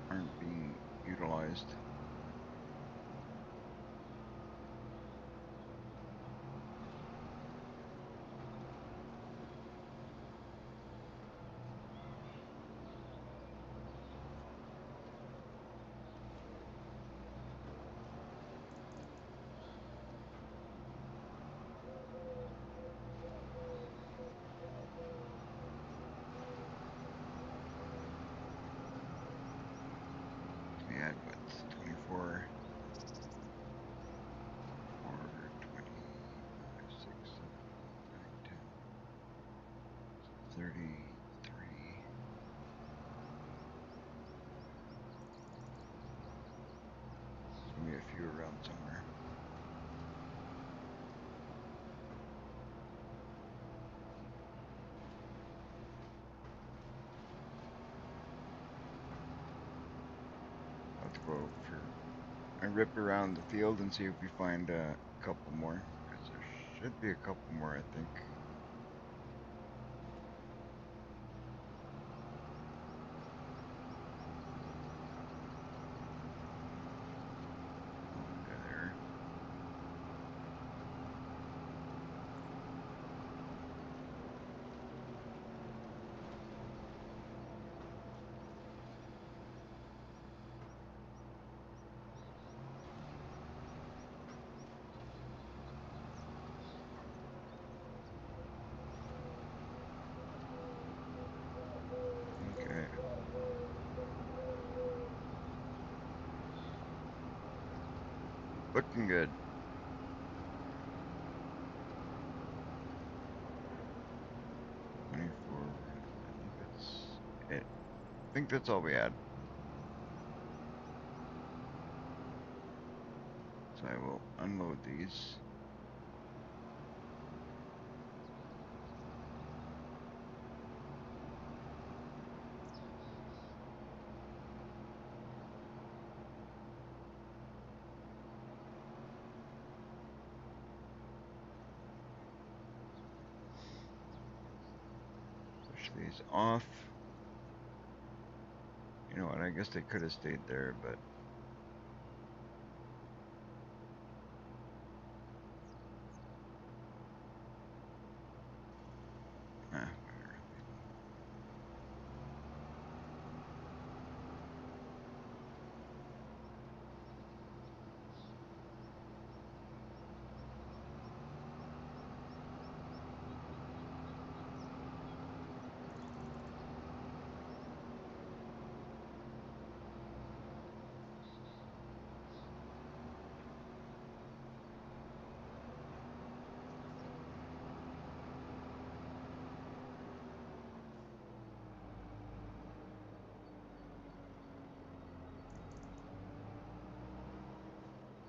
aren't being utilized. We had what, 24 or 25, 6, 7, 8, 9, 10, 33. There's gonna be a few around somewhere. Let's go for a rip around the field and see if we find a couple more, because there should be a couple more, I think. Over there. Looking good. I think that's it. I think that's all we had. So I will unload these. Push these off. You know what? I guess they could have stayed there, but whatever.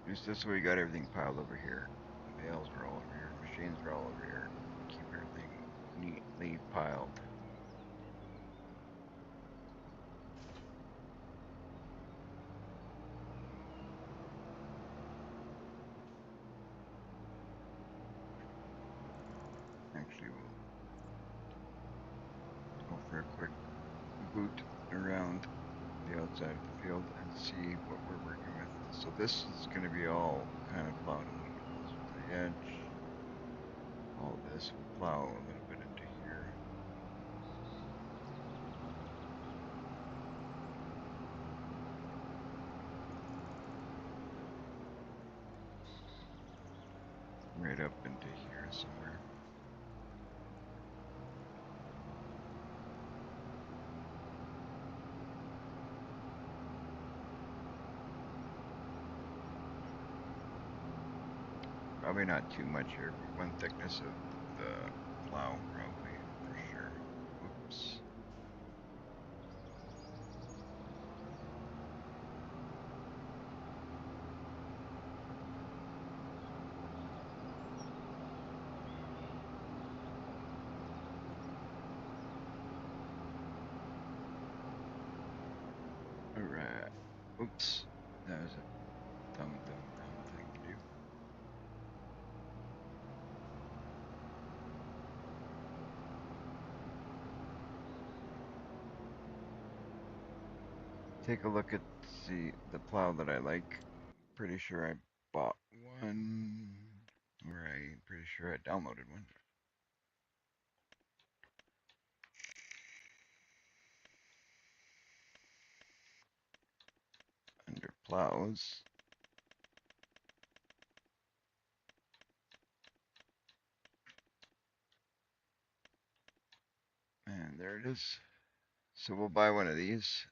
Just this way, we got everything piled over here. The bales are all over here. Machines are all over here. Keep everything neatly piled. Actually, we'll go for a quick boot around the outside of the field and see what we're working with. So this is going to be all kind of plowed a little bit closer to the edge. All this will plow a little bit into here. Right up into here somewhere. Probably not too much here, but one thickness of the plow probably for sure. Oops. Alright. Oops. That was a dumb thing to do. Take a look at the plow that I like. Pretty sure I bought one, or I'm pretty sure I downloaded one. Under plows. And there it is. So we'll buy one of these,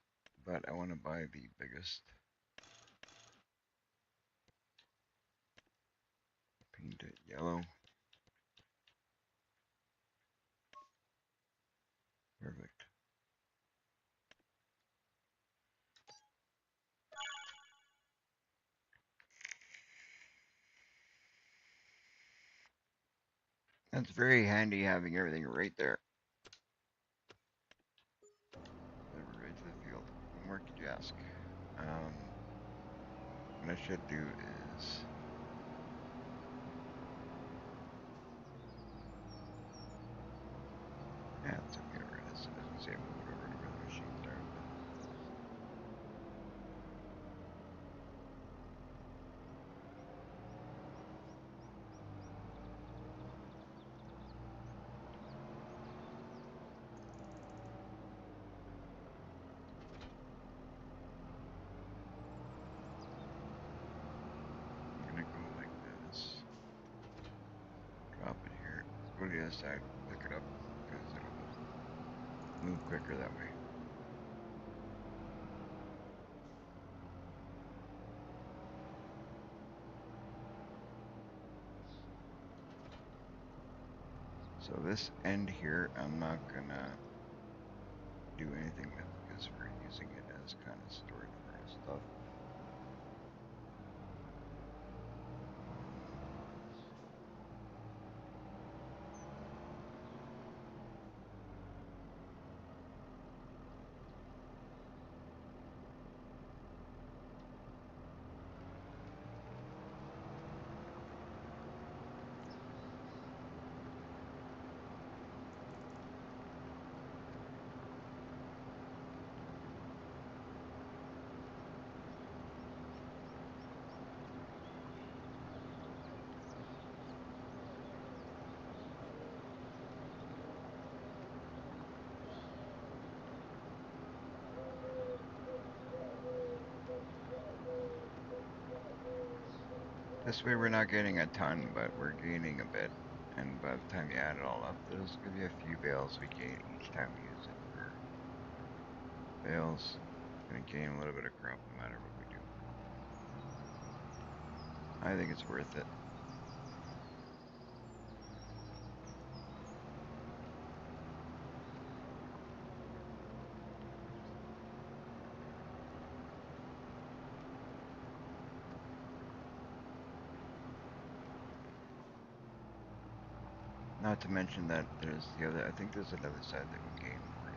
but I want to buy the biggest. Paint it yellow. Perfect. That's very handy having everything right there. Deliver right to the field. What more could you ask? What I should do is yeah, it's okay where it is. I was gonna say move it over to where the machines are, but I'm gonna go like this. Drop it here. Go to the other side. Pick it up because it'll move quicker that way. So this end here, I'm not gonna do anything with because we're using it as kind of storage for our stuff. This way we're not getting a ton, but we're gaining a bit. And by the time you add it all up, there's gonna be a few bales we gain each time we use it for bales. Gonna gain a little bit of crop no matter what we do. I think it's worth it. Not to mention that there's the other, I think there's another side that we gain more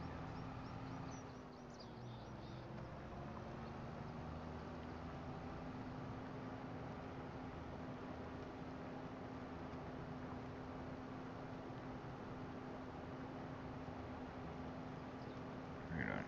here. Right on.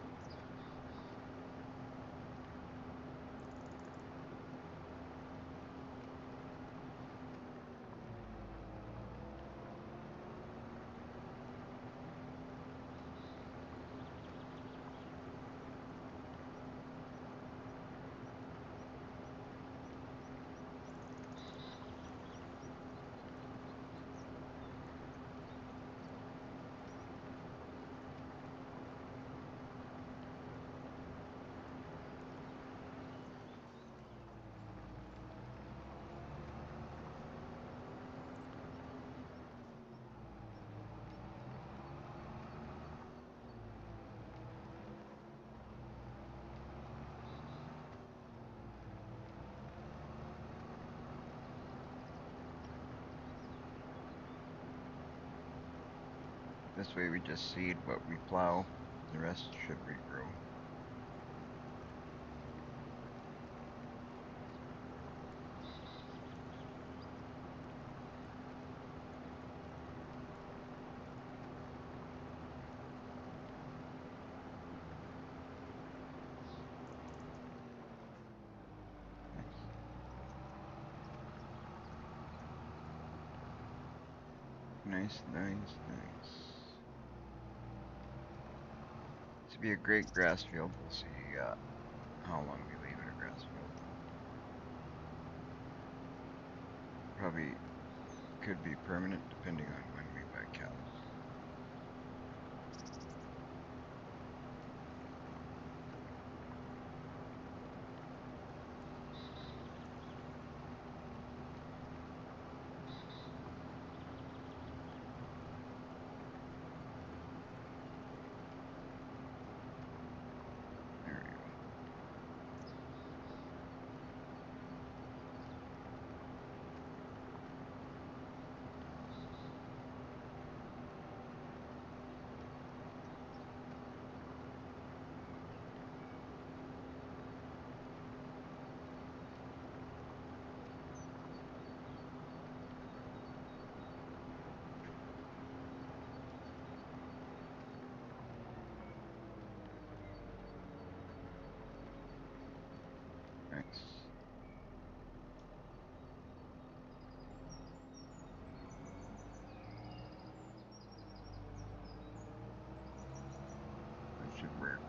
This way we just seed what we plow. The rest should regrow. Nice, nice, nice. This would be a great grass field. We'll see how long we leave it a grass field. Probably could be permanent depending on when we buy cows. There we go. Nice. That should work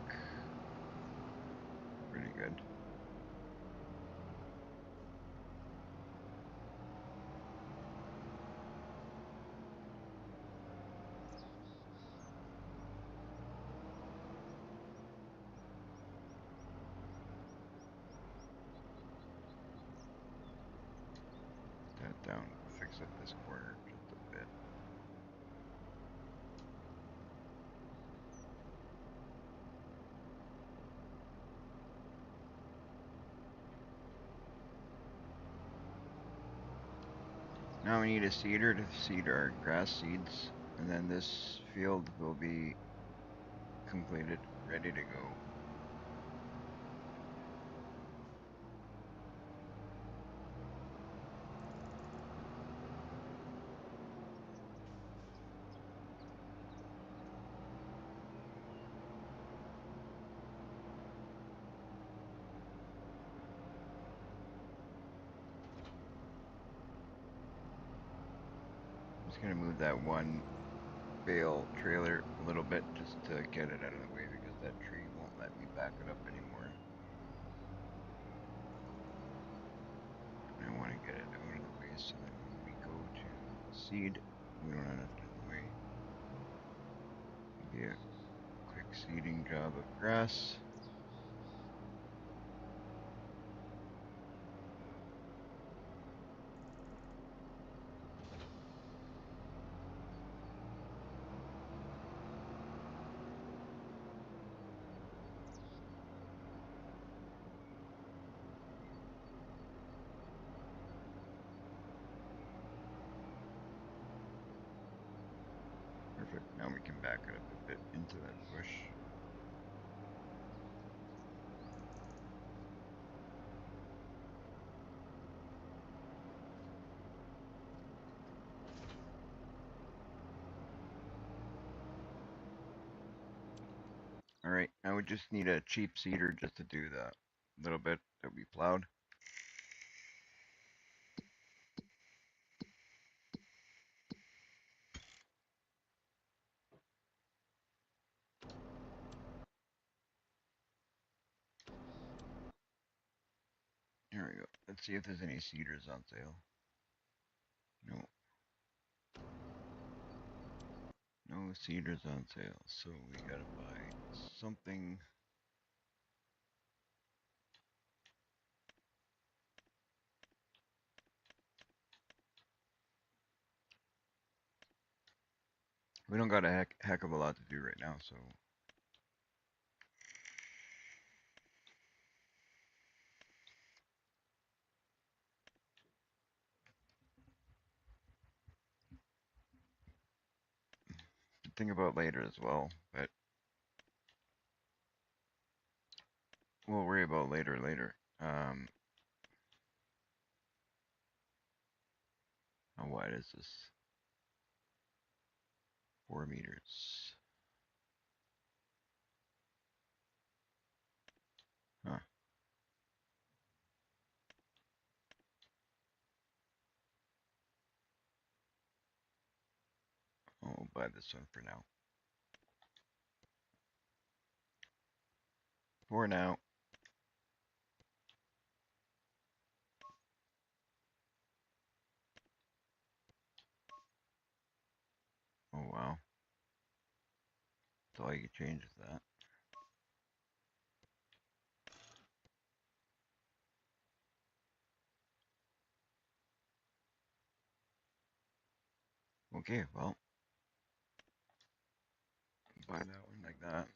pretty good. That down, fix up this corner just a bit. Now we need a seeder to seed our grass seeds, and then this field will be completed, ready to go. I'm just gonna move that one bale trailer a little bit just to get it out of the way because that tree won't let me back it up anymore. I want to get it out of the way so that when we go to seed, we don't have it in the way. Be a quick seeding job of grass. Perfect. Now we can back it up a bit into that bush. Alright, now we just need a cheap seeder just to do that little bit that we plowed. Here we go. Let's see if there's any seeders on sale. No. No seeders on sale, so we gotta buy something. We don't got a heck of a lot to do right now, so think about later as well, but we'll worry about later. How wide is this? 4 meters. Huh. I'll buy this one for now. For now. Oh wow. That's all you can change is that. Okay, well, buy that one like that.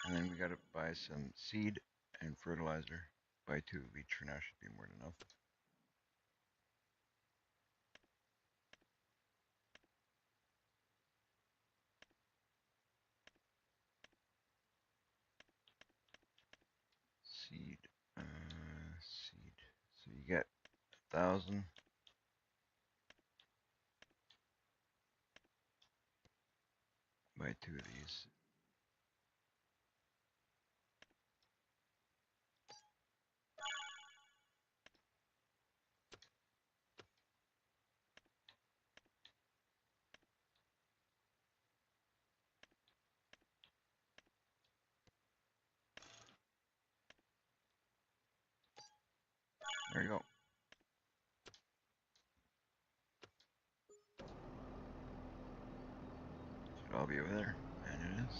And then we gotta buy some seed and fertilizer. Buy 2 of each for now should be more than enough. Seed, seed. So you get 1,000. Buy 2 of these. There you go. Should all be over there. And it is.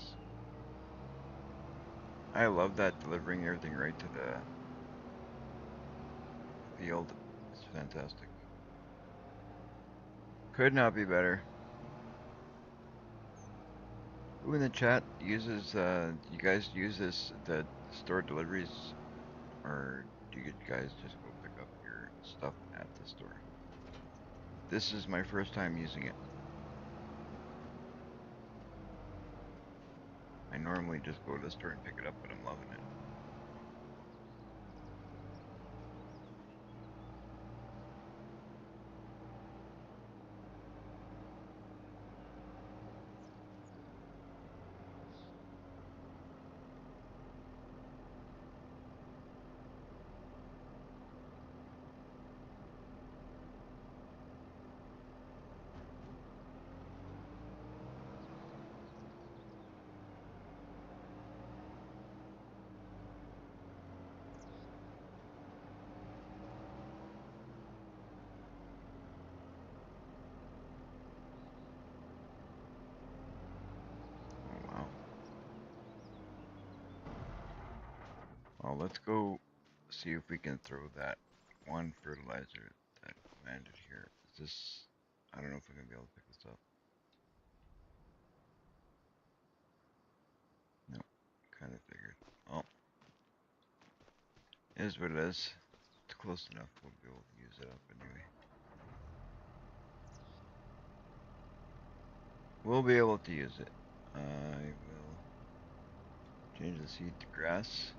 I love that delivering everything right to the field. It's fantastic. Could not be better. Who in the chat uses, you guys use this, the store deliveries, or do you guys just go pick up your stuff at the store? This is my first time using it. I normally just go to the store and pick it up, but I'm loving it. Oh wow. Well, let's go see if we can throw that one fertilizer that landed here. Is this... I don't know if we're gonna be able to pick this up. No, kind of figured. Oh, it is what it is. It's close enough. We'll be able to use it up anyway. We'll be able to use it. I will change the seed to grass.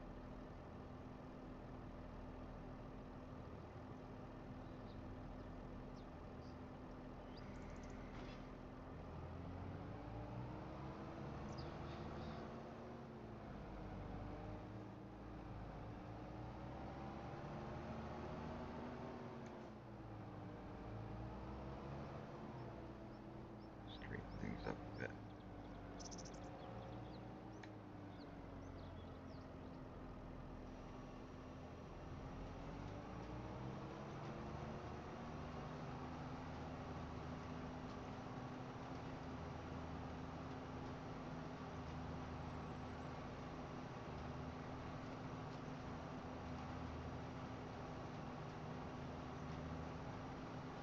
Straighten things up a bit.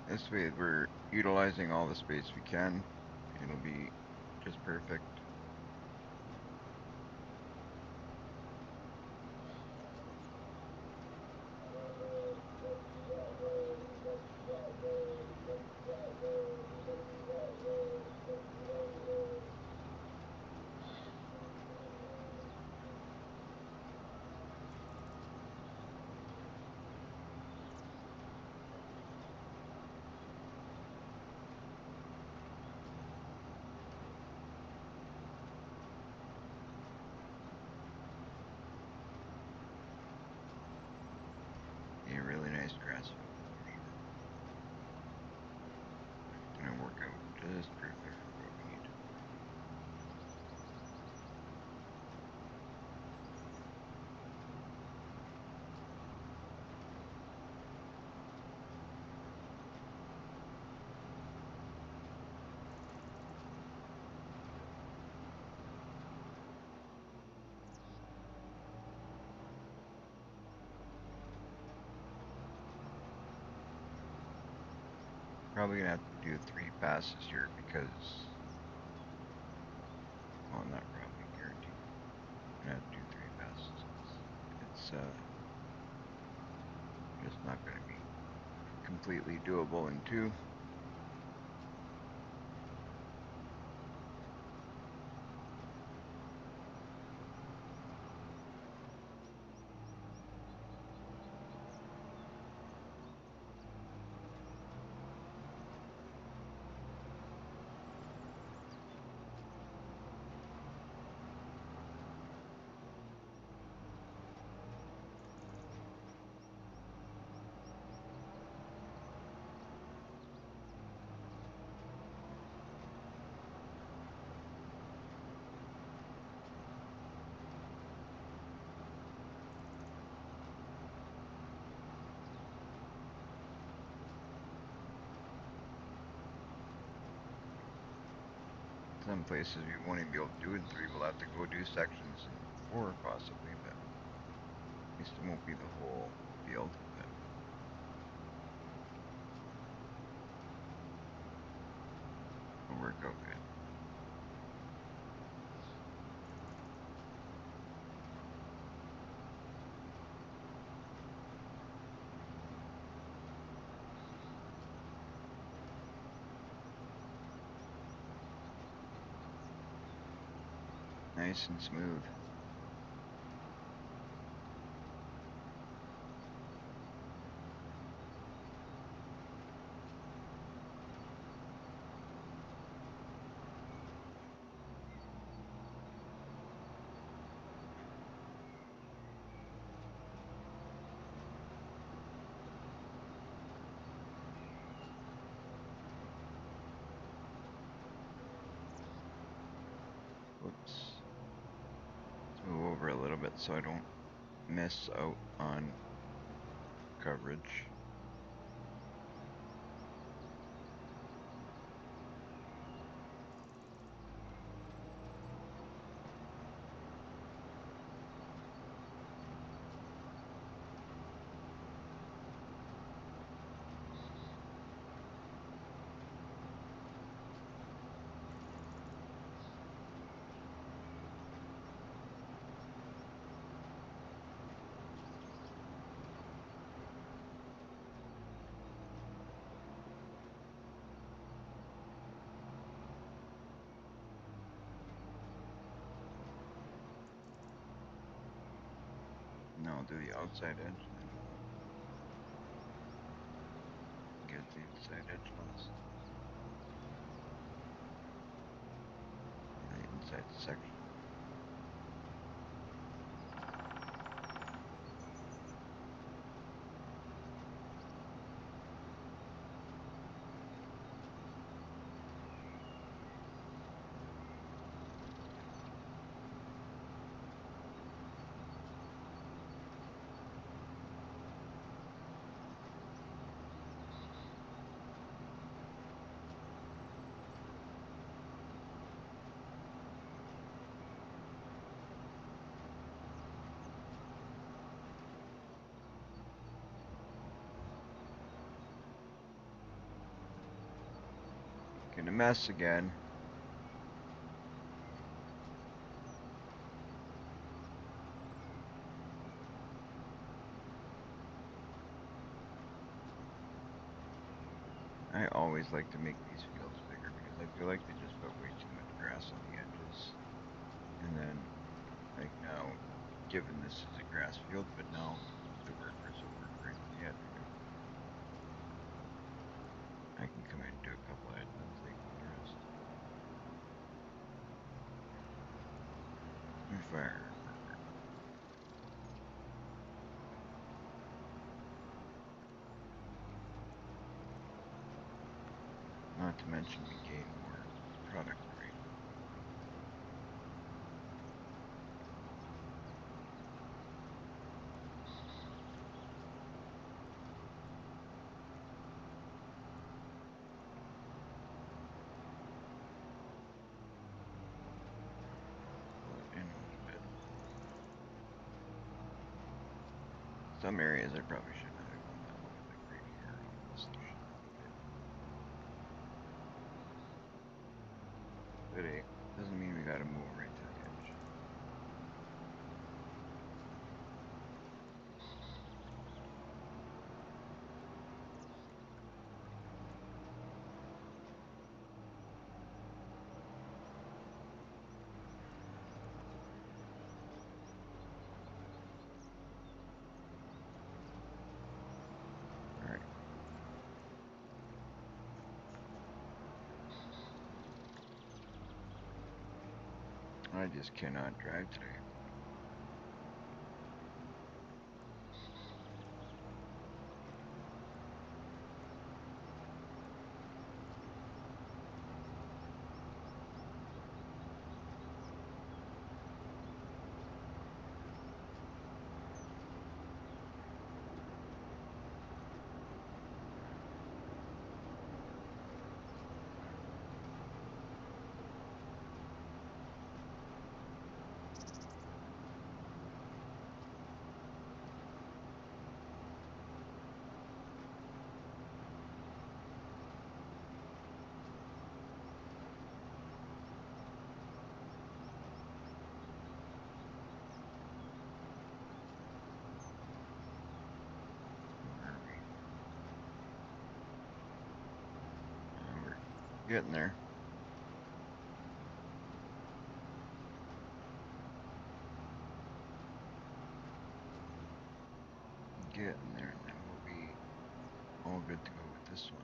This way we're utilizing all the space we can. It'll be just perfect. A really nice grass field for sure. Gonna work out just perfect for what we need. Probably gonna have to do 3 passes here because, well, not probably, guaranteed. I'm gonna have to do 3 passes because it's just not gonna be completely doable in 2. Some places we won't even be able to do it in 3. We'll have to go do sections in 4 possibly, but at least it won't be the whole field. But it'll work out good. Nice and smooth. Whoops. Let's move over a little bit so I don't miss out on coverage. Now I'll do the outside edge, then we'll get the inside edge last. The inside section. Gonna mess again. I always like to make these fields bigger because I feel like they just put way too much grass on the edges. And then, like now, given this is a grass field, but now the workers will work right to the edge, right? I can come in and do a couple of edges and take the rest. Fire worker. Not to mention we gain more product rate. Pull it in a little bit. Some areas I probably should not have gone that low, like right here on this section. But hey, doesn't mean we gotta move right to the edge. Alright. I just cannot drive today. Where are we? We're getting there. this one.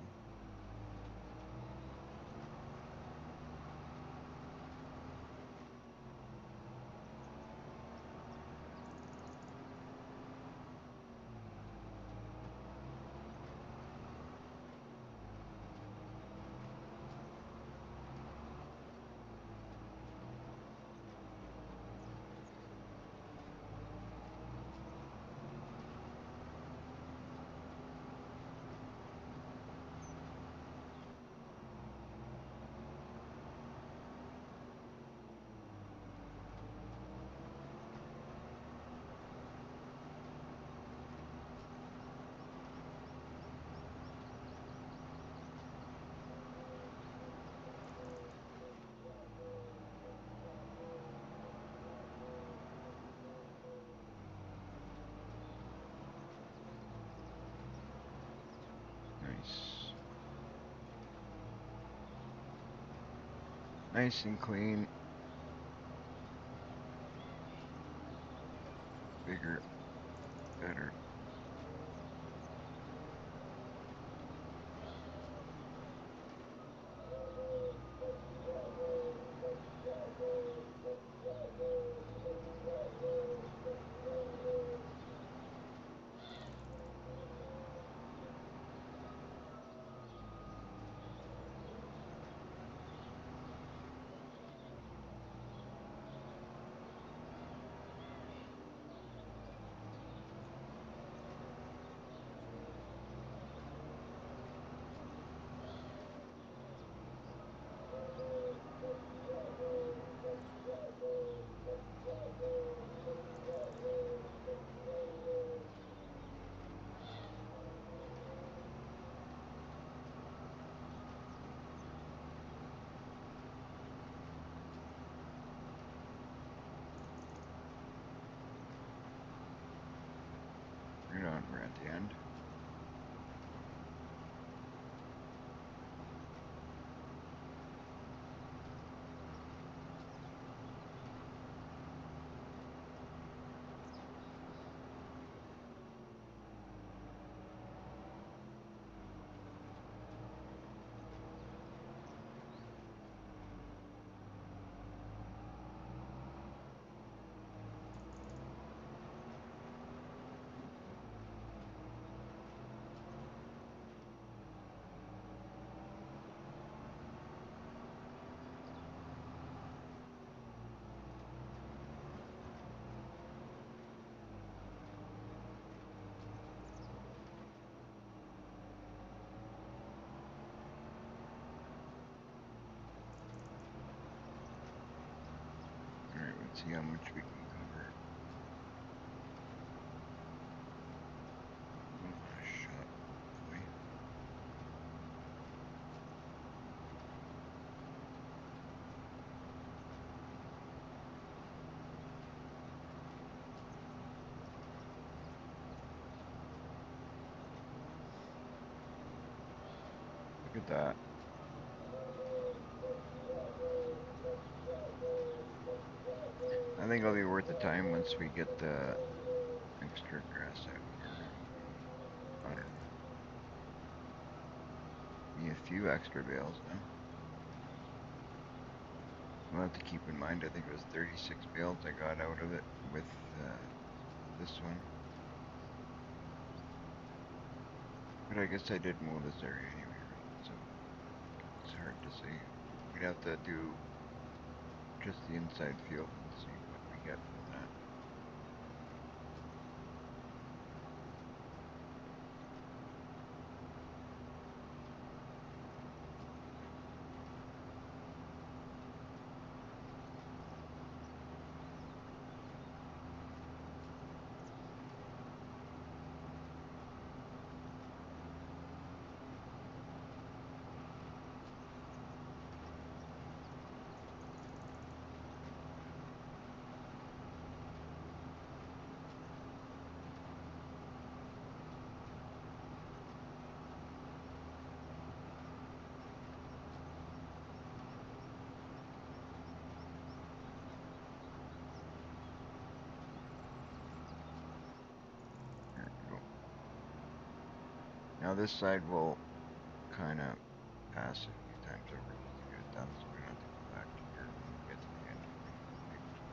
Nice. Nice and clean. Bigger, better. Right on, we're at the end. Alright, let's see how much we can cover. Oh, shot. Boy. Look at that. I think it'll be worth the time once we get the extra grass out here. I don't know. Be a few extra bales now. We'll have to keep in mind, I think it was 36 bales I got out of it with this one. But I guess I did mow this area anyway, right? So it's hard to say. We'd have to do just the inside field and see what we get with that. There we go. Now this side will kind of pass it a few times over just to get it done, so we don't have to come back to here when we get to the end and everything's finished.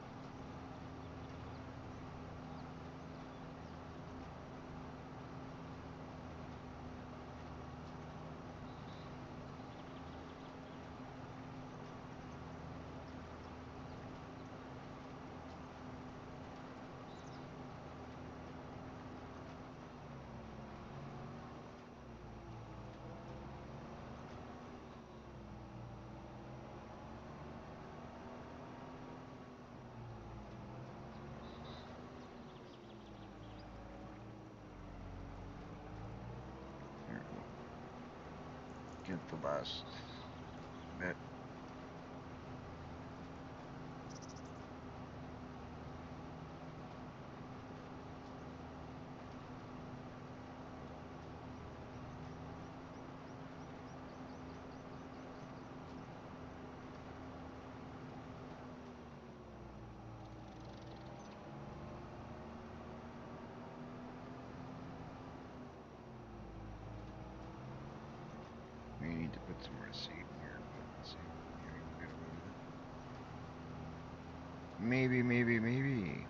Here, we'll get the last bit. We need to put some more seed in here, but let's see. Maybe we'll get away with it. Maybe, maybe, maybe.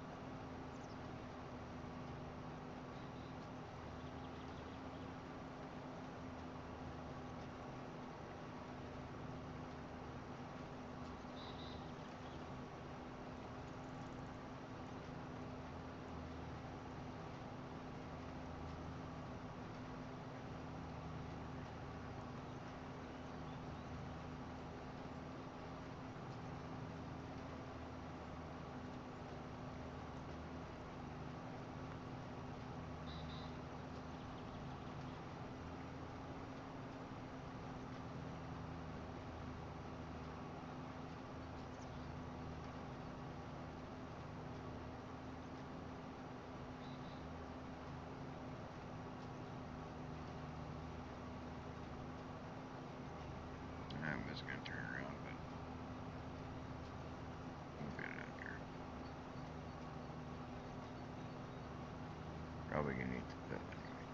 I'm just gonna turn around, but we'll get it after. Probably gonna need to fill anyway.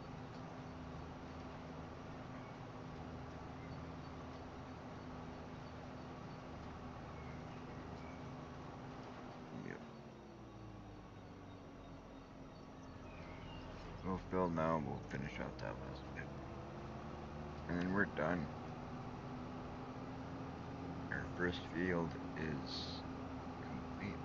Yep. We'll fill now and we'll finish out that last bit. And then we're done. Our first field is complete.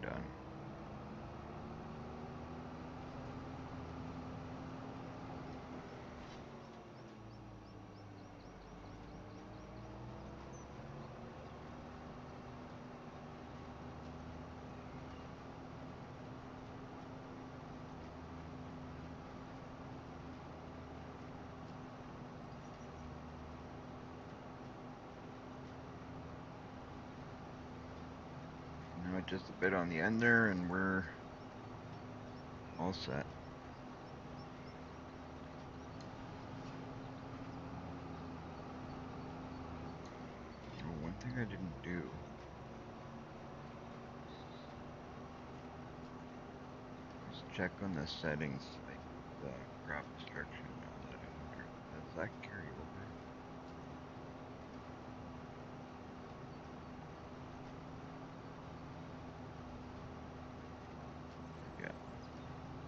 Done. Now just a bit on the end there and we're all set. Oh, one thing I didn't do is check on the settings, like the crop destruction and all that. I wonder, does that carry over? Forget.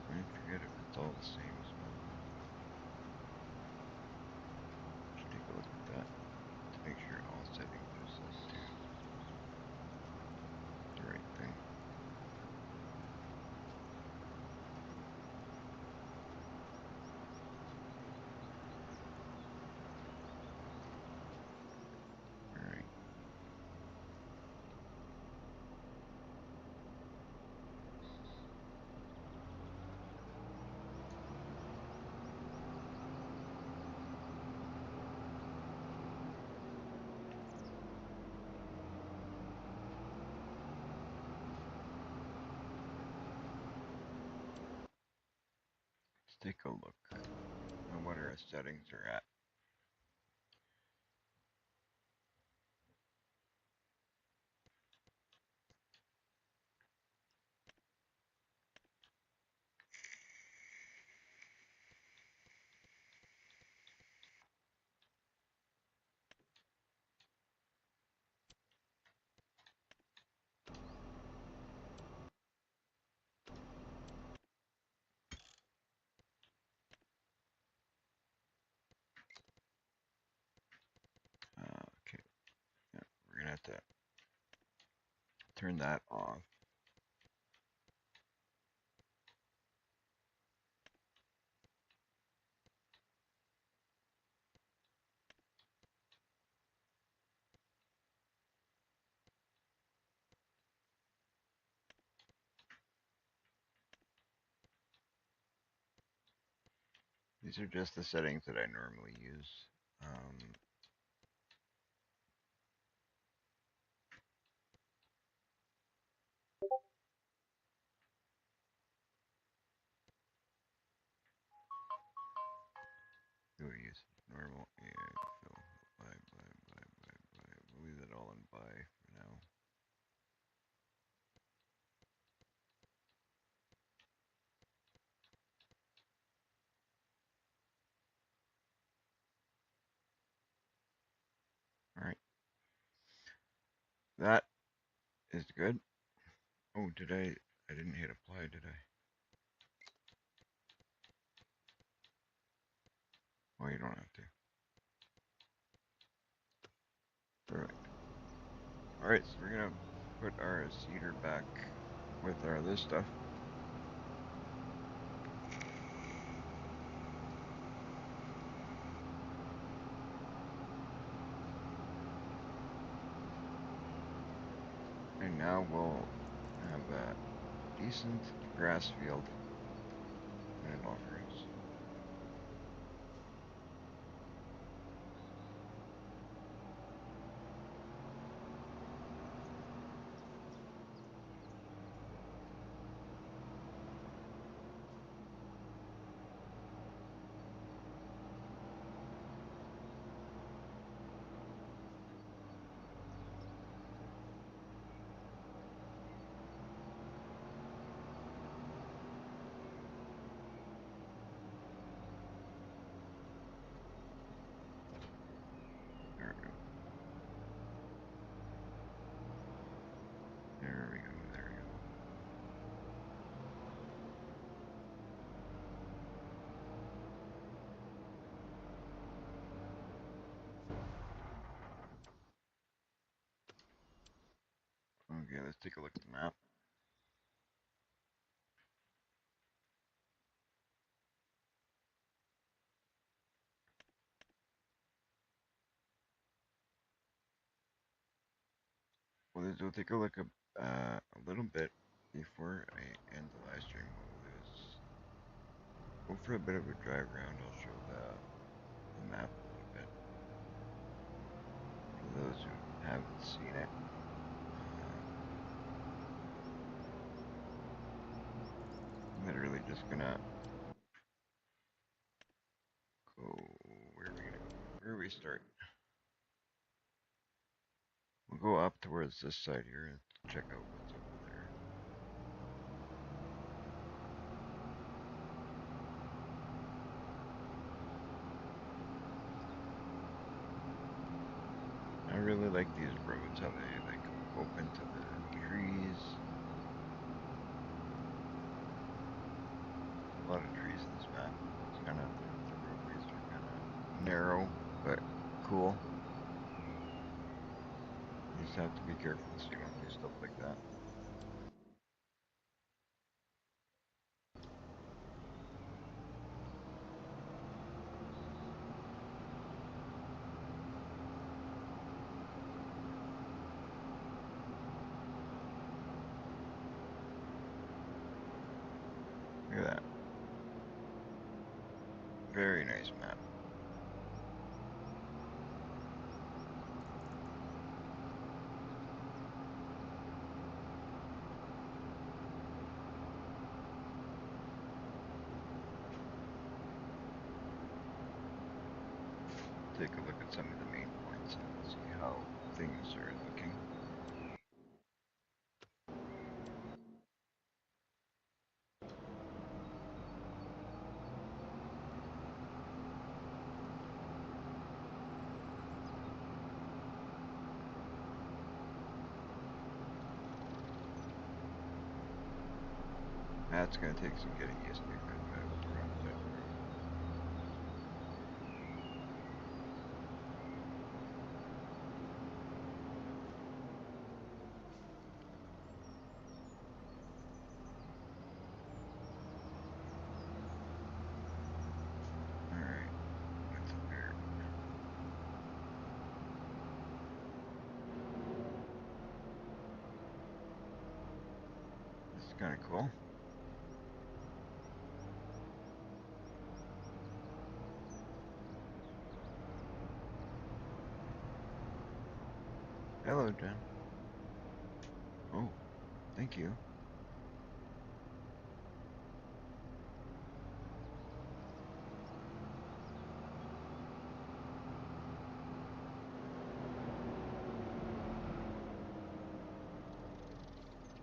I forget if it's all the same as well. Should take a look at that to make sure all settings are set to the right thing. Alright. take a look on what our settings are at. Okay, yeah, we're gonna have to turn that off. These are just the settings that I normally use. Do we use normal and fill? Buy. We'll leave that all in buy for now. All right, that is good. Oh, did I? I didn't hit apply, did I? Well, you don't have to. Perfect. All right, so we're gonna put our seeder back with our this stuff. And now we'll have a decent grass field and it all grows. There we go. There we go. There we go. Okay, let's take a look at the map. We'll take a look at a little bit before I end the live stream. What we'll do is go for a bit of a drive around. I'll show the map a little bit for those who haven't seen it. I'm literally just gonna go. Where are we gonna go? Where do we start? We'll go up towards this side here and check out what's over there. I really like these roads, how they like open to the trees. A lot of trees in this map. It's kind of the roadways are kind of narrow, but cool. You just have to be careful so you don't do stuff like that. Look at that. Very nice map. take a look at some of the main points and see how things are looking. That's going to take some getting used to because I was the wrong side of the road. Alright, what's up here? This is kind of cool. Hello, Jen. Oh, thank you.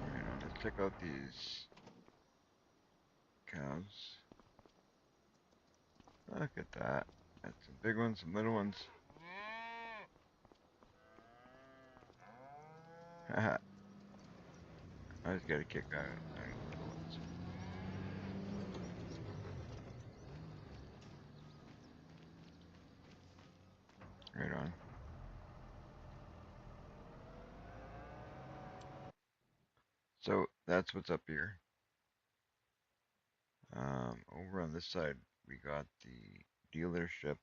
Alright, now let's check out these cows. Look at that. That's some big ones, some little ones. Haha. I just got a kick out of the little ones. Right on. So that's what's up here. Over on this side, we got the dealership.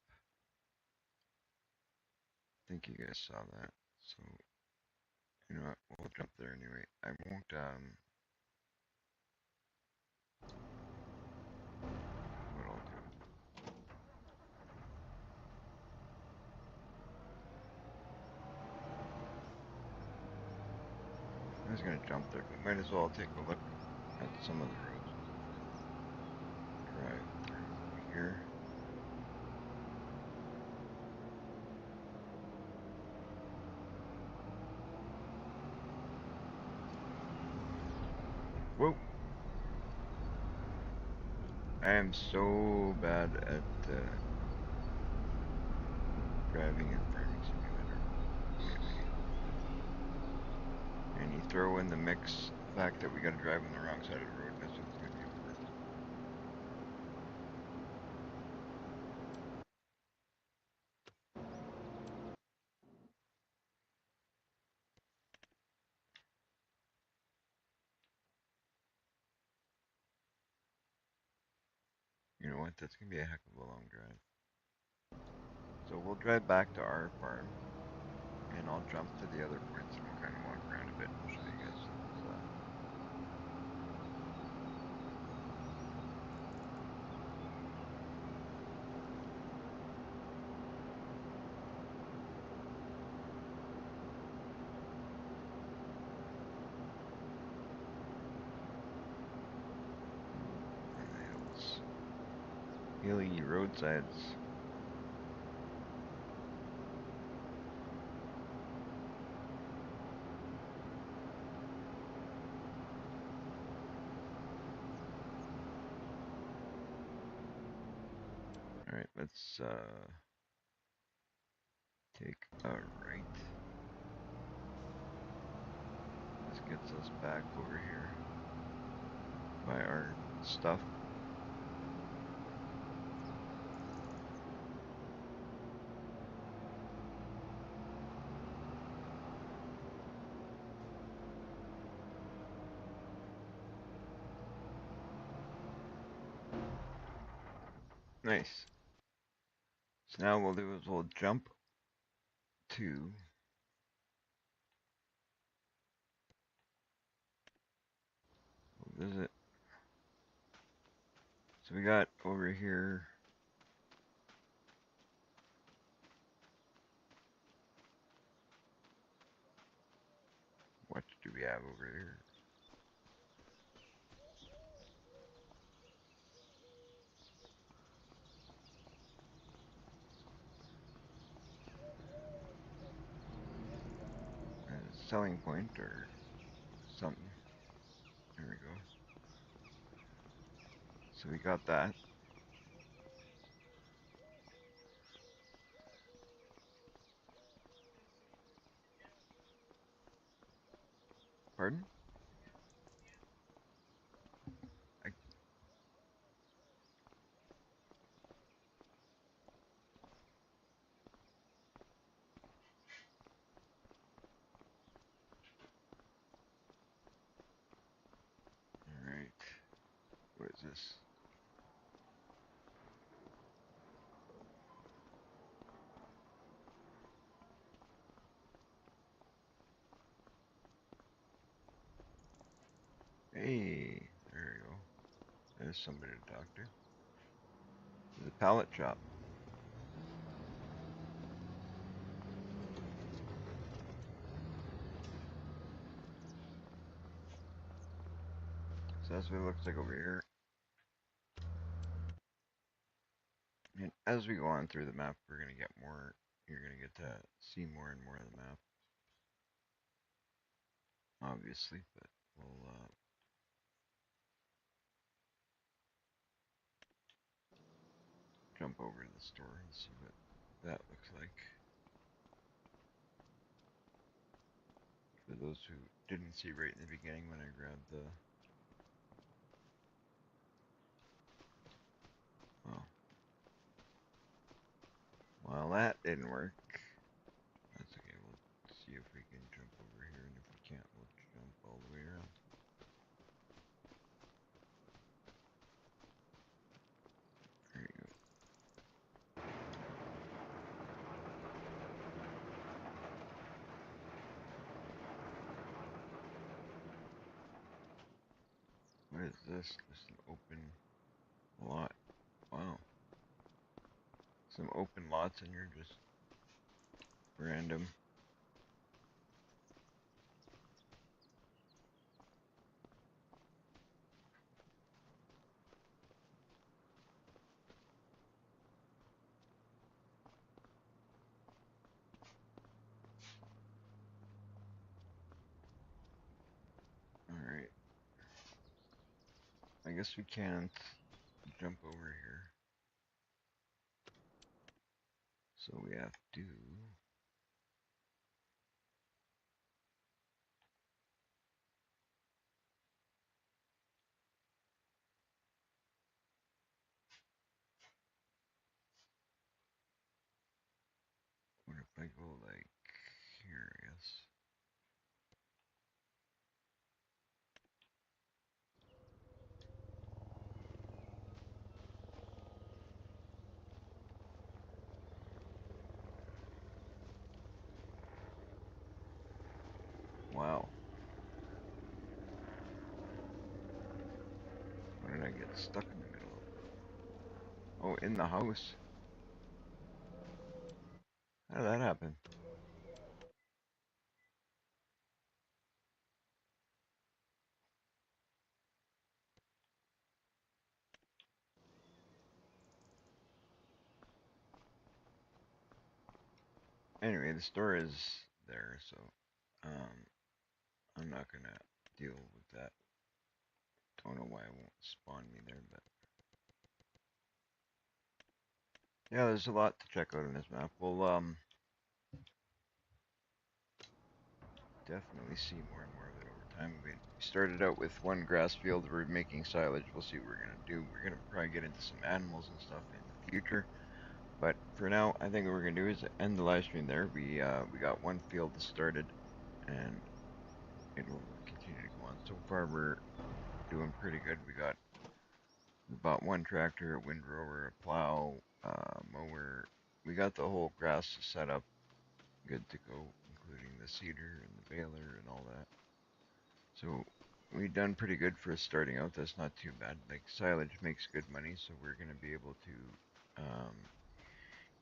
I think you guys saw that. So, you know what? We'll jump there anyway. I won't, what I'll do. I was gonna jump there, but might as well take a look at some of the roads before we drive through here. Whoa! I am so bad at driving in Farming Simulator. And you throw in the mix, the fact that we gotta drive on the wrong side of the road, that's what's gonna be even worse. You know what? That's gonna be a heck of a long drive. So we'll drive back to our farm, and I'll jump to the other points, and we'll kind of walk around a bit and show you guys the hills. Hilly roadsides. Alright, let's take a right. This gets us back over here by our stuff. Nice. So now we'll do is we'll jump to visit. So we got over here. What do we have over here? selling point or something. There we go. So we got that. Pardon? I, all right. What is this? Hey, there we go. There's somebody to talk to. There's a pallet shop. So that's what it looks like over here. And as we go on through the map, we're gonna get more. You're gonna get to see more and more of the map, obviously. But we'll jump over to the store and see what that looks like. For those who didn't see right in the beginning when I grabbed the. Well, that didn't work. That's okay. We'll see if we can jump over here, and if we can't, we'll jump all the way around. There you go. What is this? Just an open lot. Wow. Some open lots in here, just random. Alright. I guess we can't jump over here. So we have to. What if I go like here, I guess? Wow. What did I get stuck in the middle of? Oh, in the house. How did that happen? Anyway, the store is there, so I'm not gonna deal with that. Don't know why it won't spawn me there, but yeah, there's a lot to check out on this map. We'll definitely see more and more of it over time. We started out with one grass field. We're making silage. We'll see what we're gonna do. We're gonna probably get into some animals and stuff in the future. But for now, I think what we're gonna do is end the live stream there. We got one field started, and it will continue to go on. So far, we're doing pretty good. We bought one tractor, a windrower, a plow, mower. We got the whole grass set up, good to go, including the seeder and the baler and all that. So we've done pretty good for starting out. That's not too bad. Like silage makes good money, so we're gonna be able to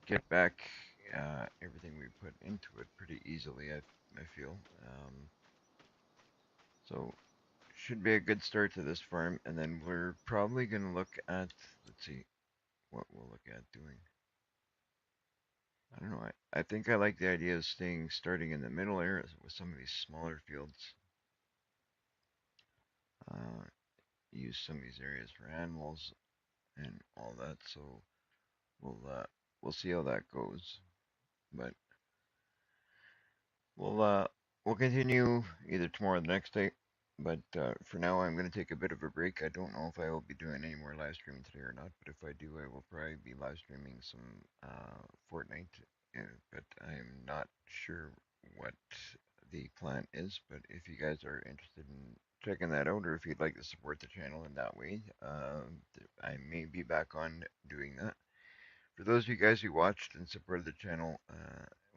get back everything we put into it pretty easily. I feel. So should be a good start to this farm, and then we're probably gonna look at. Let's see what we'll look at doing. I don't know. I think I like the idea of starting in the middle areas with some of these smaller fields. Use some of these areas for animals and all that. So we'll see how that goes. But we'll continue either tomorrow or the next day. But for now, I'm going to take a bit of a break. I don't know if I will be doing any more live streaming today or not. But if I do, I will probably be live streaming some Fortnite. But I'm not sure what the plan is. But if you guys are interested in checking that out, or if you'd like to support the channel in that way, I may be back on doing that. For those of you guys who watched and supported the channel,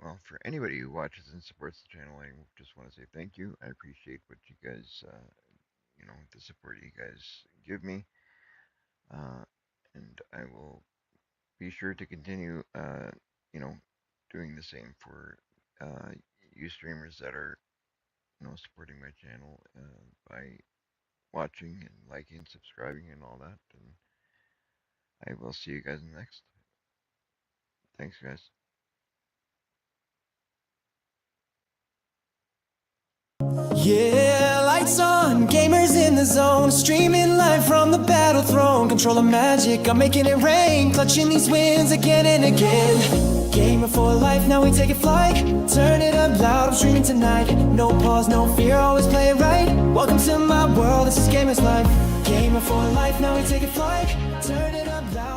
well, for anybody who watches and supports the channel, I just want to say thank you. I appreciate what you guys, the support you guys give me. And I will be sure to continue, doing the same for you streamers that are, supporting my channel by watching and liking, subscribing, and all that. And I will see you guys next. Thanks, guys. Yeah, lights on, gamers in the zone, streaming live from the battle throne. Control of magic, I'm making it rain, clutching these wins again and again. Gamer for life, now we take it flight. Turn it up loud, I'm streaming tonight. No pause, no fear, always play it right. Welcome to my world, this is Gamer's Life. Gamer for life, now we take it flight. Turn it up loud.